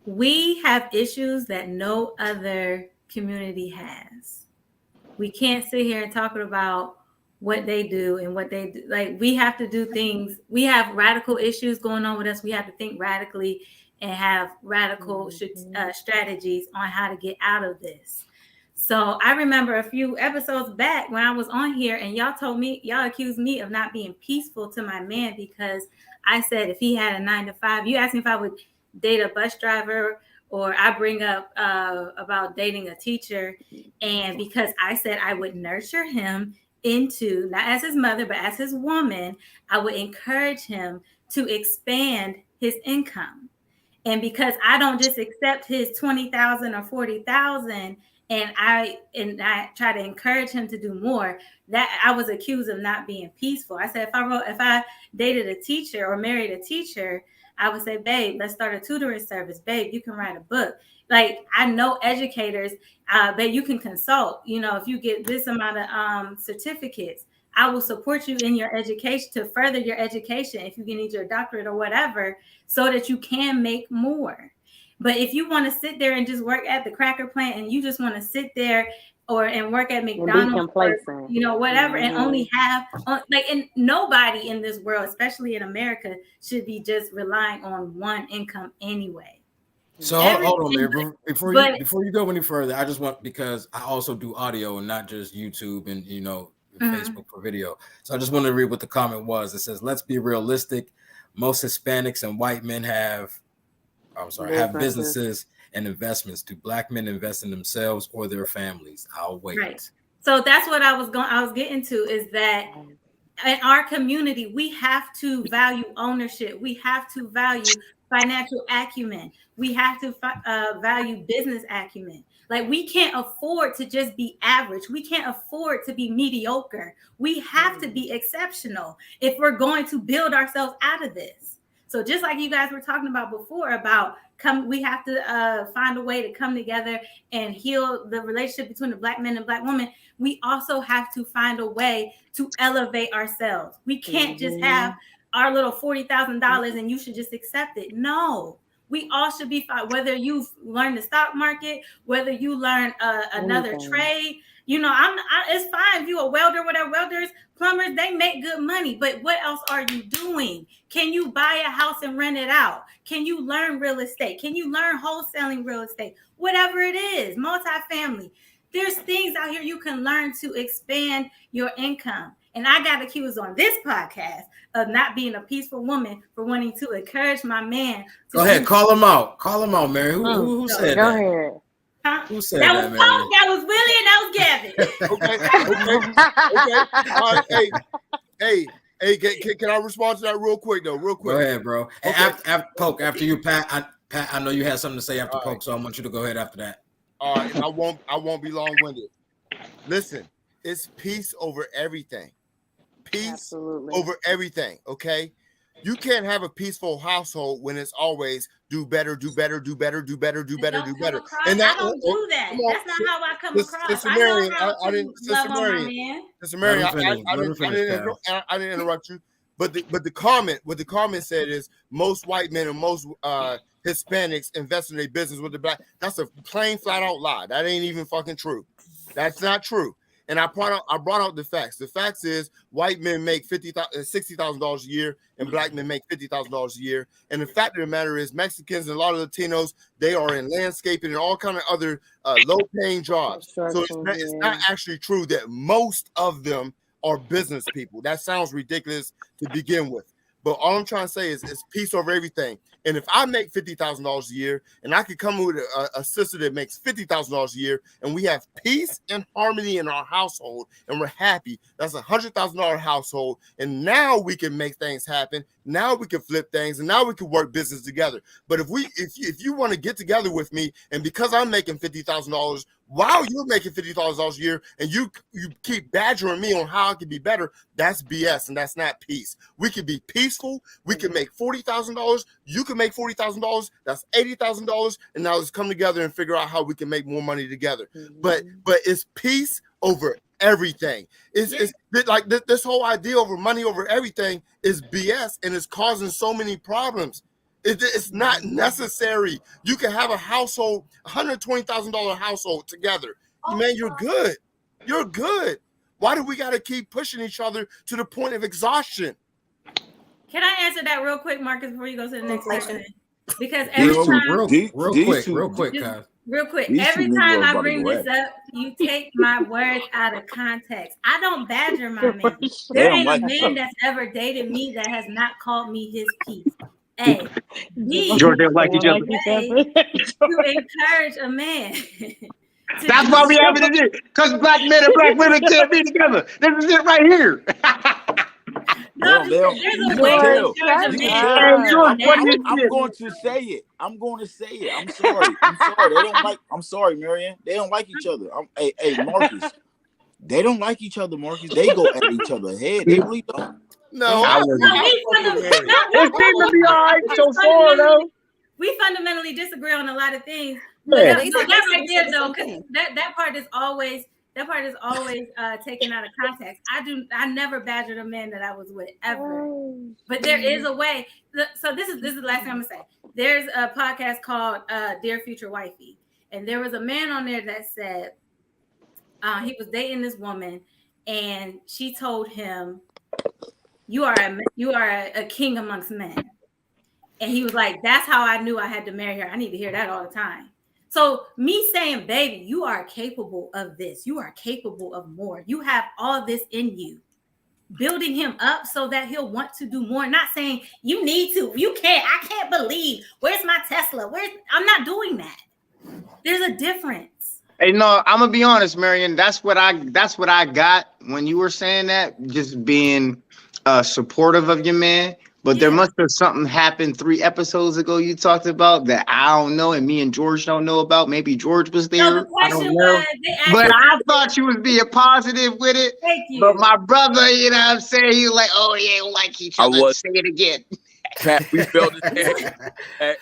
we have issues that no other community has. We can't sit here and talk about what they do and what they do. Like, we have to do things. We have radical issues going on with us. We have to think radically and have radical strategies on how to get out of this. So I remember a few episodes back when I was on here and y'all accused me of not being peaceful to my man because I said if he had a 9-to-5, you asked me if I would date a bus driver, or I bring up about dating a teacher. And because I said I would nurture him into, not as his mother, but as his woman, I would encourage him to expand his income. And because I don't just accept his 20,000 or 40,000, and I try to encourage him to do more, that I was accused of not being peaceful. I said, if I dated a teacher or married a teacher, I would say, babe, let's start a tutoring service. Babe, you can write a book. Like, I know educators, babe, you can consult. You know, if you get this amount of certificates, I will support you in your education to further your education if you need your doctorate or whatever, so that you can make more. But if you want to sit there and just work at the cracker plant and you just want to sit there and work at McDonald's, or, you know, whatever, and only have and nobody in this world, especially in America, should be just relying on one income anyway. So hold on, Mary. Before you go any further, I just want, because I also do audio and not just YouTube and Facebook for video. So I just want to read what the comment was. It says, "Let's be realistic. Most Hispanics and white men have businesses and investments. Do Black men invest in themselves or their families?" I'll wait. Right. So that's what I was getting to, is that in our community, we have to value ownership. We have to value financial acumen. We have to value business acumen. Like, we can't afford to just be average. We can't afford to be mediocre. We have to be exceptional if we're going to build ourselves out of this. So just like you guys were talking about before about we have to find a way to come together and heal the relationship between the Black men and Black women. We also have to find a way to elevate ourselves. We can't just have our little $40,000 and you should just accept it. No, we all should be fine. Whether you've learned the stock market, whether you learn another trade, it's fine if you're a welder, whatever. Welders, plumbers, they make good money. But what else are you doing? Can you buy a house and rent it out? Can you learn real estate? Can you learn wholesaling real estate? Whatever it is, multifamily. There's things out here you can learn to expand your income. And I got accused on this podcast of not being a peaceful woman for wanting to encourage my man. Go ahead, call him out. Call him out, Mary. Who said that? Go ahead. Huh? Who said that? Was Paul, that was Willie, and that was Gavin. Okay. All right. Hey, can I respond to that real quick, though? Real quick. Go ahead, bro. Okay. After Poke, after you, Pat, I know you had something to say after Poke, right. So I want you to go ahead after that. All right, and I won't be long-winded. Listen, it's peace over everything. Peace over everything, okay? You can't have a peaceful household when it's always do better. And I don't do that. That's not how I come across. Sister Mary, I didn't interrupt you. But the comment, what the comment said is most white men and most Hispanics invest in their business with the Black. That's a plain flat out lie. That ain't even fucking true. That's not true. And I brought out the facts. The facts is white men make $60,000 a year and Black men make $50,000 a year. And the fact of the matter is Mexicans and a lot of Latinos, they are in landscaping and all kind of other low-paying jobs. So it's not actually true that most of them are business people. That sounds ridiculous to begin with. But all I'm trying to say is it's peace over everything. And if I make $50,000 a year and I could come with a sister that makes $50,000 a year and we have peace and harmony in our household and we're happy, that's $100,000 household. And now we can make things happen. Now we can flip things and now we can work business together. But if you want to get together with me and because I'm making $50,000, while you're making $50,000 a year and you keep badgering me on how I can be better, that's BS and that's not peace. We can be peaceful. We can make $40,000. You can make $40,000. That's $80,000. And now let's come together and figure out how we can make more money together. But it's peace over everything. It's like this whole idea over money over everything is BS and it's causing so many problems. It's not necessary. You can have a household, $120,000 household together. Man, you're good. You're good. Why do we got to keep pushing each other to the point of exhaustion? Can I answer that real quick, Marcus, before you go to the next question? Because every time, real quick, every time I bring this up, you take my words out of context. I don't badger my man. There ain't a man that's ever dated me that has not called me his piece. Hey, George, they like each other. To encourage a man. That's why we have it in here. Because black men and black women can't be together. This is it right here. No, there's a way to encourage a man. I'm going to say it. I'm sorry. They don't like. I'm sorry, Marianne. They don't like each other. Hey, Marcus. They don't like each other, Marcus. They go at each other's head. They really don't. No, we fundamentally disagree on a lot of things. But that right there, though, because that part is always taken out of context. I never badgered a man that I was with ever. But there is a way. So this is the last thing I'm gonna say. There's a podcast called Dear Future Wifey, and there was a man on there that said he was dating this woman, and she told him, You are a king amongst men. And he was like, that's how I knew I had to marry her. I need to hear that all the time. So me saying, baby, you are capable of this. You are capable of more. You have all this in you. Building him up so that he'll want to do more. Not saying you need to. You can't. I can't believe. Where's my Tesla? I'm not doing that. There's a difference. Hey, no, I'm gonna be honest, Marion. That's what I got when you were saying that. Just being supportive of your man. But there must have something happened 3 episodes ago you talked about that I don't know and me and George don't know about. Maybe George was there. No, I don't know. But I thought you was being positive with it. Thank you. But my brother, you know what I'm saying? He was like, oh, yeah, don't like each other. Say it again. Pat,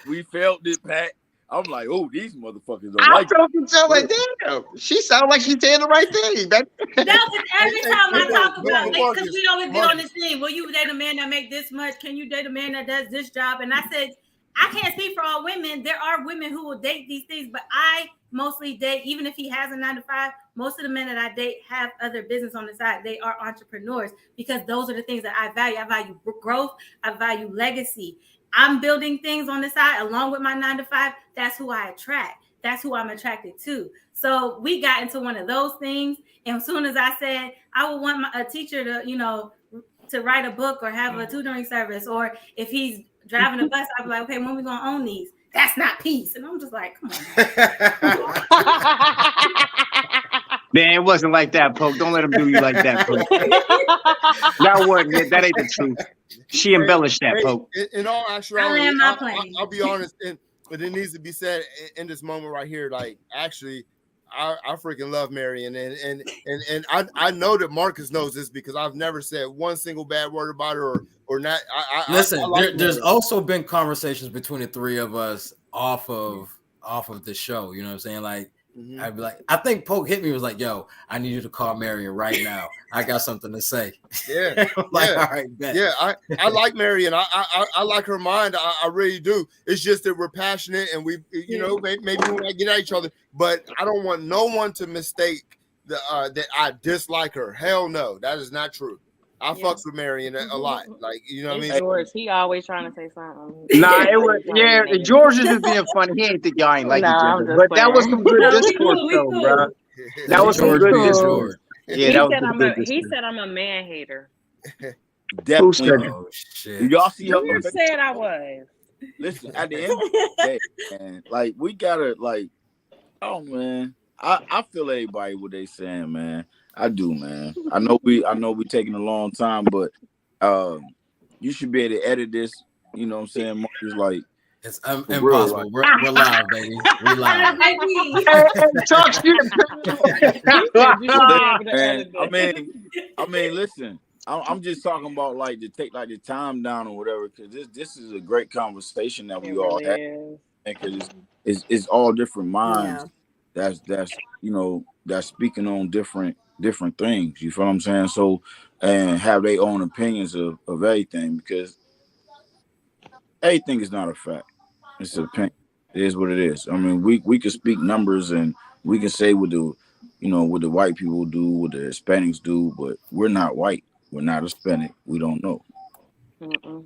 we felt it, Pat. I'm like, oh, these motherfuckers don't like it. Like, damn, she sounded like she's saying the right thing. That was every time I talk about, because we always get on this thing. Will you date a man that make this much? Can you date a man that does this job? And I said, I can't speak for all women. There are women who will date these things, but I mostly date, even if he has a 9-to-5, most of the men that I date have other business on the side. They are entrepreneurs because those are the things that I value. I value growth. I value legacy. I'm building things on the side along with my 9-to-5. That's who I attract. That's who I'm attracted to. So we got into one of those things. And as soon as I said, I would want a teacher to, to write a book or have a tutoring service, or if he's driving a bus, I'd be like, okay, when are we going to own these? That's not peace. And I'm just like, come on. Man, it wasn't like that, Poke. Don't let him do you like that, Poke. That wasn't it. That ain't the truth. She embellished that, Poke. In all actuality, I'll be honest, but it needs to be said in this moment right here. Like, actually, I freaking love Marion, and I know that Marcus knows this because I've never said one single bad word about her or not. Listen, there's also been conversations between the 3 of us off of the show. You know what I'm saying? Like, I'd be like, I think Poke hit me, was like, yo, I need you to call Marion right now. I got something to say. Yeah. All right, bet. Yeah, I like Marion. I like her mind. I really do. It's just that we're passionate and we, maybe we might get at each other, but I don't want no one to mistake that I dislike her. Hell no, that is not true. I fucks with Marion a lot. Like, you know what I mean? George, he always trying to say something. Nah, it was, George is just being funny. He ain't think y'all ain't like each other. But that was some good discourse, though, bro. That was some good discourse. Yeah, he said I'm a man hater. Definitely. Oh, shit. Do y'all see how you said I was? Listen, at the end of the day, man, like, we gotta, like, oh man, I feel everybody what they saying, man. I do, man. I know we taking a long time, but you should be able to edit this. You know what I'm saying? Marcus, like, It's impossible. Real, we're live, baby. We live. Talk shit. I mean, listen. I'm just talking about like to take like the time down or whatever, because this is a great conversation that we all have, because it's all different minds. Yeah. That's that's speaking on different things. You feel what I'm saying? So, and have their own opinions of everything, because everything is not a fact. It's an opinion. It is what it is. I mean, we can speak numbers and we can say what the what the white people do, what the Hispanics do, but we're not white. We're not Hispanic. We don't know.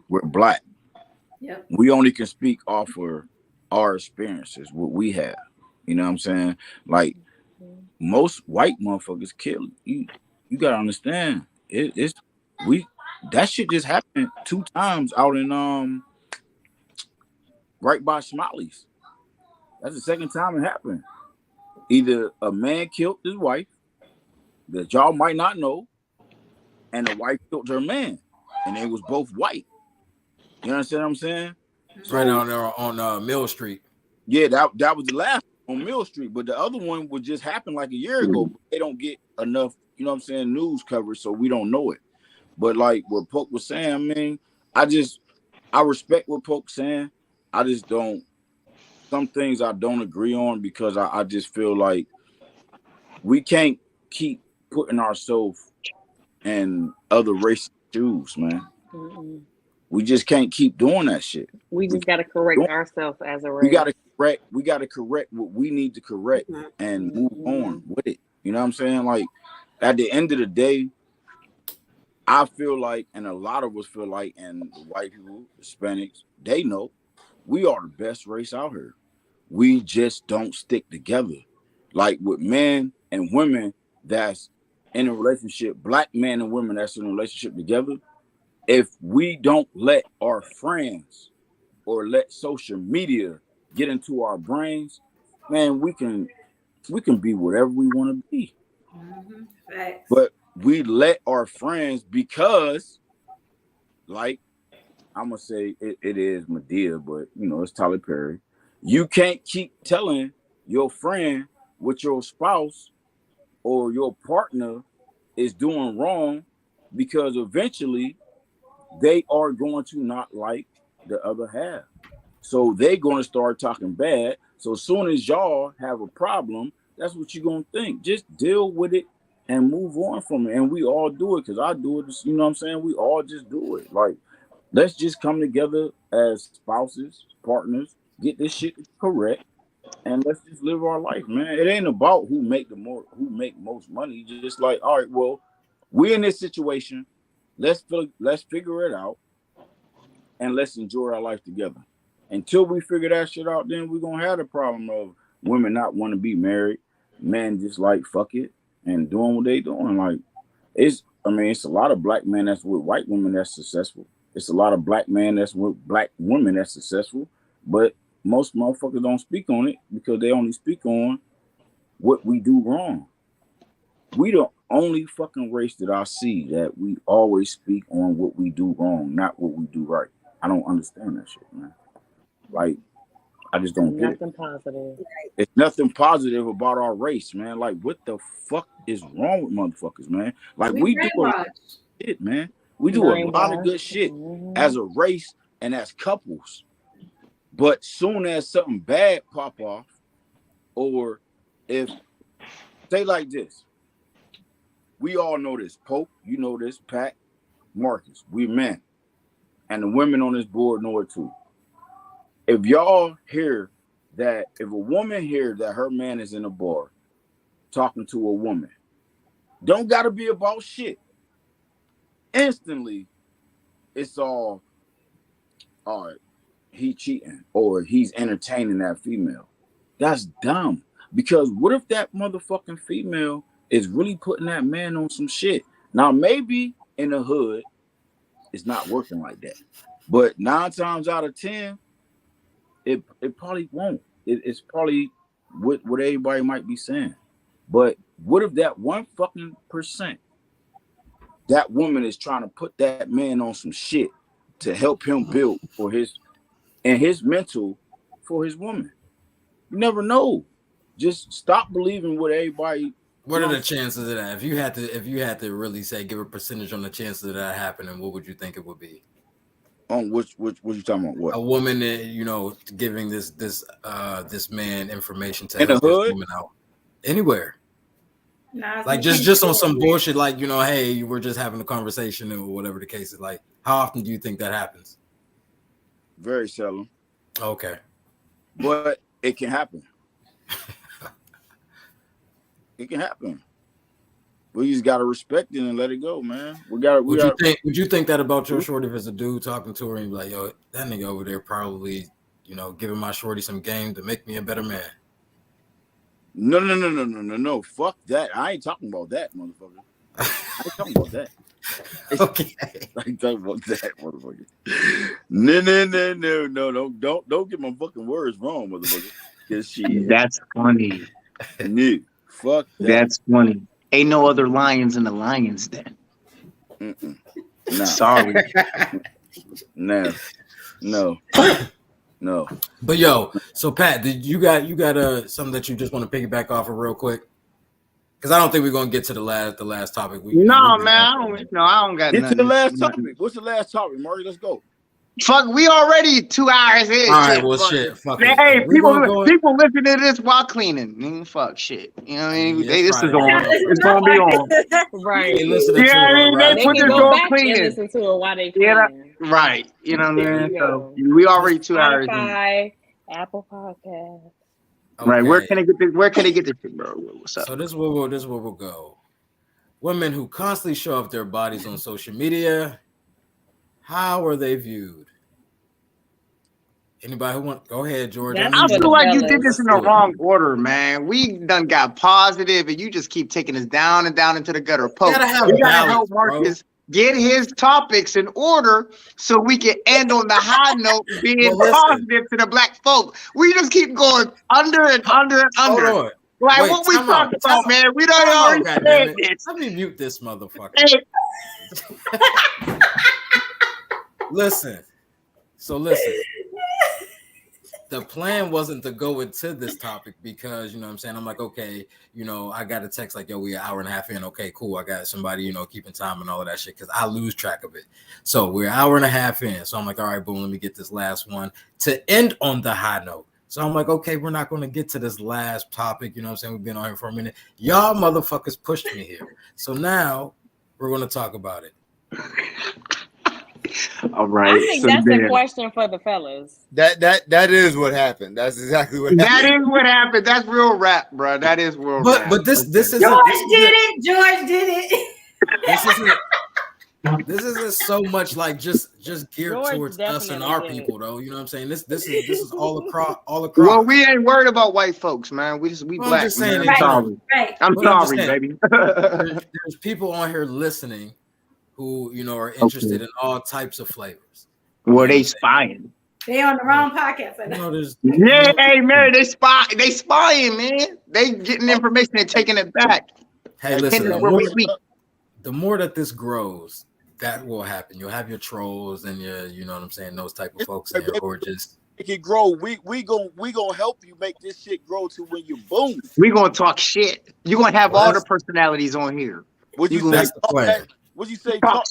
We're black. Yep. We only can speak off of our experiences, what we have. You know what I'm saying? Like most white motherfuckers kill you. You gotta understand. That shit just happened 2 times out in right by Smiley's. That's the second time it happened. Either a man killed his wife that y'all might not know, and the wife killed her man, and they was both white. You understand what I'm saying? Right on there on Mill Street. Yeah, that was the last on Mill Street, but the other one would just happen like a year ago. But they don't get enough, you know what I'm saying, news coverage, so we don't know it. But like what Poke was saying, I mean, I respect what Poke's saying. I just don't. Some things I don't agree on, because I just feel like we can't keep putting ourselves in other race shoes, man. Mm-hmm. We just can't keep doing that shit. We just got to correct ourselves as a race. We got to correct what we need to correct and move on with it. You know what I'm saying? Like, at the end of the day, I feel like, and a lot of us feel like, and the white people, Hispanics, they know we are the best race out here. We just don't stick together. Like with men and women that's in a relationship, black men and women that's in a relationship together, if we don't let our friends or let social media get into our brains, man, we can be whatever we want to be. Mm-hmm. But we let our friends, because, like, I'm gonna say it is Medea, but it's Tyler Perry. You can't keep telling your friend what your spouse or your partner is doing wrong, because eventually they are going to not like the other half. So they're going to start talking bad. So as soon as y'all have a problem, that's what you're going to think. Just deal with it and move on from it. And we all do it, because I do it. You know what I'm saying? We all just do it. Like, let's just come together as spouses, partners, get this shit correct, and let's just live our life, man. It ain't about who make most money. Just like, all right, well, we in this situation. Let's figure it out, and let's enjoy our life together. Until we figure that shit out, then we're gonna have the problem of women not want to be married, men just like fuck it and doing what they doing. Like, it's a lot of black men that's with white women that's successful. It's a lot of black men that's with black women that's successful, but most motherfuckers don't speak on it because they only speak on what we do wrong. We the only fucking race that I see that we always speak on what we do wrong, not what we do right. I don't understand that shit, man. Like, I just don't get it. Nothing positive. It's nothing positive about our race, man. Like, what the fuck is wrong with motherfuckers, man? Like, we do a lot of shit, man. We do a lot of good shit as a race and as couples. But soon as something bad pop off, or if, say like this, we all know this. Pope, you know this. Pat, Marcus, we men. And the women on this board know it too. If y'all hear that, if a woman hears that her man is in a bar talking to a woman, don't gotta be about shit. Instantly, it's all right, he cheating or he's entertaining that female. That's dumb. Because what if that motherfucking female is really putting that man on some shit? Now, maybe in the hood, it's not working like that. But 9 times out of 10, it probably won't. It's probably what everybody might be saying. But what if that 1% that woman is trying to put that man on some shit to help him build for his and his mental for his woman. You never know. Just stop believing what everybody. What are the chances of that? If you had to really say, give a percentage on the chances of that happening, what would you think it would be? On which what you talking about? What? A woman, giving this man information to in help the hood? this woman out anywhere. Nah, like just on some bullshit, like, hey, we're just having a conversation or whatever the case is. Like, how often do you think that happens? Very seldom. Okay. But it can happen. It can happen. We just gotta respect it and let it go, man. Would you think that about your shorty if it's a dude talking to her and be like, yo, that nigga over there probably, giving my shorty some game to make me a better man? No. Fuck that. I ain't talking about that, motherfucker. I ain't talking about that. Okay. I ain't talking about that, motherfucker. No. Don't get my fucking words wrong, motherfucker. That's funny. No, fuck that. That's funny. Ain't no other lions in the Lions Den. Nah. Sorry. No. But yo, so Pat, did you got something that you just want to piggyback off of real quick? Because I don't think we're gonna get to the last topic. I don't got. Get to the last topic. What's the last topic, Marty? Let's go. Fuck, we already 2 hours in. All right, well, shit. Fuck hey, it. people listen to this while cleaning. Fuck shit. You know what I mean? Yeah, this is on. It's gonna be on. Right. They listen to it. They put can this go on back cleaning. and listen to it while they cleaning. Right. You know what I mean? So we already 2 hours in. Spotify, Apple Podcast. Okay. Right. Where can I get this? Where can I get this shit, bro? What's up? So this is where we'll go. Women who constantly show off their bodies on social media, how are they viewed? Anybody who want? Go ahead, George. I feel like you did this in the wrong order, man. We done got positive, and you just keep taking us down and down into the gutter. We gotta help Marcus get his topics in order so we can end on the high note, being positive to the black folk. We just keep going under and under and under. Hold on. Like, wait, what we talking about, man? We don't already said this. Let me mute this motherfucker. Listen. The plan wasn't to go into this topic because, I'm saying, I'm like, okay, I got a text like, yo, we an hour and a half in. Okay, cool. I got somebody, keeping time and all of that shit because I lose track of it. So we're an hour and a half in. So I'm like, all right, boom, let me get this last one to end on the high note. So I'm like, okay, we're not going to get to this last topic. You know what I'm saying? We've been on here for a minute. Y'all motherfuckers pushed me here. So now we're going to talk about it. All right. I think that's the question for the fellas. That is what happened. That's exactly what happened. That is what happened. That's real rap, bro. That is real rap. But this is George did it. This isn't so much like just geared George towards us and our people, though. You know what I'm saying? This is all across. Well, we ain't worried about white folks, man. We black. Just saying, I'm sorry. Right. I'm sorry, baby. There's people on here listening who are interested in all types of flavors. Well, they spying. They on the wrong podcast. Hey, Mary, they spying, man. They getting information and taking it back. Hey, listen. The more that this grows, that will happen. You'll have your trolls and your, what I'm saying, those type of folks there, or just it can grow. We gonna help you make this shit grow to when you boom. We gonna talk shit. You gonna have all the personalities on here. Would you say talk,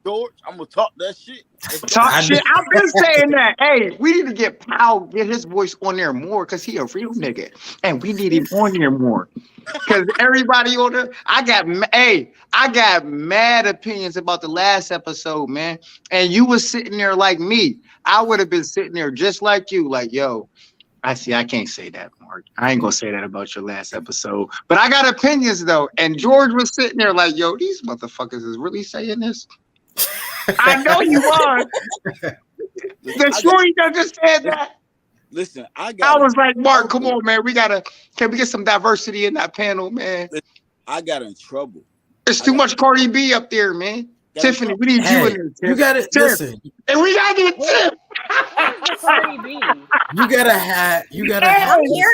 George? I'm gonna talk that shit. Talk shit. I've been saying that. Hey, we need to get Powell, get his voice on there more because he a real nigga, and we need him on there more. Because everybody on there, I got mad opinions about the last episode, man. And you was sitting there like me. I would have been sitting there just like you, like, yo, I can't say that, Mark. I ain't gonna say that about your last episode. But I got opinions though. And George was sitting there like, yo, these motherfuckers is really saying this. I know you are. The story just said that. Listen, I was like, Mark, come on, man. Can we get some diversity in that panel, man? I got in trouble. There's too much Cardi B up there, man. Tiffany, we need you in there. Tiff. You got it. Listen, and we gotta get Tiff. Cardi B. You gotta have. I'm here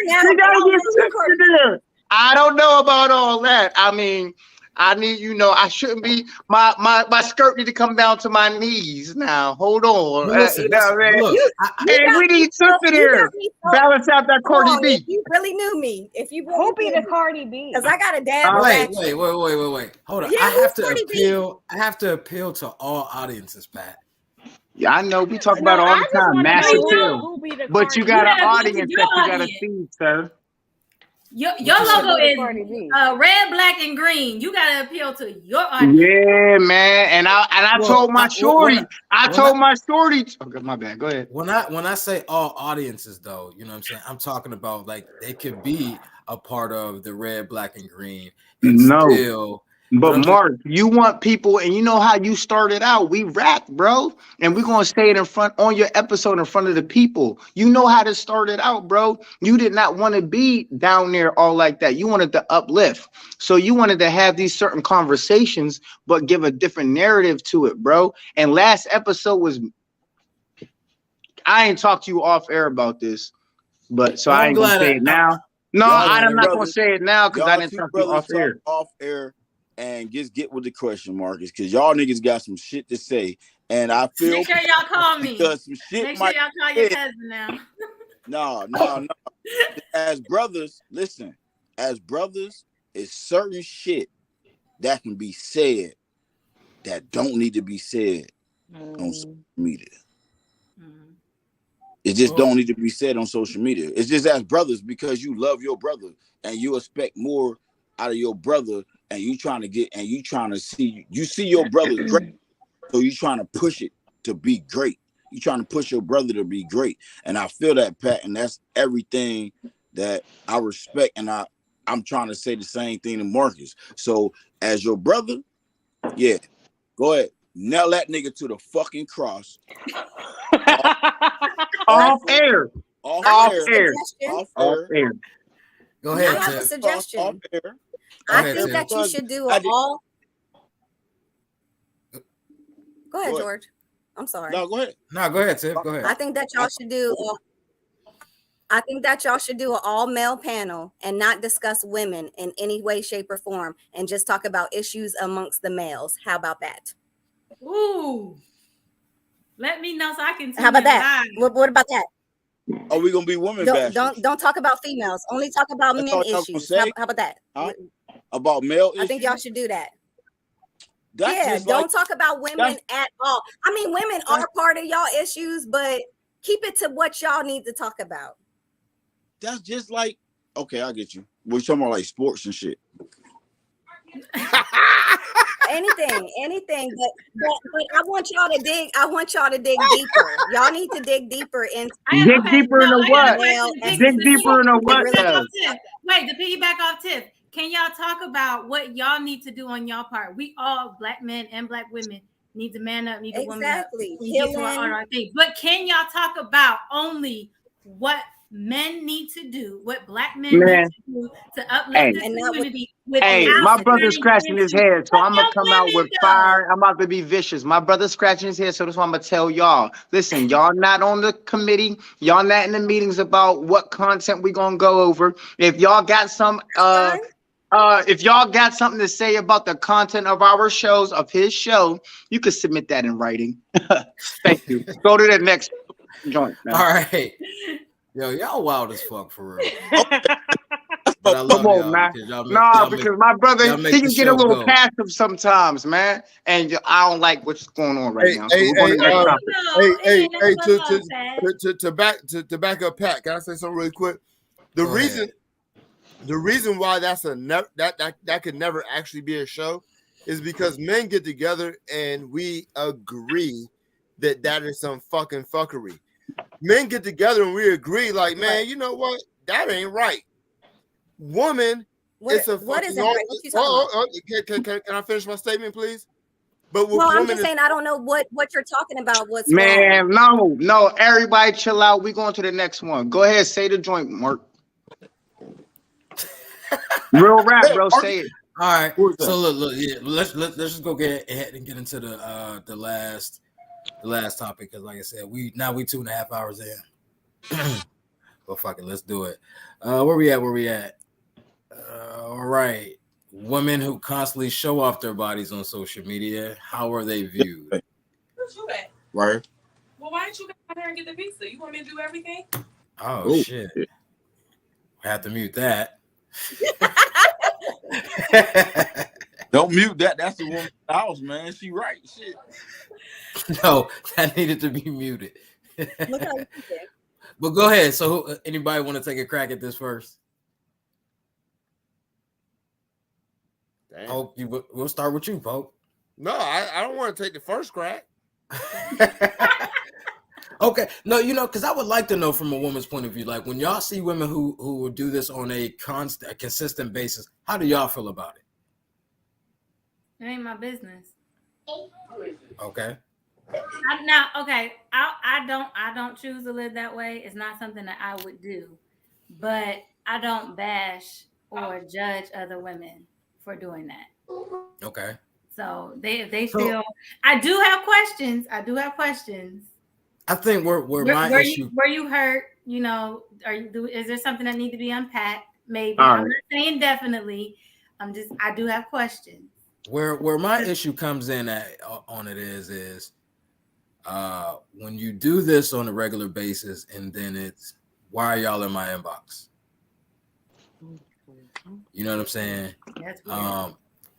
now. We gotta get Tiff in there. I don't know about all that. I mean, I need, I shouldn't be, my skirt need to come down to my knees now. Hold on. Listen, look, we need something here. Balance out that Cardi B. If you really knew me, who be the Cardi B? Because I got a dad. Wait. Hold on. I have to appeal to all audiences, Pat. Yeah, I know. We talk about it all the time. Massive appeal. But you got an audience that you got to feed, sir. Your logo is red, black, and green. You gotta appeal to your audience. Yeah, man. And I told my shorty. Okay, my bad. Go ahead. When I say all audiences, though, you know what I'm saying? I'm talking about like they could be a part of the red, black, and green. But Mark, you want people, and you know how you started out. We rap, bro, and we're gonna say it on your episode in front of the people. You know how to start it out, bro. You did not want to be down there all like that. You wanted to uplift, so you wanted to have these certain conversations, but give a different narrative to it, bro. And last episode was, I ain't talked to you off air about this, but so I ain't gonna say it now. No, I'm not gonna say it now because I didn't talk to you off air. And just get with the question, Marcus, because y'all niggas got some shit to say, and I feel make sure y'all call me. Because some shit make sure y'all call your cousin now. No. As brothers, listen. As brothers, it's certain shit that can be said that don't need to be said on social media. It just don't need to be said on social media. It's just as brothers because you love your brother and you expect more out of your brother. And you trying to see your brother great, so you trying to push it to be great. You trying to push your brother to be great, and I feel that, Pat, and that's everything that I respect. And I'm trying to say the same thing to Marcus. So as your brother, yeah, go ahead, nail that nigga to the fucking cross. Off air. Go ahead. I have a suggestion. I think that you should do all. Go ahead, George. I'm sorry. No, go ahead. No, go ahead, Tiff. Go ahead. I think that y'all should do. I think that y'all should do an all-male panel and not discuss women in any way, shape, or form, and just talk about issues amongst the males. How about that? Ooh. Let me know so I can. How about that? What about that? Are we gonna be women bashers? Don't talk about females. Only talk about men issues. How about that? Huh? About male issues? I think y'all should do that. That's don't talk about women at all. I mean, women are part of y'all issues, but keep it to what y'all need to talk about. That's just like, okay, I get you. We're talking about like sports and shit. anything, but I want y'all to dig. I want y'all to dig deeper. Y'all need to dig deeper in. Dig deeper into what? Dig deeper into what? Wait, to piggyback off Tiff, can y'all talk about what y'all need to do on y'all part? We all, black men and black women, need to man up, need to woman up. But can y'all talk about only what men need to do, what black men need to do to uplift the community? Hey, my brother's scratching his head, so I'm gonna come out with fire. I'm about to be vicious. My brother's scratching his head, so that's what I'm gonna tell y'all. Listen, y'all not on the committee, y'all not in the meetings about what content we gonna go over. If y'all got some if y'all got something to say about the content of our shows, of his show, you could submit that in writing. Thank you. Go to the next joint. Man. All right. Yo, y'all wild as fuck for real. But I love come on, man. Because my brother, he can get a little passive sometimes, man. And I don't like what's going on right now. To back up, Pat, can I say something really quick? The reason why that's that could never actually be a show is because men get together and we agree that is some fucking fuckery. Men get together and we agree, like, man, you know what? That ain't right. Woman, it's a what is it? Right? Can I finish my statement, please? But I'm just saying I don't know what you're talking about. What's man? Wrong. No. Everybody, chill out. We going to the next one. Go ahead, say the joint, Mark. Real rap, bro. Say it. All right. So look. Yeah, let's just go get ahead and get into the last topic, because like I said, we 2.5 hours in. Well, fuck it, let's do it. Where we at? All right. women who constantly show off their bodies on social media, how are they viewed? Right. Well, why didn't you go out there and get the visa? You want me to do everything? Oh, shit. I have to mute that. Don't mute that. That's the woman's house, man. She right. Shit. No, that needed to be muted. Look how you did. But go ahead. So, anybody want to take a crack at this first? Damn. Pope, we'll start with you, Pope. No, I don't want to take the first crack. Okay, no, because I would like to know from a woman's point of view, like when y'all see women who do this on a consistent basis, how do y'all feel about it? It ain't my business. Okay. I don't choose to live that way. It's not something that I would do, but I don't bash or judge other women for doing that. Okay. So if they feel, I do have questions. I think where my issue, were you hurt? Is there something that need to be unpacked? Maybe. All I'm right. not saying definitely. I do have questions. Where my issue comes in on it is when you do this on a regular basis and then it's, why are y'all in my inbox? You know what I'm saying?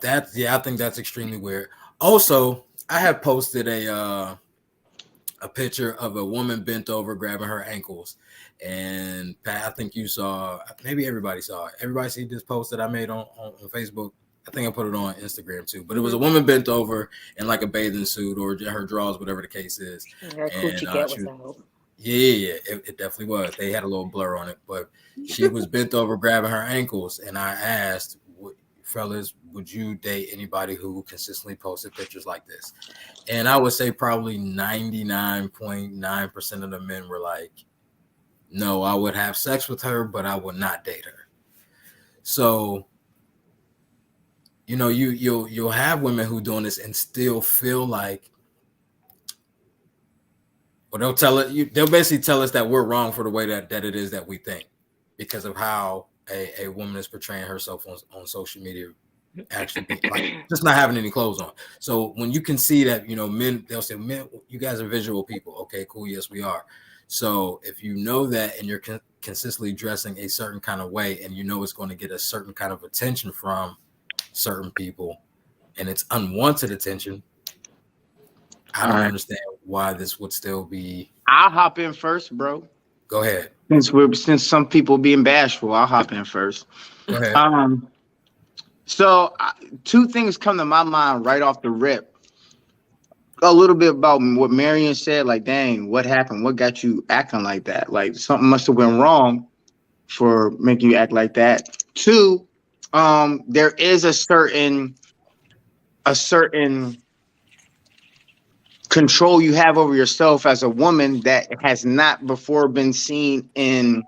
That's weird. I think that's extremely weird. Also, I have posted a picture of a woman bent over grabbing her ankles, and Pat, I think you saw, maybe everybody saw it. Everybody see this post that I made on Facebook? I think I put it on Instagram too, but it was a woman bent over in like a bathing suit or her drawers, whatever the case is. Her coochie cat was out. Yeah, it definitely was. They had a little blur on it, but she was bent over grabbing her ankles, and I asked, fellas, would you date anybody who consistently posted pictures like this? And I would say probably 99.9% of the men were like, no, I would have sex with her, but I would not date her. So, you'll have women who doing this and still feel like, well, they'll basically tell us that we're wrong for the way that it is that we think, because of how a woman is portraying herself on social media, actually like just not having any clothes on. So when you can see that, men, they'll say, men, you guys are visual people. Okay, cool. Yes, we are. So if you know that and you're consistently dressing a certain kind of way and it's going to get a certain kind of attention from certain people and it's unwanted attention, I don't understand why this would still be. I'll hop in first, bro. Go ahead. Since some people being bashful, I'll hop in first. Go ahead. So two things come to my mind right off the rip. A little bit about what Marion said, like, dang, what happened? What got you acting like that? Like something must have went wrong for making you act like that. Two, there is a certain control you have over yourself as a woman that has not before been seen in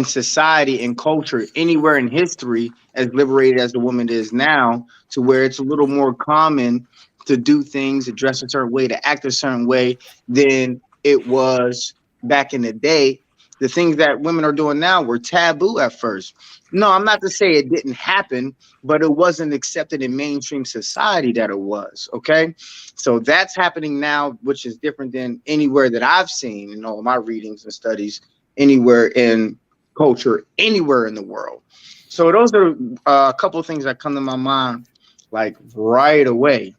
society and culture anywhere in history, as liberated as the woman is now, to where it's a little more common to do things, to dress a certain way, to act a certain way than it was back in the day. The things that women are doing now were taboo at first. No, I'm not to say it didn't happen, but it wasn't accepted in mainstream society that it was, okay? So that's happening now, which is different than anywhere that I've seen in all my readings and studies, anywhere in culture, anywhere in the world. So those are a couple of things that come to my mind, like right away.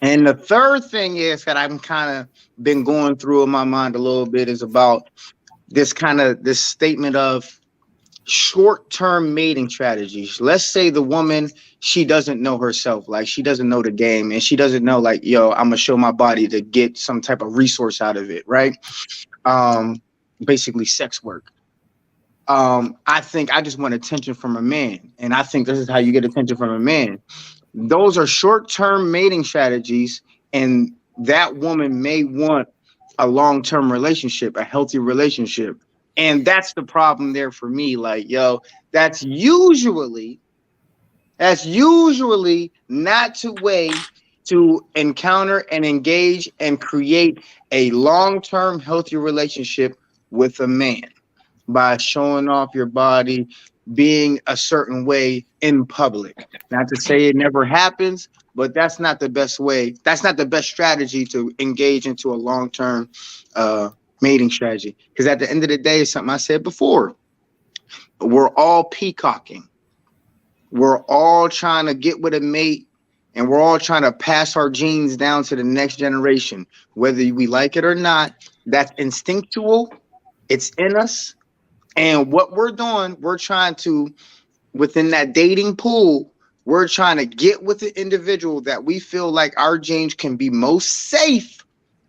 And the third thing is that I've kind of been going through in my mind a little bit is about this statement of short-term mating strategies. Let's say the woman, she doesn't know herself, like she doesn't know the game, and she doesn't know, like, yo, I'm gonna show my body to get some type of resource out of it, right? Basically sex work. I think I just want attention from a man, and I think this is how you get attention from a man. Those are short-term mating strategies, and that woman may want a long-term relationship, a healthy relationship. And that's the problem there for me. Like, yo, that's usually not the way to encounter and engage and create a long-term healthy relationship with a man, by showing off your body, being a certain way in public. Not to say it never happens, but that's not the best way. That's not the best strategy to engage into a long-term mating strategy. Because at the end of the day, it's something I said before. We're all peacocking. We're all trying to get with a mate, and we're all trying to pass our genes down to the next generation. Whether we like it or not, that's instinctual. It's in us. And what we're doing, we're trying to, within that dating pool, we're trying to get with the individual that we feel like our genes can be most safe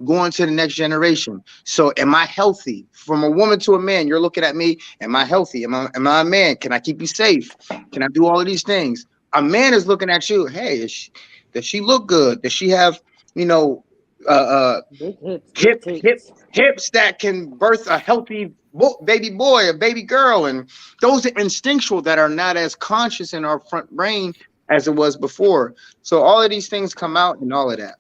going to the next generation. So am I healthy? From a woman to a man, you're looking at me. Am I healthy? Am I a man? Can I keep you safe? Can I do all of these things? A man is looking at you. Hey, does she look good? Does she have, you know, hips that can birth a healthy baby boy, a baby girl? And those are instinctual that are not as conscious in our front brain as it was before. So all of these things come out and all of that.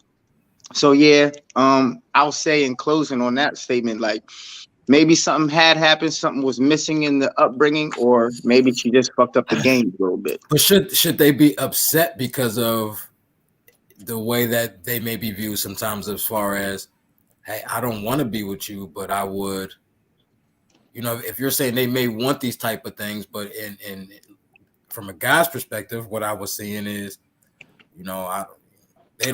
So yeah, I'll say in closing on that statement, like maybe something had happened, something was missing in the upbringing, or maybe she just fucked up the game a little bit. But should they be upset because of the way that they may be viewed sometimes, as far as, hey, I don't want to be with you, but I would, you know, if you're saying they may want these type of things, but in from a guy's perspective, what I was seeing is, you know,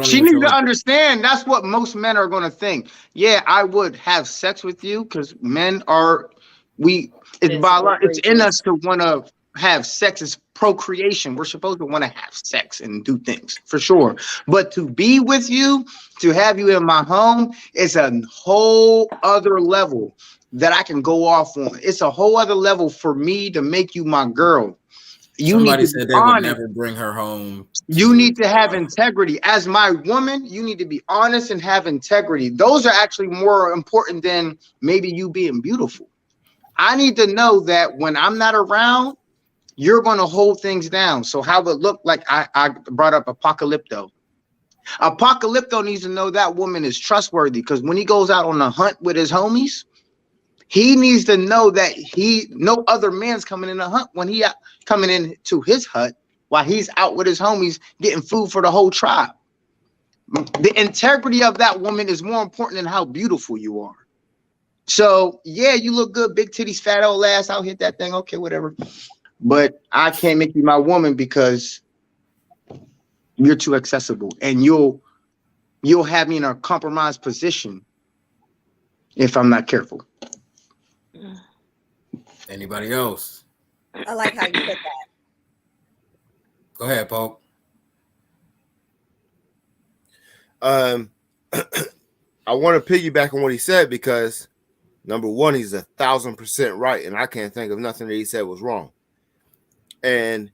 she needs to understand that's what most men are going to think. Yeah, I would have sex with you because men are, it's in us to want to have sex. It's procreation. We're supposed to want to have sex and do things for sure. But to be with you, to have you in my home, is a whole other level that I can go off on. It's a whole other level for me to make you my girl. Somebody said they would never bring her home. You need to have integrity. As my woman, you need to be honest and have integrity. Those are actually more important than maybe you being beautiful. I need to know that when I'm not around, you're going to hold things down. So how it look like, I brought up Apocalypto. Apocalypto needs to know that woman is trustworthy, because when he goes out on a hunt with his homies, he needs to know that no other man's coming in a hunt when he coming into his hut while he's out with his homies getting food for the whole tribe. The integrity of that woman is more important than how beautiful you are. So yeah, you look good, big titties, fat old ass. I'll hit that thing. Okay, whatever. But I can't make you my woman because you're too accessible, and you'll have me in a compromised position if I'm not careful. Anybody else? I like how you put that. Go ahead, Pope. I want to piggyback on what he said, because number one, he's 1,000% right, and I can't think of nothing that he said was wrong. And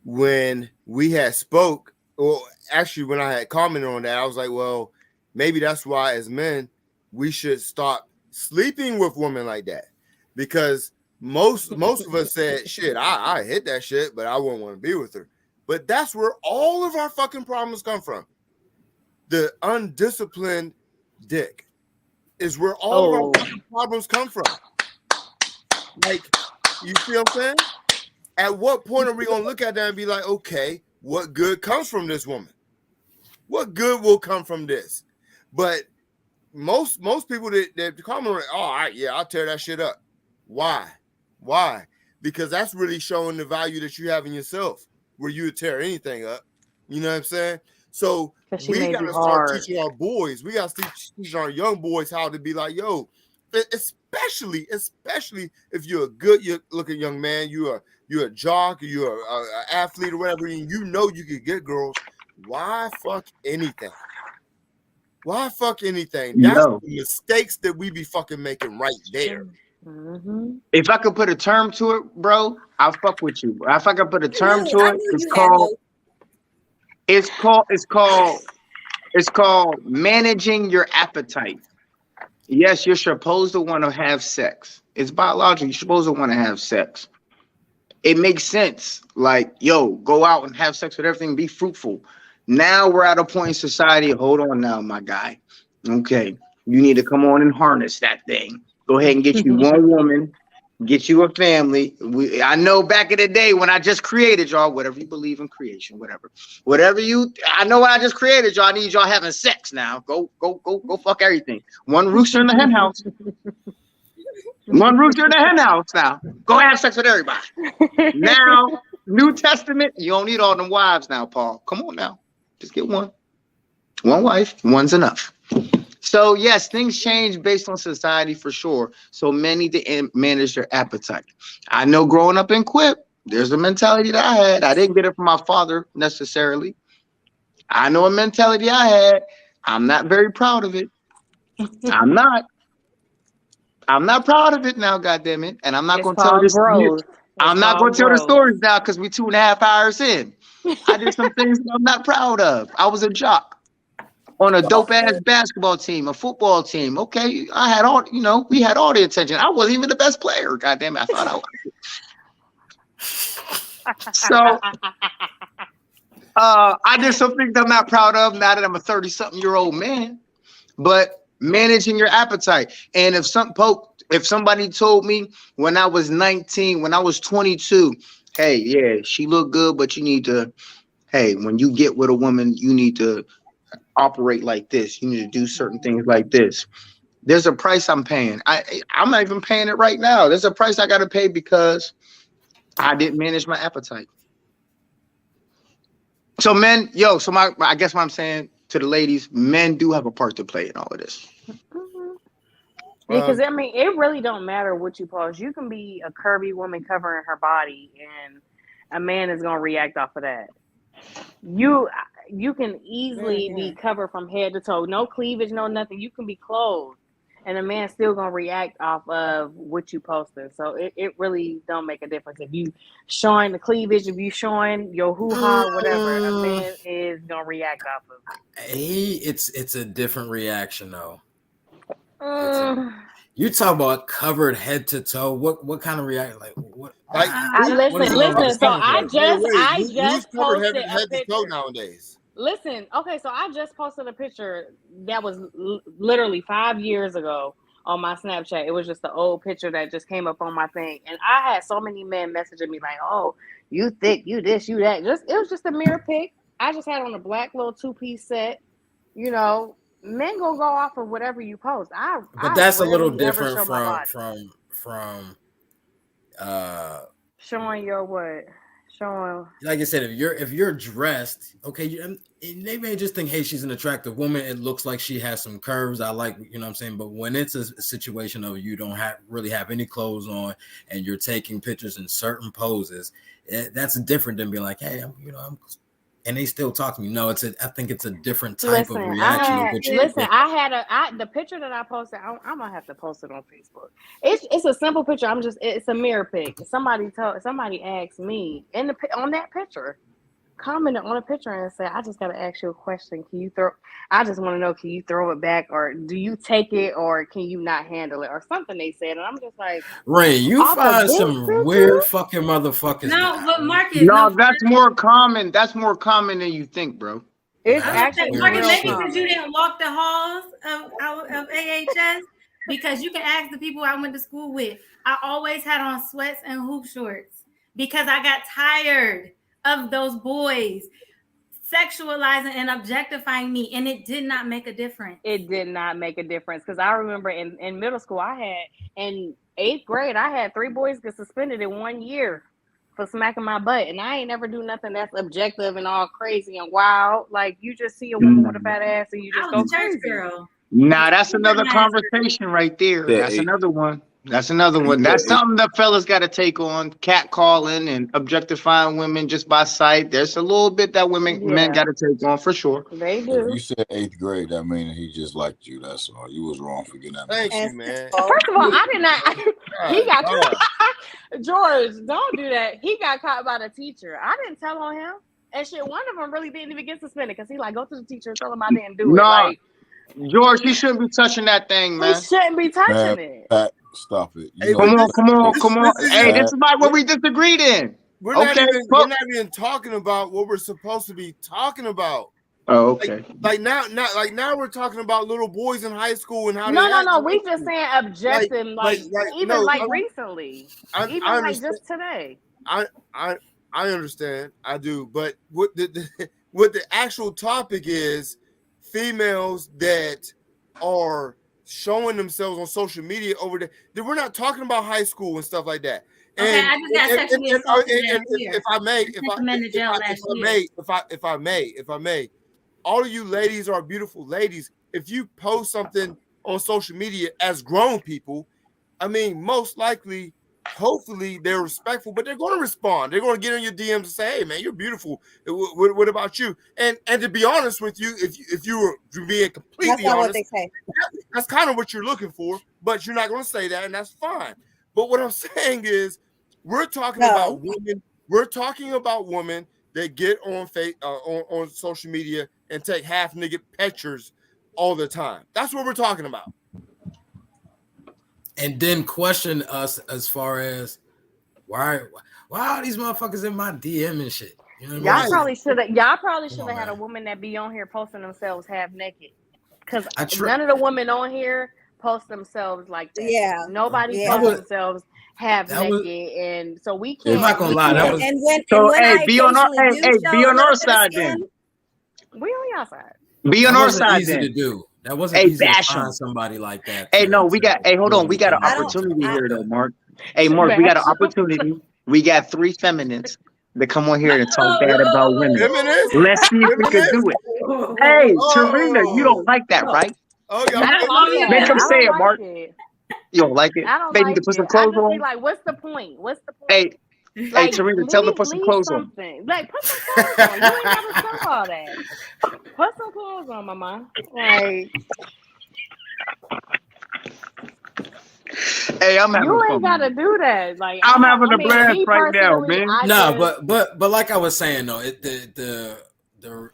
when we had spoke, or actually when I had commented on that, I was like, well, maybe that's why as men we should stop sleeping with women like that. Because most of us said, shit, I hit that shit, but I wouldn't want to be with her. But that's where all of our fucking problems come from. The undisciplined dick is where all of our fucking problems come from. Like, you see what I'm saying? At what point are we going to look at that and be like, okay, what good comes from this woman? What good will come from this? But most people that comment, I'll tear that shit up. Why? Because that's really showing the value that you have in yourself, where you would tear anything up. You know what I'm saying? So we got to start teaching our boys. We got to teach our young boys how to be like, yo, especially if you're a good looking young man, you're a jock, you're an athlete or whatever, and you know you could get girls. Why fuck anything? That's the mistakes that we be fucking making right there. Mm-hmm. If I could put a term to it, bro, I'll fuck with you. If I could put a term to it, it's called managing your appetite. Yes, you're supposed to want to have sex. It's biological. You're supposed to want to have sex. It makes sense. Like, yo, go out and have sex with everything. Be fruitful. Now we're at a point in society. Hold on now, my guy. Okay, you need to come on and harness that thing. Go ahead and get you one woman. Get you a family. I know back in the day when I just created y'all, whatever you believe in creation, whatever I know when I just created y'all, I need y'all having sex now. Go fuck everything. One rooster in the hen house. One rooster in the hen house now. Go have sex with everybody. Now, New Testament, you don't need all them wives now, Paul. Come on now. Just get one. One wife, one's enough. So yes, things change based on society for sure. So men need to manage their appetite. I know growing up in Quip, there's a mentality that I had. I didn't get it from my father necessarily. I know a mentality I had. I'm not very proud of it. I'm not proud of it now, goddammit. And I'm not going to tell this. I'm not going to tell the stories now because we're 2.5 hours in. I did some things that I'm not proud of. I was a jock on a dope ass basketball team, a football team. Okay, I had all, we had all the attention. I wasn't even the best player. Goddamn it, I thought I was. So, I did some things I'm not proud of now that I'm a 30-something-year-old man. But managing your appetite, and if somebody told me when I was 19, when I was 22, hey, yeah, she looked good, but you need to, hey, when you get with a woman, you need to operate like this. You need to do certain things like this. There's a price I'm paying. I'm not even paying it right now. There's a price I got to pay because I didn't manage my appetite. So men, I guess what I'm saying to the ladies, men do have a part to play in all of this. Because it really don't matter what you post. You can be a curvy woman covering her body, and a man is gonna react off of that. You can easily be covered from head to toe, no cleavage, no nothing. You can be clothed, and a man's still gonna react off of what you posted. So it really don't make a difference if you showing the cleavage, if you showing your hoo-ha, whatever. A man is gonna react off of it. It's a different reaction though. You talk about covered head to toe. What kind of reaction? Like what? Listen. So I just posted head to toe nowadays. Listen, okay, so I just posted a picture that was literally 5 years ago on my Snapchat. It was just the old picture that just came up on my thing, and I had so many men messaging me like, "Oh, you thick, you this, you that." It was just a mirror pic. I just had on a black little 2-piece set, Men gonna go off of whatever you post. But that's a little different from showing your what? Showing, like I said, if you're dressed, okay, they may just think, hey, she's an attractive woman. It looks like she has some curves. I like, what I'm saying. But when it's a situation of you don't really have any clothes on and you're taking pictures in certain poses, that's different than being like, hey, and they still talk to me. No, I think it's a different type of reaction. The picture that I posted, I'm gonna have to post it on Facebook. It's a simple picture. It's a mirror pic. Somebody asked me on that picture, commented on a picture and said, I just gotta ask you a question. I just want to know, can you throw it back, or do you take it, or can you not handle it, or something they said. And I'm just like, Ray, you find some weird fucking motherfuckers. No, but Marcus, that's more common. That's more common than you think, bro. It's actually Marcus, maybe because you didn't walk the halls of AHS, because you can ask the people I went to school with. I always had on sweats and hoop shorts because I got tired of those boys sexualizing and objectifying me, and it did not make a difference. It did not make a difference, because I remember in middle school, in 8th grade, I had 3 boys get suspended in 1 year for smacking my butt, and I ain't never do nothing that's objective and all crazy and wild. Like, you just see a woman with a fat ass and you just go crazy. Girl. Nah, that's another conversation right there. That's another one. That's another one. That's something that fellas got to take on. Catcalling and objectifying women just by sight. There's a little bit that men got to take on for sure. They do. If you said 8th grade, that means he just liked you. That's all. You was wrong for getting that. Thank you, man. First of all, I did not. He got caught. George, don't do that. He got caught by the teacher. I didn't tell on him. And shit, one of them really didn't even get suspended because he go to the teacher and tell him I didn't do it. No, George, you shouldn't be touching that thing, man. He shouldn't be touching it. Stop it. Come on. Hey, this is like what we disagreed in. We're not even talking about what we're supposed to be talking about. Oh, okay. Like now we're talking about little boys in high school and how No. We just saying objective, recently, I just today. I understand. I do, but what the actual topic is, females that are showing themselves on social media over there. We're not talking about high school and stuff like that. Okay, I just got sexually assaulted if I may, all of you ladies are beautiful ladies. If you post something on social media as grown people, I mean, most likely, hopefully, they're respectful, but they're going to respond. They're going to get in your DMs and say, "Hey, man, you're beautiful. What about you?" And to be honest with you, if you were being completely honest, what they say. That's kind of what you're looking for. But you're not going to say that, and that's fine. But what I'm saying is, we're talking about women. We're talking about women that get on on social media and take half naked pictures all the time. That's what we're talking about. And then question us as far as why are these motherfuckers in my DM and shit? You know what y'all probably should have had a woman that be on here posting themselves half naked, because none of the women on here post themselves like that. Yeah, nobody posts themselves half naked, and so we can't. I'm not gonna lie. That was be on our side then. We on y'all side. Be on our side easy then. to do. That wasn't easy to find somebody like that. Hey, no, we got. Hey, hold on. We got an opportunity here, though, Mark. Hey, Mark, we got an opportunity. We got 3 feminists that come on here to talk bad about women. Let's see if we can do it. Hey, Tarina, you don't like that, right? Oh, yeah. Make them say it, Mark. You don't like it? I don't They like need to put it. some clothes on. Like, what's the point? Hey, Tarina, tell them to put some clothes on. Like, put some clothes on. You ain't gotta say all that. Put some clothes on, mama. Like, hey, I'm having you ain't fun. Gotta do that. Like, I'm having a blast right now, man. But like I was saying though, the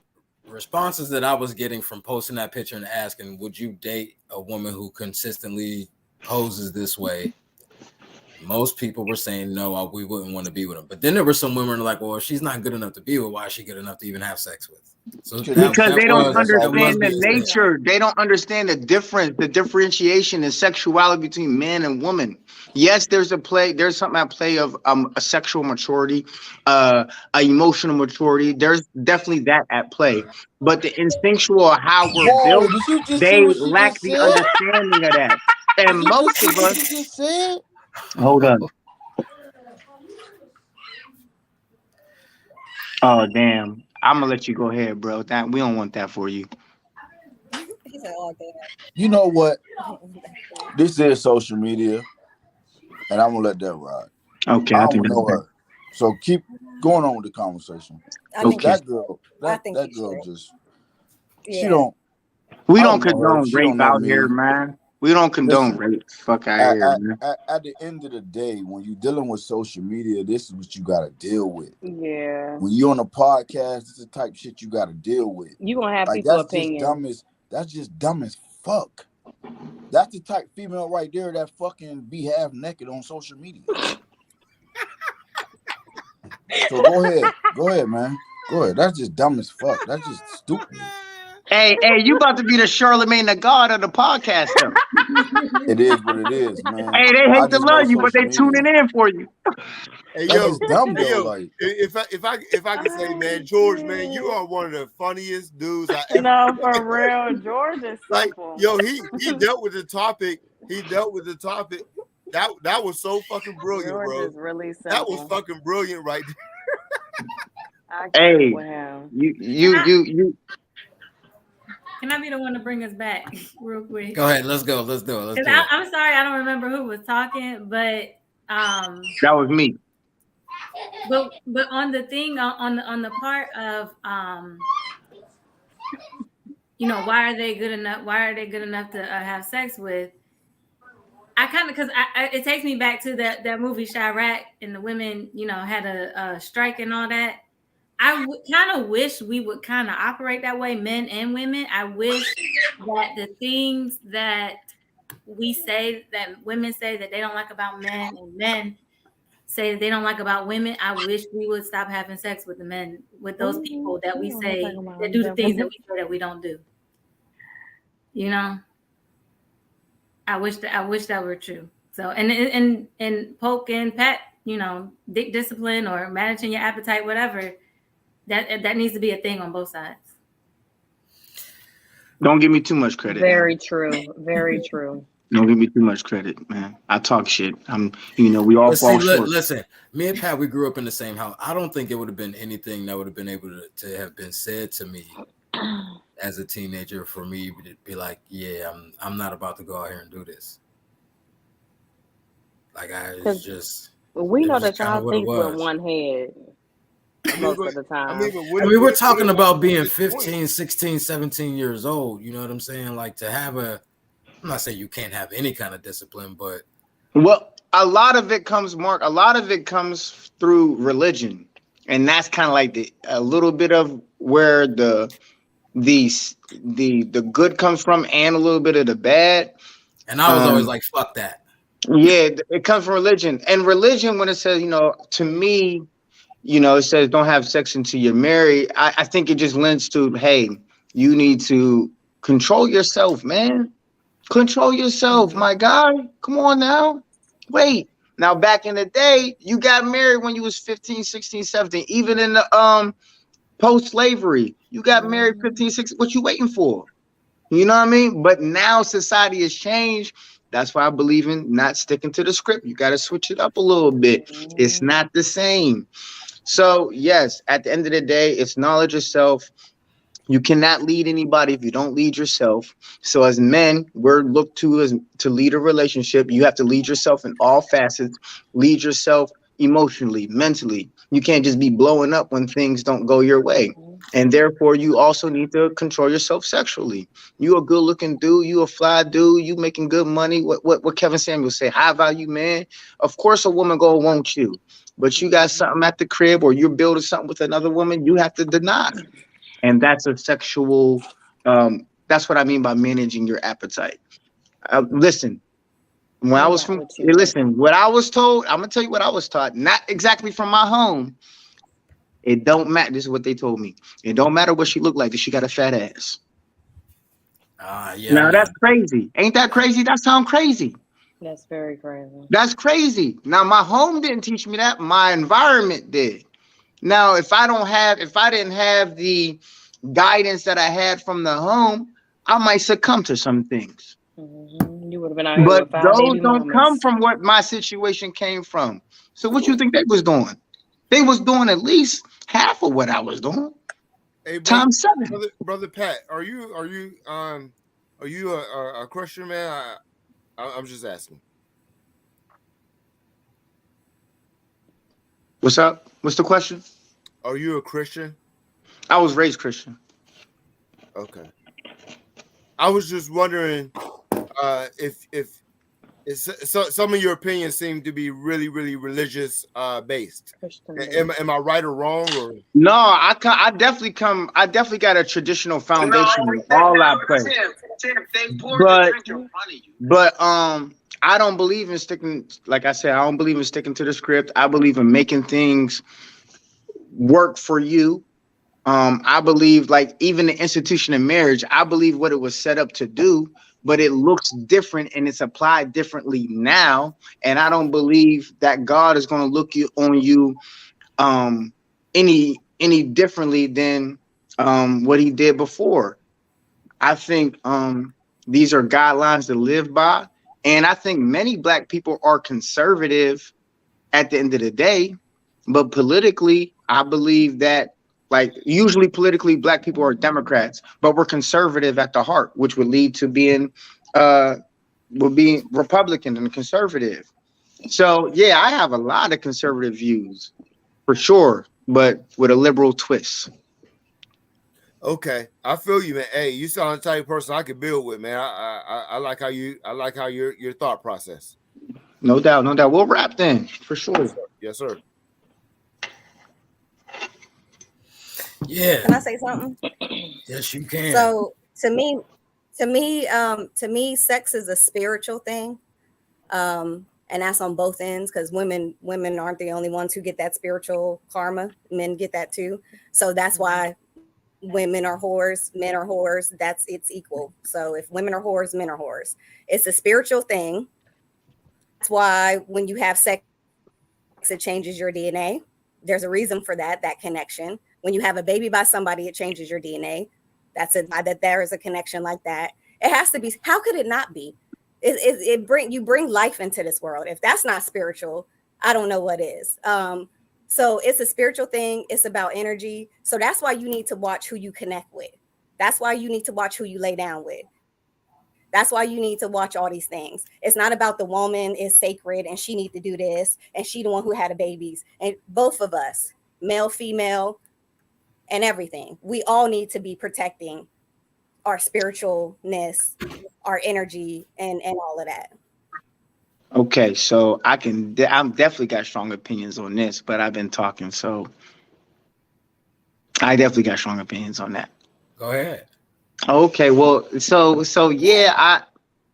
responses that I was getting from posting that picture and asking, would you date a woman who consistently poses this way? Most people were saying no, we wouldn't want to be with them. But then there were some women like, well, if she's not good enough to be with, why is she good enough to even have sex with? So because they don't understand the nature. They don't understand the difference, the differentiation in sexuality between man and woman. Yes, there's something at play of a sexual maturity, a emotional maturity. There's definitely that at play. But the instinctual, how we're built, they lack the understanding of that. And most of us. Hold on. Oh, damn. I'm gonna let you go ahead, bro. We don't want that for you. You know what? This is social media, and I'm gonna let that ride. Okay, I don't know her, so keep going on with the conversation. That girl just she don't. We don't condone rape out here, man. We don't condone rape. Fuck out here, man. At the end of the day, when you're dealing with social media, this is what you got to deal with. Yeah. When you're on a podcast, this is the type of shit you got to deal with. You gonna have people's opinions. That's just dumb as fuck. That's the type female right there that fucking be half naked on social media. So go ahead, man. Go ahead. That's just dumb as fuck. That's just stupid. Hey, you about to be the Charlemagne the God of the podcast, though. It is what it is, man. Hey, they hate to love you, but they tuning in for you. Hey, yo, dumb though. Like, if I could say, man, George, man, you are one of the funniest dudes I ever. No, for real, George is simple. Like, yo, he dealt with the topic. That was so fucking brilliant, George bro. Is really simple. That was fucking brilliant, right there. Hey, you. Can I be the one to bring us back real quick? Go ahead. Let's go. Let's do it. I'm sorry, I don't remember who was talking, but that was me. But on the thing on the part of why are they good enough? Why are they good enough to have sex with? I kind of because it takes me back to that movie Chirac and the women had a strike and all that. I kind of wish we would kind of operate that way, men and women. I wish that the things that we say, that women say that they don't like about men, and men say that they don't like about women, I wish we would stop having sex with the men, with those people that we say that do the things that we say that we don't do. You know, I wish that were true. So and poke and pat, you know, dick discipline or managing your appetite, whatever. That needs to be a thing on both sides. Don't give me too much credit. Very true. Very true. Don't give me too much credit, man. I talk shit. We all fall short. Listen, me and Pat, we grew up in the same house. I don't think it would have been anything that would have been able to have been said to me as a teenager for me to be like, yeah, I'm not about to go out here and do this. Like we know that y'all think with one head most of the time. We're talking about being 15, 16, 17 years old. You know what I'm saying? Like to have I'm not saying you can't have any kind of discipline, but a lot of it comes through religion, and that's kind of like a little bit of where the good comes from, and a little bit of the bad. And I was always like, fuck that. Yeah, it comes from religion, and religion when it says, to me, it says don't have sex until you're married. I think it just lends to, hey, you need to control yourself, man. Control yourself, my guy. Come on now. Wait. Now, back in the day, you got married when you was 15, 16, 17. Even in the post-slavery, you got married 15, 16. What you waiting for? You know what I mean? But now society has changed. That's why I believe in not sticking to the script. You got to switch it up a little bit. It's not the same. So, yes, at the end of the day, it's knowledge of self. You cannot lead anybody if you don't lead yourself. So as men, we're looked to lead a relationship. You have to lead yourself in all facets. Lead yourself emotionally, mentally. You can't just be blowing up when things don't go your way. And therefore, you also need to control yourself sexually. You a good looking dude. You a fly dude. You making good money. What Kevin Samuels say, high value man. Of course, a woman gonna want you. But you got something at the crib or you're building something with another woman, you have to deny. And that's a sexual, that's what I mean by managing your appetite. Listen, what I was told, I'm going to tell you what I was taught, not exactly from my home. It don't matter. This is what they told me. It don't matter what she looked like if she got a fat ass. Yeah. Now that's crazy. Ain't that crazy? That sounds crazy. That's very crazy. That's crazy. Now my home didn't teach me that. My environment did. Now, if I didn't have the guidance that I had from the home, I might succumb to some things. Mm-hmm. You would have been out here but with 5 those don't come from what my situation came from. So what you think they was doing? They was doing at least half of what I was doing. Hey, times 7. Brother Pat, are you a Christian man? I'm just asking. What's up? What's the question? Are you a Christian? I was raised Christian. Okay. I was just wondering if some of your opinions seem to be really, really religious based. Am I right or wrong? Or no, I definitely got a traditional foundation in all I play. But I don't believe in sticking, like I said, I don't believe in sticking to the script. I believe in making things work for you. I believe, like, even the institution of marriage, I believe what it was set up to do, but it looks different and it's applied differently now. And I don't believe that God is going to look on you any differently than what he did before. I think these are guidelines to live by. And I think many Black people are conservative at the end of the day, but politically, I believe that, like, usually politically, Black people are Democrats, but we're conservative at the heart, which would lead to being Republican and conservative. So, yeah, I have a lot of conservative views for sure, but with a liberal twist. Okay, I feel you, man. Hey, you sound the type of person I could build with, man. I like how your thought process. No doubt, no doubt. We'll wrap then for sure. Yes, sir. Yeah. Can I say something? Yes, you can. So to me, sex is a spiritual thing. And that's on both ends, because women aren't the only ones who get that spiritual karma. Men get that too. So that's why women are whores, men are whores. It's equal. So if women are whores, men are whores. It's a spiritual thing. That's why when you have sex, it changes your DNA. There's a reason for that connection. When you have a baby by somebody, it changes your DNA. That there is a connection like that. It has to be. How could it not be? You bring life into this world. If that's not spiritual, I don't know what is. So it's a spiritual thing. It's about energy. So that's why you need to watch who you connect with. That's why you need to watch who you lay down with. That's why you need to watch all these things. It's not about the woman is sacred and she need to do this and she the one who had the babies. And both of us, male, female, and everything, we all need to be protecting our spiritualness, our energy, and all of that. Okay, so I'm definitely got strong opinions on this, but I've been talking, so I definitely got strong opinions on that. Go ahead. Okay, well, so yeah,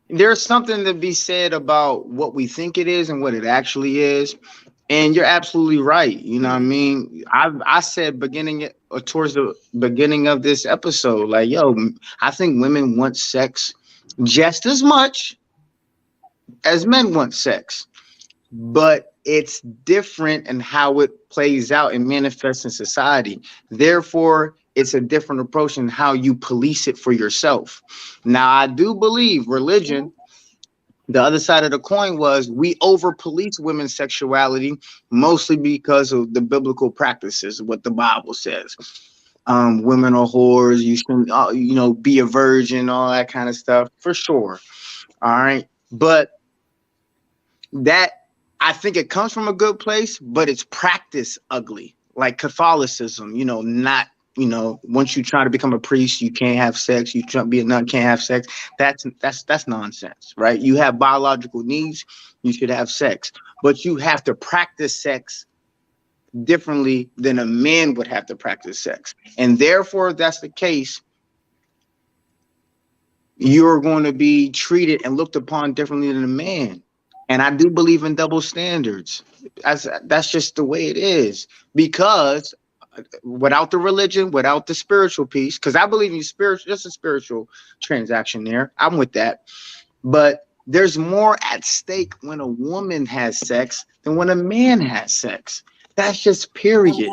there's something to be said about what we think it is and what it actually is. And you're absolutely right. You know what I mean? I said towards the beginning of this episode, like, yo, I think women want sex just as much as men want sex, but it's different in how it plays out and manifests in society. Therefore, it's a different approach in how you police it for yourself. Now, I do believe religion, the other side of the coin was we over police women's sexuality, mostly because of the biblical practices, what the Bible says. Women are whores, you should, be a virgin, all that kind of stuff, for sure. All right. But that, I think it comes from a good place, but it's practice ugly, like Catholicism, not, once you try to become a priest, you can't have sex. You try to be a nun, can't have sex. That's nonsense, right? You have biological needs, you should have sex, but you have to practice sex differently than a man would have to practice sex. And therefore, if that's the case, you're going to be treated and looked upon differently than a man. And I do believe in double standards. That's just the way it is, because without the religion, without the spiritual piece, because I believe in just a spiritual transaction there. I'm with that. But there's more at stake when a woman has sex than when a man has sex. That's just period.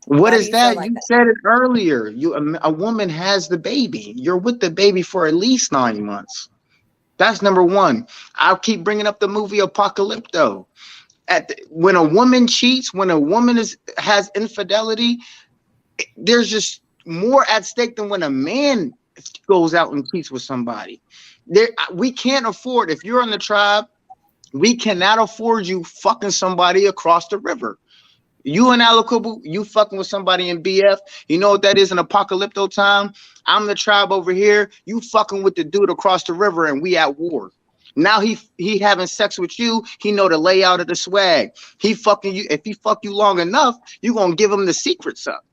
What is that? You said it earlier. A woman has the baby. You're with the baby for at least 9 months. That's number one. I'll keep bringing up the movie Apocalypto. When a woman cheats, when a woman has infidelity, there's just more at stake than when a man goes out and cheats with somebody. We can't afford, if you're in the tribe, we cannot afford you fucking somebody across the river. You and Alakubu, you fucking with somebody in BF. You know what that is in Apocalypto time? I'm the tribe over here. You fucking with the dude across the river and we at war. Now he having sex with you. He know the layout of the swag. He fucking you. If he fuck you long enough, you gonna give him the secrets up.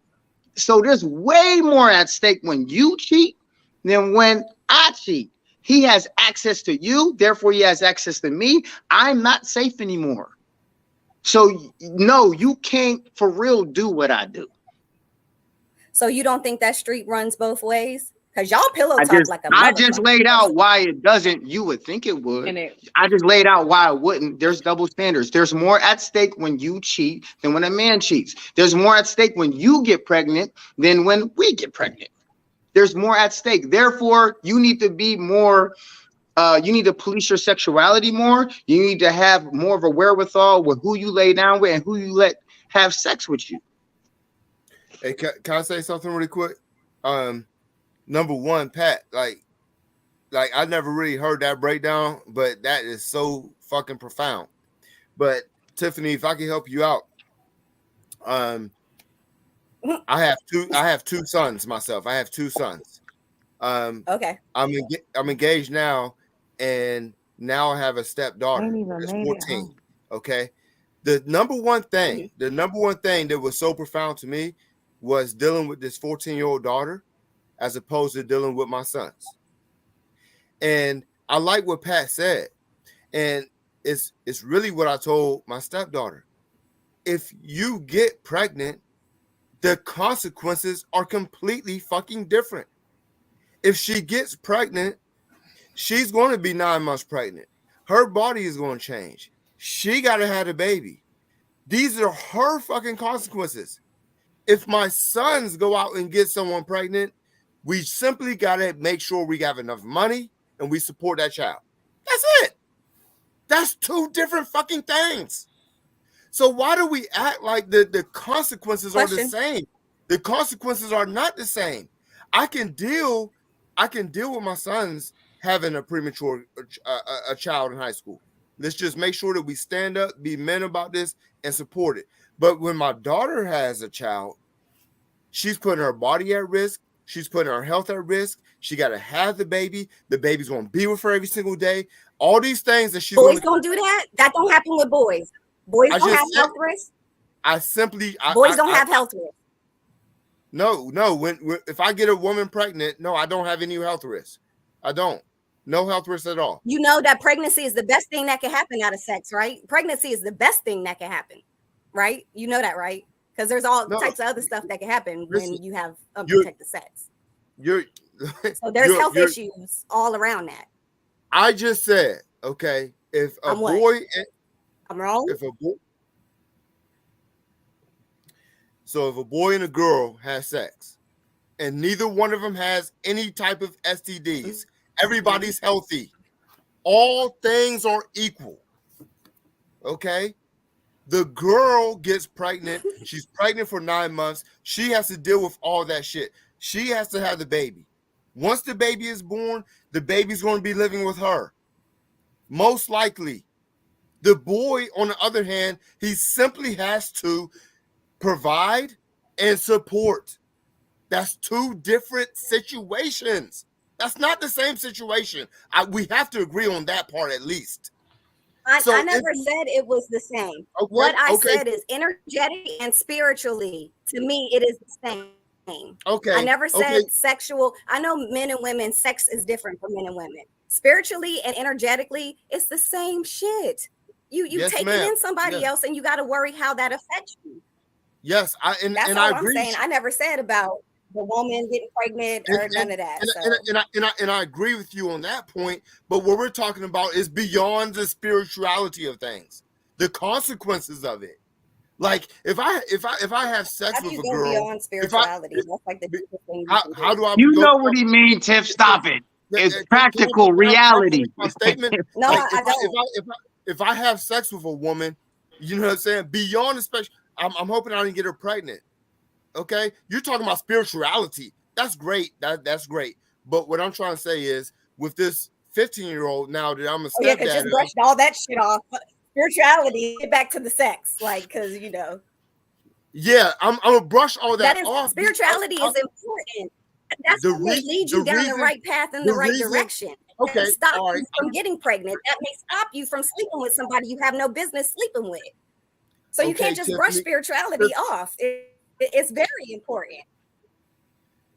So there's way more at stake when you cheat than when I cheat. He has access to you. Therefore, he has access to me. I'm not safe anymore. So no, you can't for real do what I do. So you don't think that street runs both ways? Because y'all pillow talk like a I just laid out why it doesn't. You would think it would. I just laid out why it wouldn't. There's double standards. There's more at stake when you cheat than when a man cheats. There's more at stake when you get pregnant than when we get pregnant. There's more at stake. Therefore, you need to be more, you need to police your sexuality more. You need to have more of a wherewithal with who you lay down with and who you let have sex with you. Hey, can I say something really quick? Number one, Pat, like I never really heard that breakdown, but that is so fucking profound. But Tiffany, if I can help you out, I have two sons myself. I have two sons. Okay. I'm engaged now, and now I have a stepdaughter that's 14. Okay. The number one thing that was so profound to me was dealing with this 14-year-old daughter as opposed to dealing with my sons. And I like what Pat said. And it's really what I told my stepdaughter. If you get pregnant, the consequences are completely fucking different. If she gets pregnant, she's going to be 9 months pregnant. Her body is going to change. She got to have a baby. These are her fucking consequences. If my sons go out and get someone pregnant, we simply got to make sure we have enough money and we support that child. That's it. That's two different fucking things. So why do we act like the consequences are the same? The consequences are not the same. I can deal with my sons having a premature a child in high school. Let's just make sure that we stand up, be men about this, and support it. But when my daughter has a child, she's putting her body at risk. She's putting her health at risk. She got to have the baby. The baby's going to be with her every single day. All these things that she's boys don't do that. That don't happen with boys. Boys don't have health risk. Boys don't have health risk. No. If I get a woman pregnant, no, I don't have any health risk. I don't. No health risk at all. You know that pregnancy is the best thing that can happen out of sex, right? Pregnancy is the best thing that can happen, right? You know that, right? Because there's all types of other stuff that can happen when you have unprotected sex. So there's health issues all around that. I just said, okay, if a boy, I'm wrong. If a boy and a girl has sex, and neither one of them has any type of STDs, everybody's healthy. All things are equal. Okay? The girl gets pregnant. She's pregnant for 9 months. She has to deal with all that shit. She has to have the baby. Once the baby is born, the baby's going to be living with her. Most likely. The boy, on the other hand, he simply has to provide and support. That's two different situations. That's not the same situation. We have to agree on that part at least. I never said it was the same. Okay, what I said is energetic and spiritually. To me, it is the same. Okay. I never said sexual. I know men and women, sex is different for men and women. Spiritually and energetically, it's the same shit. You taking in somebody else, and you got to worry how that affects you. Yes, that's all I agree. I'm saying. I never said about the woman getting pregnant or none of that. And I agree with you on that point. But what we're talking about is beyond the spirituality of things, the consequences of it. Like if I have sex with a girl, beyond spirituality, that's like the deepest thing. How do I? You know what he means, Tiff? Stop it. It's practical reality. My statement. No, I don't. If I have sex with a woman, you know what I'm saying? Beyond the special, I'm hoping I didn't get her pregnant. Okay, you're talking about spirituality. That's great. That's great. But what I'm trying to say is, with this 15-year-old now that I'm a stepdad, because just brushed all that shit off. Spirituality, get back to the sex, like because you know. Yeah, I'm gonna brush all that off. Spirituality is important. That's what leads you down the right path in the right direction. Okay, stop you from getting pregnant. That may stop you from sleeping with somebody you have no business sleeping with. So you can't just brush spirituality off. It's very important.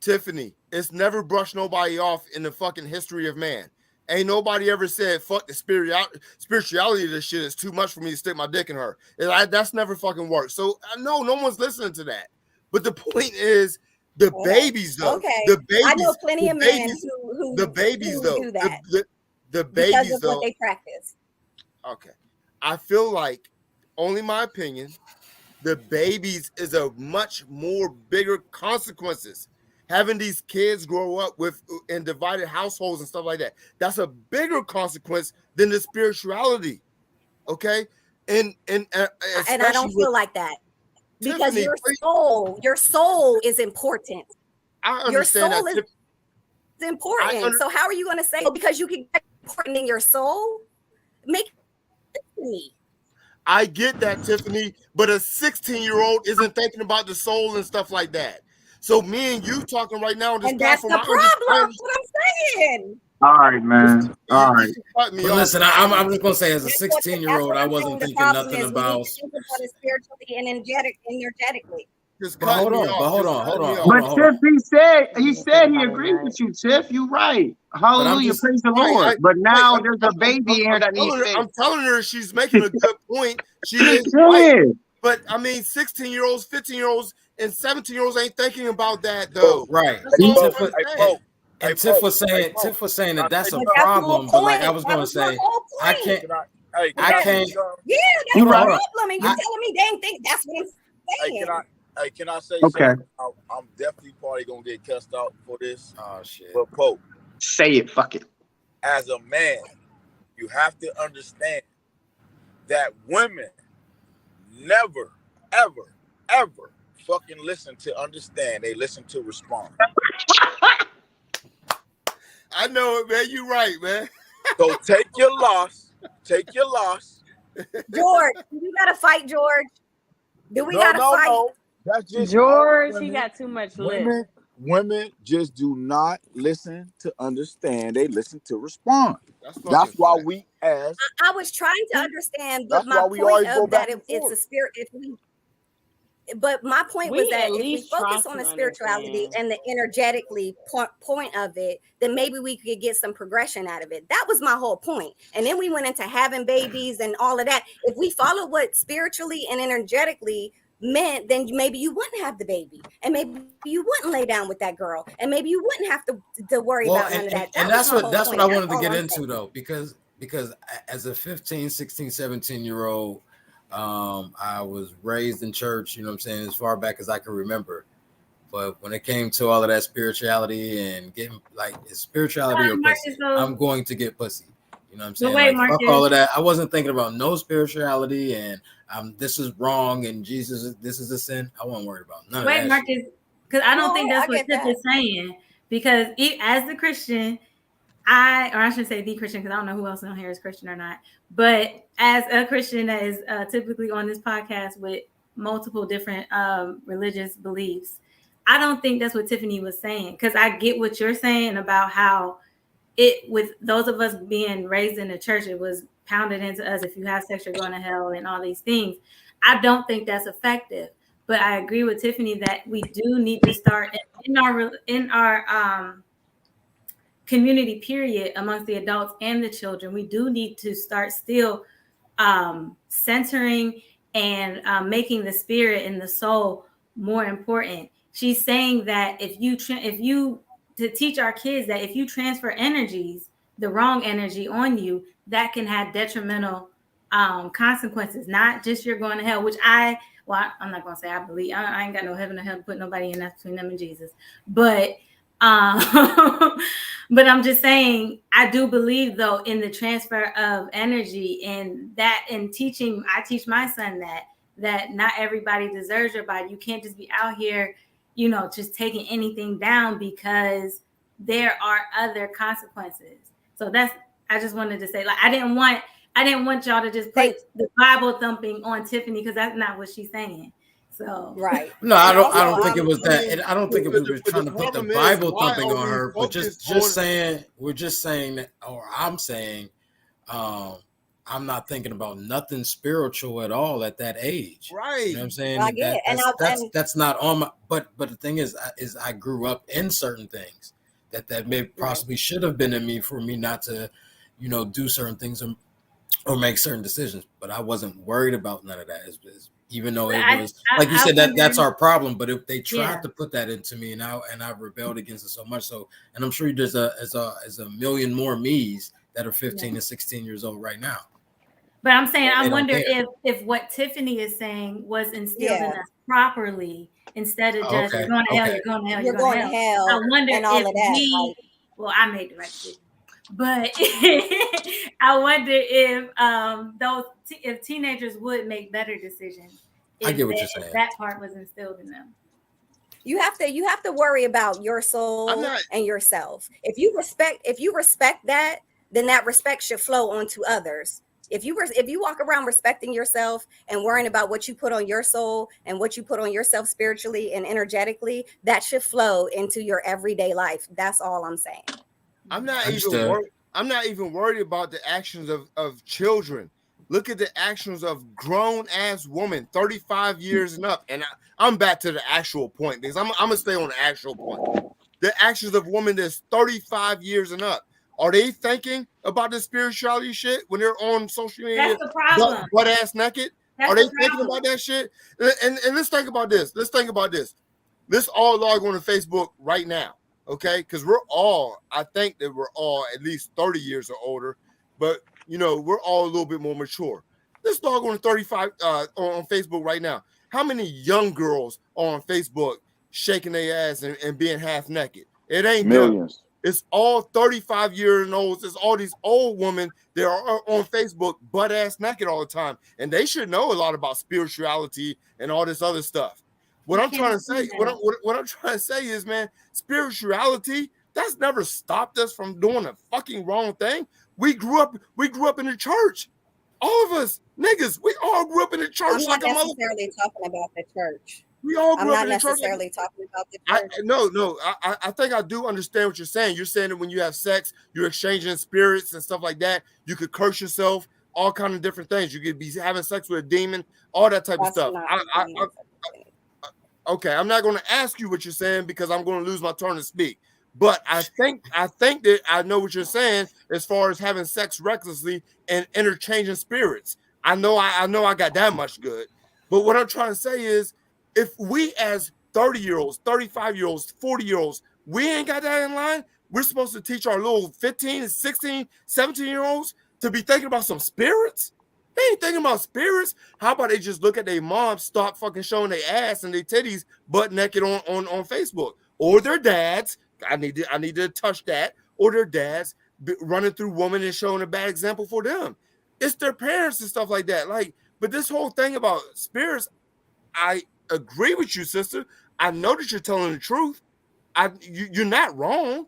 Tiffany, it's never brushed nobody off in the fucking history of man. Ain't nobody ever said, fuck the spirituality of this shit. It's too much for me to stick my dick in her. That's never fucking worked. So no one's listening to that. But the point is, the babies though. Okay. The babies. I know plenty of men who the babies though. Do that the babies because of though. what they practice. Okay. I feel like, only my opinion, the babies is a much more bigger consequences. Having these kids grow up with in divided households and stuff like that. That's a bigger consequence than the spirituality. Okay. And I don't feel like that. Because Tiffany, your soul is important. I understand your soul is important. So how are you going to say because you can get important in your soul? Make me. I get that, Tiffany, but a 16-year-old isn't thinking about the soul and stuff like that. So me and you talking right now on this platform. That's the problem. That's what I'm saying. All right, man. All right. But listen, I'm just gonna say, as a 16-year-old, I wasn't thinking nothing about spiritually and energetically. hold on. But Tiff, he said he agreed with you, Tiff. You right. Hallelujah, praise the Lord. But now there's a baby here that needs to. I'm telling her she's making a good point. She is right. But I mean, 16-year-olds, 15-year-olds, and 17-year-olds ain't thinking about that though. Right. And Tiff was saying that that's a problem. But like I was going to say, I can't. Yeah, that's the problem. And you're telling me they ain't think that's what I'm saying. Can I say okay? Something? I'm definitely probably gonna get cussed out for this. Oh shit! But Pope, say it. Fuck it. As a man, you have to understand that women never, ever, ever fucking listen to understand. They listen to respond. I know it, man. You right, man. So take your loss. Take your loss. George, you gotta fight, George. Do we gotta fight? No. That's just George. He got too much lip. Women just do not listen to understand. They listen to respond. That's why we ask. I was trying to understand, but my point of that it's a spirit. But my point was that if we focus on the spirituality and the energetically point of it, then maybe we could get some progression out of it. That was my whole point. And then we went into having babies and all of that. If we follow what spiritually and energetically meant, then maybe you wouldn't have the baby, and maybe you wouldn't lay down with that girl, and maybe you wouldn't have to worry about none of that. And that's what I wanted to get into though, because as a 15, 16, 17-year-old, I was raised in church, you know what I'm saying, as far back as I can remember. But when it came to all of that spirituality and getting like spirituality or pussy, I'm going to get pussy. You know what I'm saying? Fuck all of that. I wasn't thinking about no spirituality and this is wrong and Jesus, this is a sin. I wasn't worried about none of that. Marcus, because I don't think that's what Tiff is saying. Because as the Christian, I shouldn't say the Christian because I don't know who else on here is Christian or not. But as a Christian that is typically on this podcast with multiple different religious beliefs, I don't think that's what Tiffany was saying. Because I get what you're saying about how it, with those of us being raised in the church, it was pounded into us, if you have sex, you're going to hell and all these things. I don't think that's effective. But I agree with Tiffany that we do need to start in our community period amongst the adults and the children. We do need to start still centering and making the spirit and the soul more important. She's saying that if you to teach our kids that if you transfer energies, the wrong energy on you, that can have detrimental consequences, not just you're going to hell, which I'm not going to say I believe. I ain't got no heaven or hell to put nobody in. That's between them and Jesus. But but I'm just saying, I do believe though in the transfer of energy and that in teaching. I teach my son that not everybody deserves your body. You can't just be out here, just taking anything down because there are other consequences. So I just wanted to say, like, I didn't want y'all to just put the Bible thumping on Tiffany because that's not what she's saying. So right. No, I don't think it was that. And I don't think it was trying to put the Bible thumping on her, but just saying, we're just saying that, or I'm saying, I'm not thinking about nothing spiritual at all at that age. Right. You know what I'm saying? I get it. That's not on my, but the thing is I grew up in certain things that may possibly should have been in me for me not to, do certain things or make certain decisions. But I wasn't worried about none of that. Even though it was, like you said, that's our problem. But if they tried to put that into me and I rebelled against it so much. So, and I'm sure there's a million more me's that are 15 and 16 years old right now. But I'm saying, I wonder if what Tiffany is saying was instilled in us properly instead of just you're going to hell, you're going to hell, you're going to hell. I wonder and all if of that. Well, I made the right decision. But I wonder if teenagers would make better decisions. I get what you're saying. That part was instilled in them. You have to worry about your soul and yourself. If you respect that, then that respect should flow onto others. If you walk around respecting yourself and worrying about what you put on your soul and what you put on yourself spiritually and energetically, that should flow into your everyday life. That's all I'm saying. I'm not even worried about the actions of children. Look at the actions of grown-ass women, 35 years and up. And I'm back to the actual point because I'm going to stay on the actual point. The actions of women that's 35 years and up. Are they thinking about the spirituality shit when they're on social media? That's the problem. Butt ass naked? Are they thinking about that shit? And let's think about this. Let's all log on to Facebook right now, okay? Because I think that we're all at least 30 years or older, but we're all a little bit more mature. Let's log on to 35 on Facebook right now. How many young girls are on Facebook shaking their ass and being half naked? It ain't millions. Them. It's all 35 years and olds. It's all these old women that are on Facebook butt ass naked all the time, and they should know a lot about spirituality and all this other stuff. What I'm trying to say is, man, spirituality that's never stopped us from doing a fucking wrong thing. We grew up in the church. All of us niggas, we all grew up in the church. I'm not necessarily talking about the church. We all grew up in the church. I'm not necessarily talking about the church. No. I think I do understand what you're saying. You're saying that when you have sex, you're exchanging spirits and stuff like that. You could curse yourself, all kind of different things. You could be having sex with a demon, all that type of stuff. Okay, I'm not going to ask you what you're saying because I'm going to lose my turn to speak. But I think that I know what you're saying as far as having sex recklessly and interchanging spirits. I know I got that much good. But what I'm trying to say is, if we as 30-year-olds, 35-year-olds, 40-year-olds, we ain't got that in line, we're supposed to teach our little 15, 16, 17-year-olds to be thinking about some spirits? They ain't thinking about spirits. How about they just look at their moms, stop fucking showing their ass and their titties butt naked on Facebook? Or their dads, I need to touch that, or their dads running through women and showing a bad example for them. It's their parents and stuff like that. But this whole thing about spirits, I agree with you, sister. I know that you're telling the truth. You're not wrong.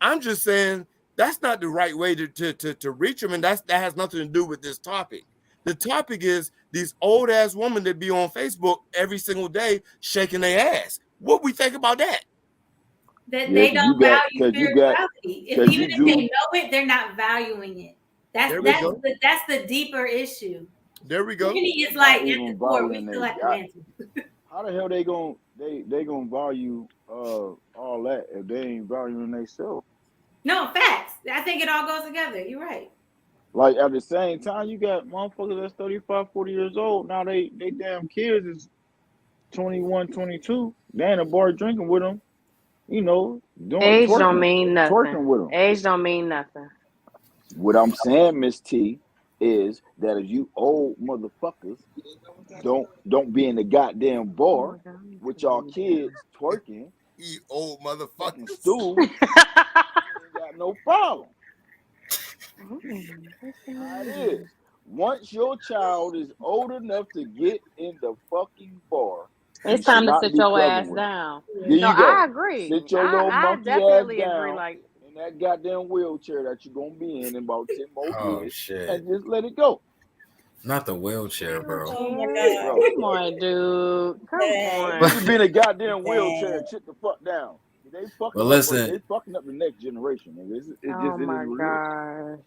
I'm just saying that's not the right way to reach them, and that has nothing to do with this topic. The topic is these old ass women that be on Facebook every single day shaking their ass. What we think about that? That they don't value spirituality. Even if they know it, they're not valuing it. That's the deeper issue. There we go. It's like at the core, we still have to answer. How the hell they gonna value all that if they ain't valuing themselves? No, facts. I think it all goes together. You're right. Like at the same time, you got motherfuckers that's 35, 40 years old. Now they damn kids is 21, 22. They in a bar drinking with them. Doing age don't mean nothing. Twerking with them. Age don't mean nothing. What I'm saying, Miss T, is that if you old motherfuckers don't be in the goddamn bar with y'all kids twerking, you old motherfucking stool, you got no problem. It is. Once your child is old enough to get in the fucking bar, it's time to sit your ass down. No, I agree. Sit your little monkey ass down in that goddamn wheelchair that you're gonna be in about 10 more years, shit. And just let it go. Not the wheelchair, bro. Oh my God. Come on, dude. Come on. You be in a goddamn wheelchair and sit the fuck down. They fucking they fucking up the next generation. Oh my gosh.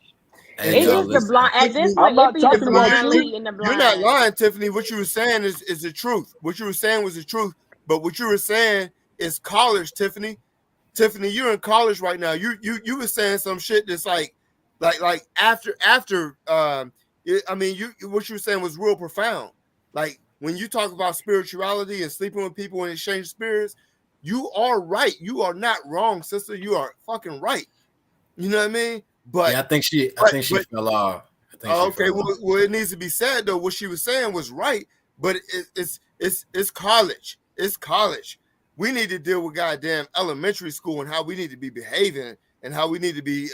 Hey, it's just the blind. At this point, it be the blind leading the blind. You're not lying, Tiffany. What you were saying is the truth. What you were saying was the truth. But what you were saying is college, Tiffany. Tiffany, you're in college right now. You were saying some shit that's like after. I mean, what you were saying was real profound. Like when you talk about spirituality and sleeping with people and exchange spirits, you are right. You are not wrong, sister. You are fucking right. You know what I mean? But yeah, I think she fell off. Okay, well, it needs to be said though. What she was saying was right, but it's college. It's college. We need to deal with goddamn elementary school and how we need to be behaving and how we need to be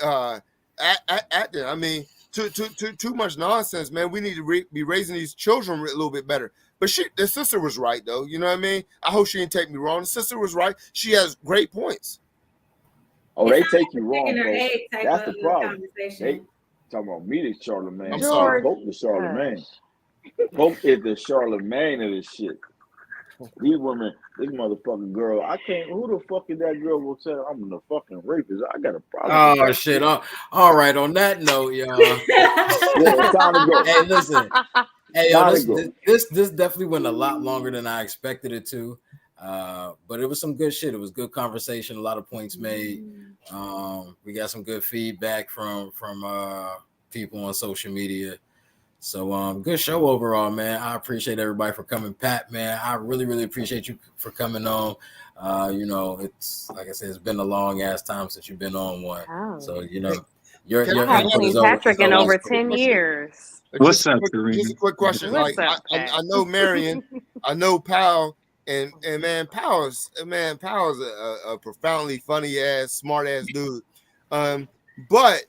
acting. I mean, too much nonsense, man. We need to be raising these children a little bit better. But the sister was right though. You know what I mean? I hope she didn't take me wrong. The sister was right. She has great points. Oh, they take you wrong, bro. That's the problem. They talking about me, the Charlemagne. I'm sorry, Pope the Charlemagne. Pope is the Charlemagne of this shit. These women, this motherfucking girl, I can't. Who the fuck is that girl will say I'm the fucking rapist? I got a problem. Oh shit! All right. On that note, y'all. Yeah, time to go. Hey, listen. Hey, yo, this definitely went a lot longer than I expected it to. But it was some good shit. It was good conversation. A lot of points made. We got some good feedback from people on social media. So good show overall, man. I appreciate everybody for coming. Pat, man, I really appreciate you for coming on. You know, it's like I said, it's been a long ass time since you've been on one. Oh. So you know, your input is Patrick in over 10 years. What's up, Karina? Just a quick question. Like I know Marion, I know Powell, and man, Powell's a profoundly funny ass, smart ass dude. But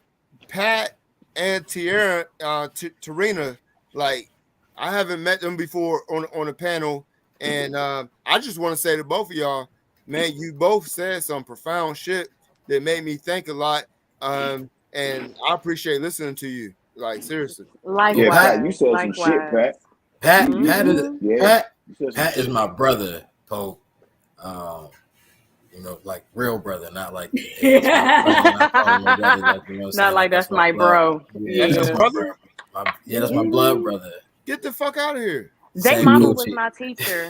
Pat and Tarina, like I haven't met them before on a panel, and I just want to say to both of y'all, man, you both said some profound shit that made me think a lot, and I appreciate listening to you. Like seriously, likewise. Yeah, Pat, you said some shit, Pat. Pat is my brother, Pope. You know, like real brother, not like not like that's my bro. Yeah, that's your brother. That's my blood brother. Get the fuck out of here. They mama was my teacher.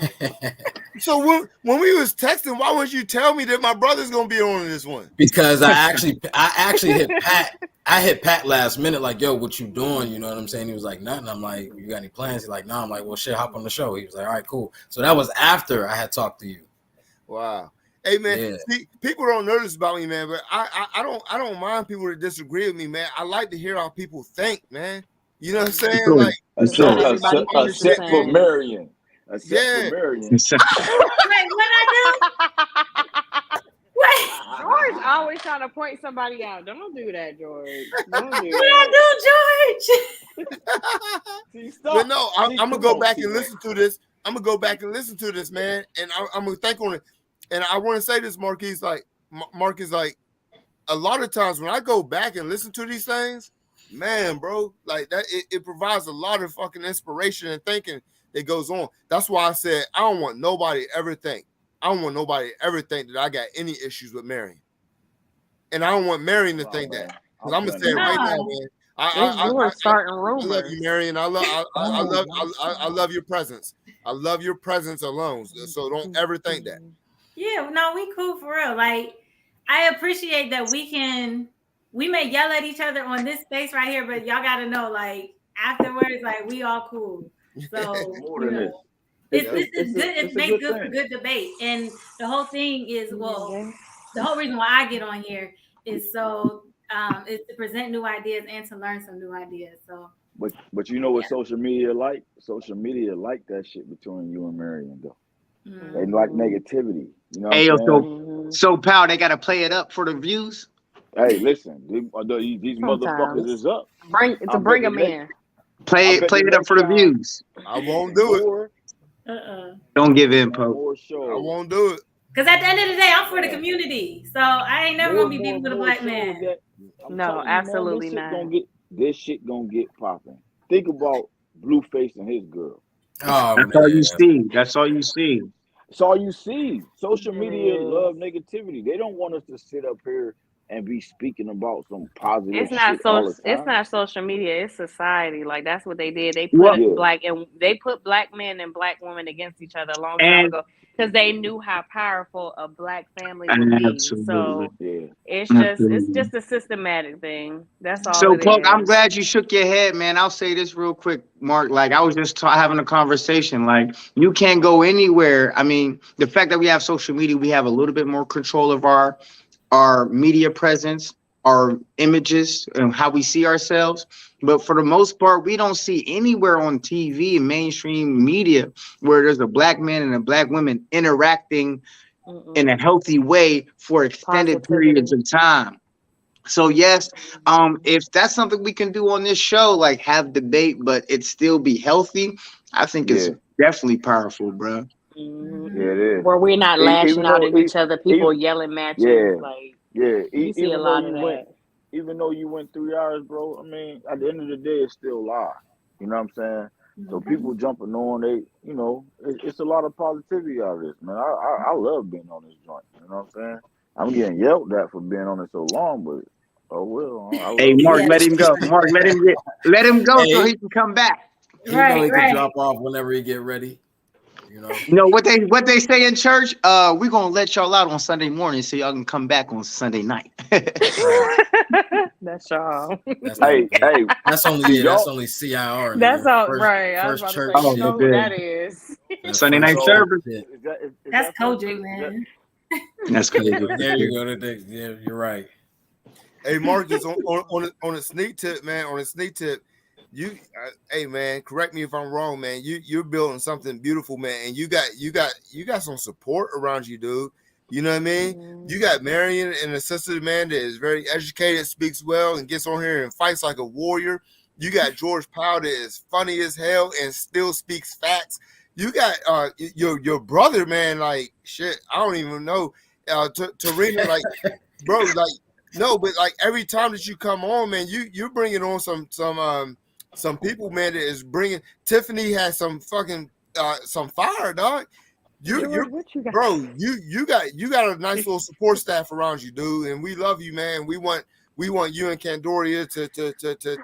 So when we was texting, why wouldn't you tell me that my brother's gonna be on this one? Because I actually hit Pat. I hit Pat last minute, like, yo, what you doing? You know what I'm saying? He was like, nothing. I'm like, you got any plans? He's like, no. I'm like, well, shit, hop on the show. He was like, all right, cool. So that was after I had talked to you. Wow. Hey man, see, people don't know this about me, man, but I don't mind people that disagree with me, man. I like to hear how people think, man. You know what I'm saying? Like except for Marion. Except for Marion. Wait, what I do? Wait. George always trying to point somebody out. Don't do that, George. Don't do what I do, George? But no, I'm gonna go back and listen to this. I'm gonna go back and listen to this, man, and I'm gonna think on it. And I want to say this, Marquise, like a lot of times when I go back and listen to these things, man, bro, like that, it provides a lot of fucking inspiration and thinking that goes on. That's why I said I don't want nobody to ever think that I got any issues with Marion, and I don't want Marion to think that. Because I'm gonna say it right now, man. I love you, Marion. I love your presence. I love your presence alone. So don't ever think that. Yeah, no, we cool for real. Like, I appreciate that we may yell at each other on this space right here, but y'all gotta know, like, afterwards, like, we all cool. So you know, it's good. It makes good debate. And the whole thing is, well, the whole reason why I get on here is so is to present new ideas and to learn some new ideas. So but you know what social media like? Social media like that shit between you and Marion though. They like negativity. You know so pal, they gotta play it up for the views. Hey, listen, these motherfuckers is up. Bring them in. Play it up for the views. I won't do it. Don't give in, Pope. I won't do it. Because at the end of the day, I'm for the community. So I ain't never gonna be beefing with a black man. No, absolutely not. This shit gonna get popping. Think about Blueface and his girl. Oh, that's all you see. That's all you see. It's all you see. Social media love negativity. They don't want us to sit up here and be speaking about some positive. It's not It's not social media. It's society. Like that's what they did. They put black men and black women against each other a long time ago because they knew how powerful a black family would be. So it's just a systematic thing. That's all. So, Pope, I'm glad you shook your head, man. I'll say this real quick, Mark. Like I was just having a conversation. Like you can't go anywhere. I mean, the fact that we have social media, we have a little bit more control of our media presence, our images, and how we see ourselves. But for the most part, we don't see anywhere on TV and mainstream media where there's a black man and a black woman interacting in a healthy way for extended periods of time. So yes, if that's something we can do on this show, like have debate, but it still be healthy, I think it's definitely powerful, bro. Mm-hmm. Yeah, it is. Where we're not lashing out at each other, people yelling matches. You see a lot of that. Even though you went 3 hours, bro, I mean, at the end of the day, it's still live. You know what I'm saying? So people jumping on, it's a lot of positivity out of this, man. I love being on this joint. You know what I'm saying? I'm getting yelled at for being on it so long, but oh well. Hey, Mark, let him go. Mark, let him go so he can come back. He know he can drop off whenever he get ready. You know what they say in church? We're gonna let y'all out on Sunday morning so y'all can come back on Sunday night. That's y'all. Hey, that's only CIR. That's all right. I was about to say, you know who that is. Sunday night service. That's Kojic, man. That's Kojic. There you go. Yeah, you're right. Hey, Marcus, on a sneak tip, man. On a sneak tip, hey man, correct me if I'm wrong, man. You're building something beautiful, man, and you got some support around you, dude. You know what I mean? You got Marion, and a sister, man, that is very educated, speaks well, and gets on here and fights like a warrior. You got George Powell that is funny as hell and still speaks facts. You got your brother, man, like shit. I don't even know. Tarina, like, bro, like no, but like every time that you come on, man, you're bringing on some people, man, that is bringing. Tiffany has some fucking some fire, dog. You got a nice little support staff around you, dude, and we love you, man. We want you and Candoria to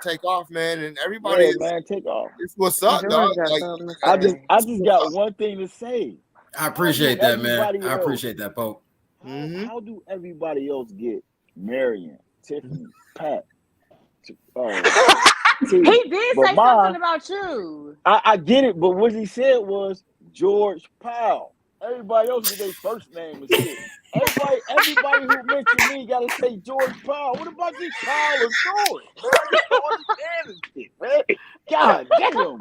take off, man, and everybody. Yeah, man, take off. It's what's up, dog. Like, I just got one thing to say. I appreciate that, man. I appreciate that, Pope. How do everybody else get Marion, Tiffany, Pat? He did say something about you. I get it, but what he said was George Powell. Everybody else get their first name and shit. Everybody who mentioned me gotta say George Powell. What about this Powell and George? Man, I don't understand this shit, man. God damn.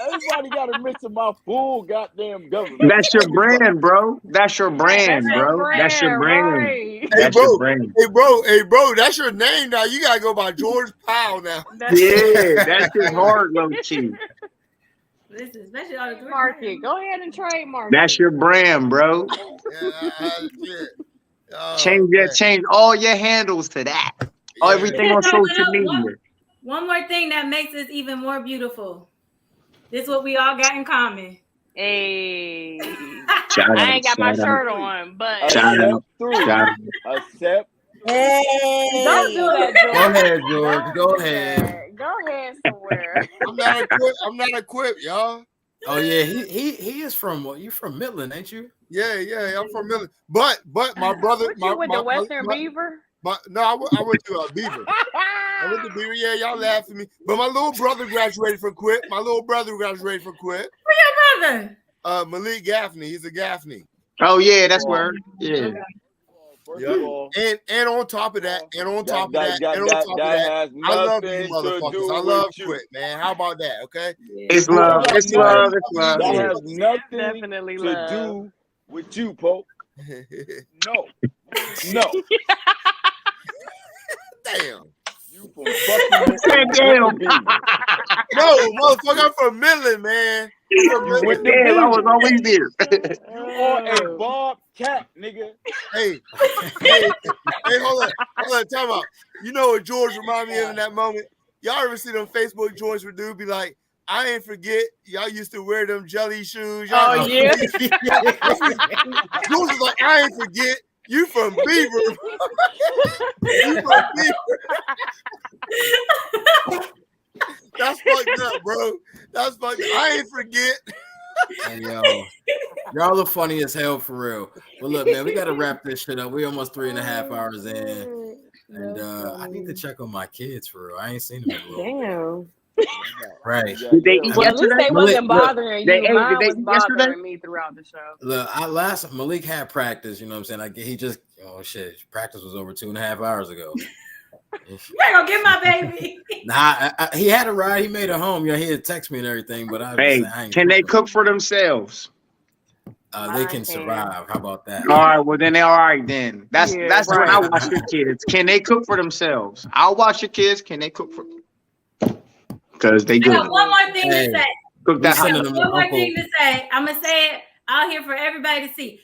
Everybody gotta mention my full goddamn government. That's your brand, bro. That's your brand, bro. That's your brand. Right. Hey, bro, that's your name now. You gotta go by George Powell now. Yeah, that's his hard low key. Listen, especially all the market. Go ahead and trademark. That's your brand, bro. Change all your handles to that. Everything on social media. One more thing that makes us even more beautiful. This is what we all got in common. Hey, I ain't got my shirt on, but accept. Hey, don't do that, George. Go ahead, George. Go ahead. Go ahead somewhere. I'm not equipped, y'all. Oh yeah, he is from you from Midland, ain't you? Yeah, I'm from Midland. But my brother, you went to Western Beaver. I went to Beaver. I went to Beaver. Yeah, y'all laugh at me. But my little brother graduated from Quip. Who's your brother? Malik Gaffney. He's a Gaffney. Oh yeah, that's where. Yeah. Yeah. And on top of that, I love you motherfuckers. I love Quip, man. How about that? Okay. It's love. It's love. That has nothing to do with you, Pope. No. Damn. You from fucking damn. No, motherfucker, I'm from Midland, man. I was always there. You are a Bobcat, nigga. Hey, hold on, time out. You know what George reminded me of in that moment? Y'all ever see them Facebook George would do? Be like, I ain't forget. Y'all used to wear them jelly shoes. Oh yeah. George was like, I ain't forget. You from Beaver. You from Beaver. That's fucked up, bro. That's fucked up. I ain't forget. Hey, y'all look funny as hell for real. But look, man, we gotta wrap this shit up. We almost 3.5 hours in, and I need to check on my kids for real. I ain't seen them in a little bit. Right. Did they eat at least they wasn't bothering you. Mine was bothering me throughout the show. Look, Malik had practice. You know what I'm saying? Like he just practice was over 2.5 hours ago. You ain't gonna get my baby. Nah, he had a ride. He made it home. He had text me and everything. But can they cook for themselves? They can survive. How about that? All right. Well, then all right. Then that's when I watch your kids. Can they cook for themselves? I'll watch your kids. Can they cook for? Because they good. I got one more thing to say. Cook that. One more thing to say. I'm gonna say it out here for everybody to see.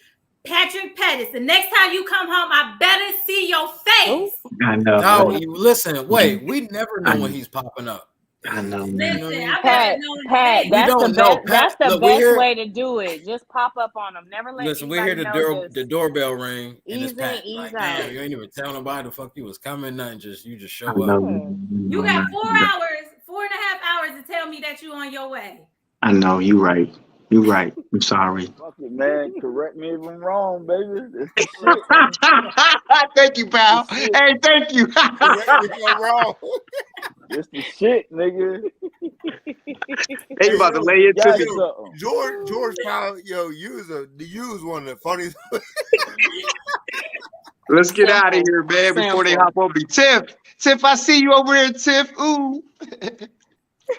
Patrick Pettis, the next time you come home, I better see your face. I know. No, listen, wait. We never know when he's popping up. I know. Listen, Pat, that's the best way to do it. Just pop up on them. Never let. Listen, we hear the doorbell ring, and it's Pat. Like, damn, you ain't even tell nobody the fuck you was coming. Nothing. You just show up. You got 4.5 hours to tell me that you on your way. I know you right. You right. I'm sorry. Fuck it, man. Correct me if I'm wrong, baby. Thank you, pal. Hey, thank you. Correct me if I'm wrong. It's the shit, nigga. They about to lay it to me. George Powell, you was one of the funniest. Let's get out of here, man, before they hop over me. Tiff, I see you over there, Tiff. Ooh.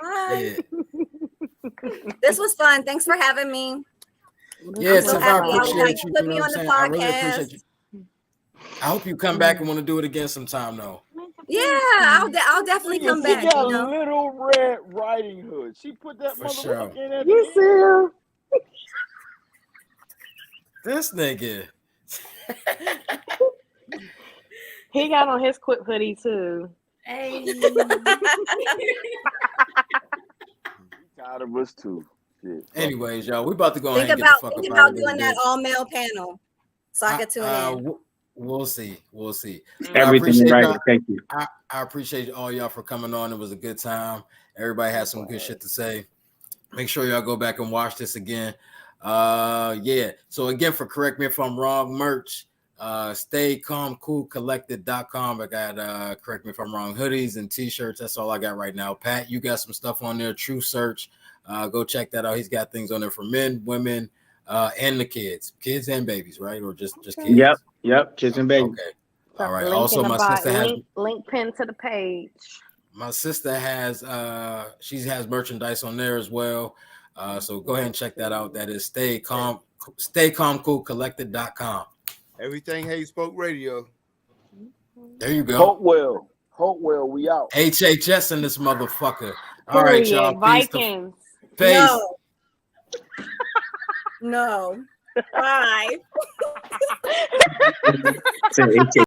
Hi. This was fun. Thanks for having me. Yeah, Tiff, I appreciate you. Put me on the podcast. I really appreciate you. I hope you come back and want to do it again sometime, though. Yeah, I'll definitely come back. She got a little Red Riding Hood. She put that motherfucker in there. You see her? This nigga. He got on his Quip hoodie too. Hey. Tired of us too. Shit. Anyways, y'all, we about to go ahead and get the fuck up. Think about doing that all male panel, so I could tune in. We'll see. Everything right. Thank you. I appreciate all y'all for coming on. It was a good time. Everybody had some good shit to say. Make sure y'all go back and watch this again. Yeah. So again, for Correct Me If I'm Wrong merch, staycalmcoolcollected.com. I got Correct Me If I'm Wrong hoodies and t-shirts. That's all I got right now. Pat, you got some stuff on there. True Search. Go check that out. He's got things on there for men, women, and the kids and babies, right? Or just kids. Yep, kids and babies. Okay. All right. Also, my sister has link pinned to the page. My sister has she has merchandise on there as well. So go ahead and check that out. That is staycalmcoolcollected.com. Everything Hate Spoke Radio. There you go. Hopewell, we out. HHS in this motherfucker. All right, y'all. Vikings. Peace. No. Bye.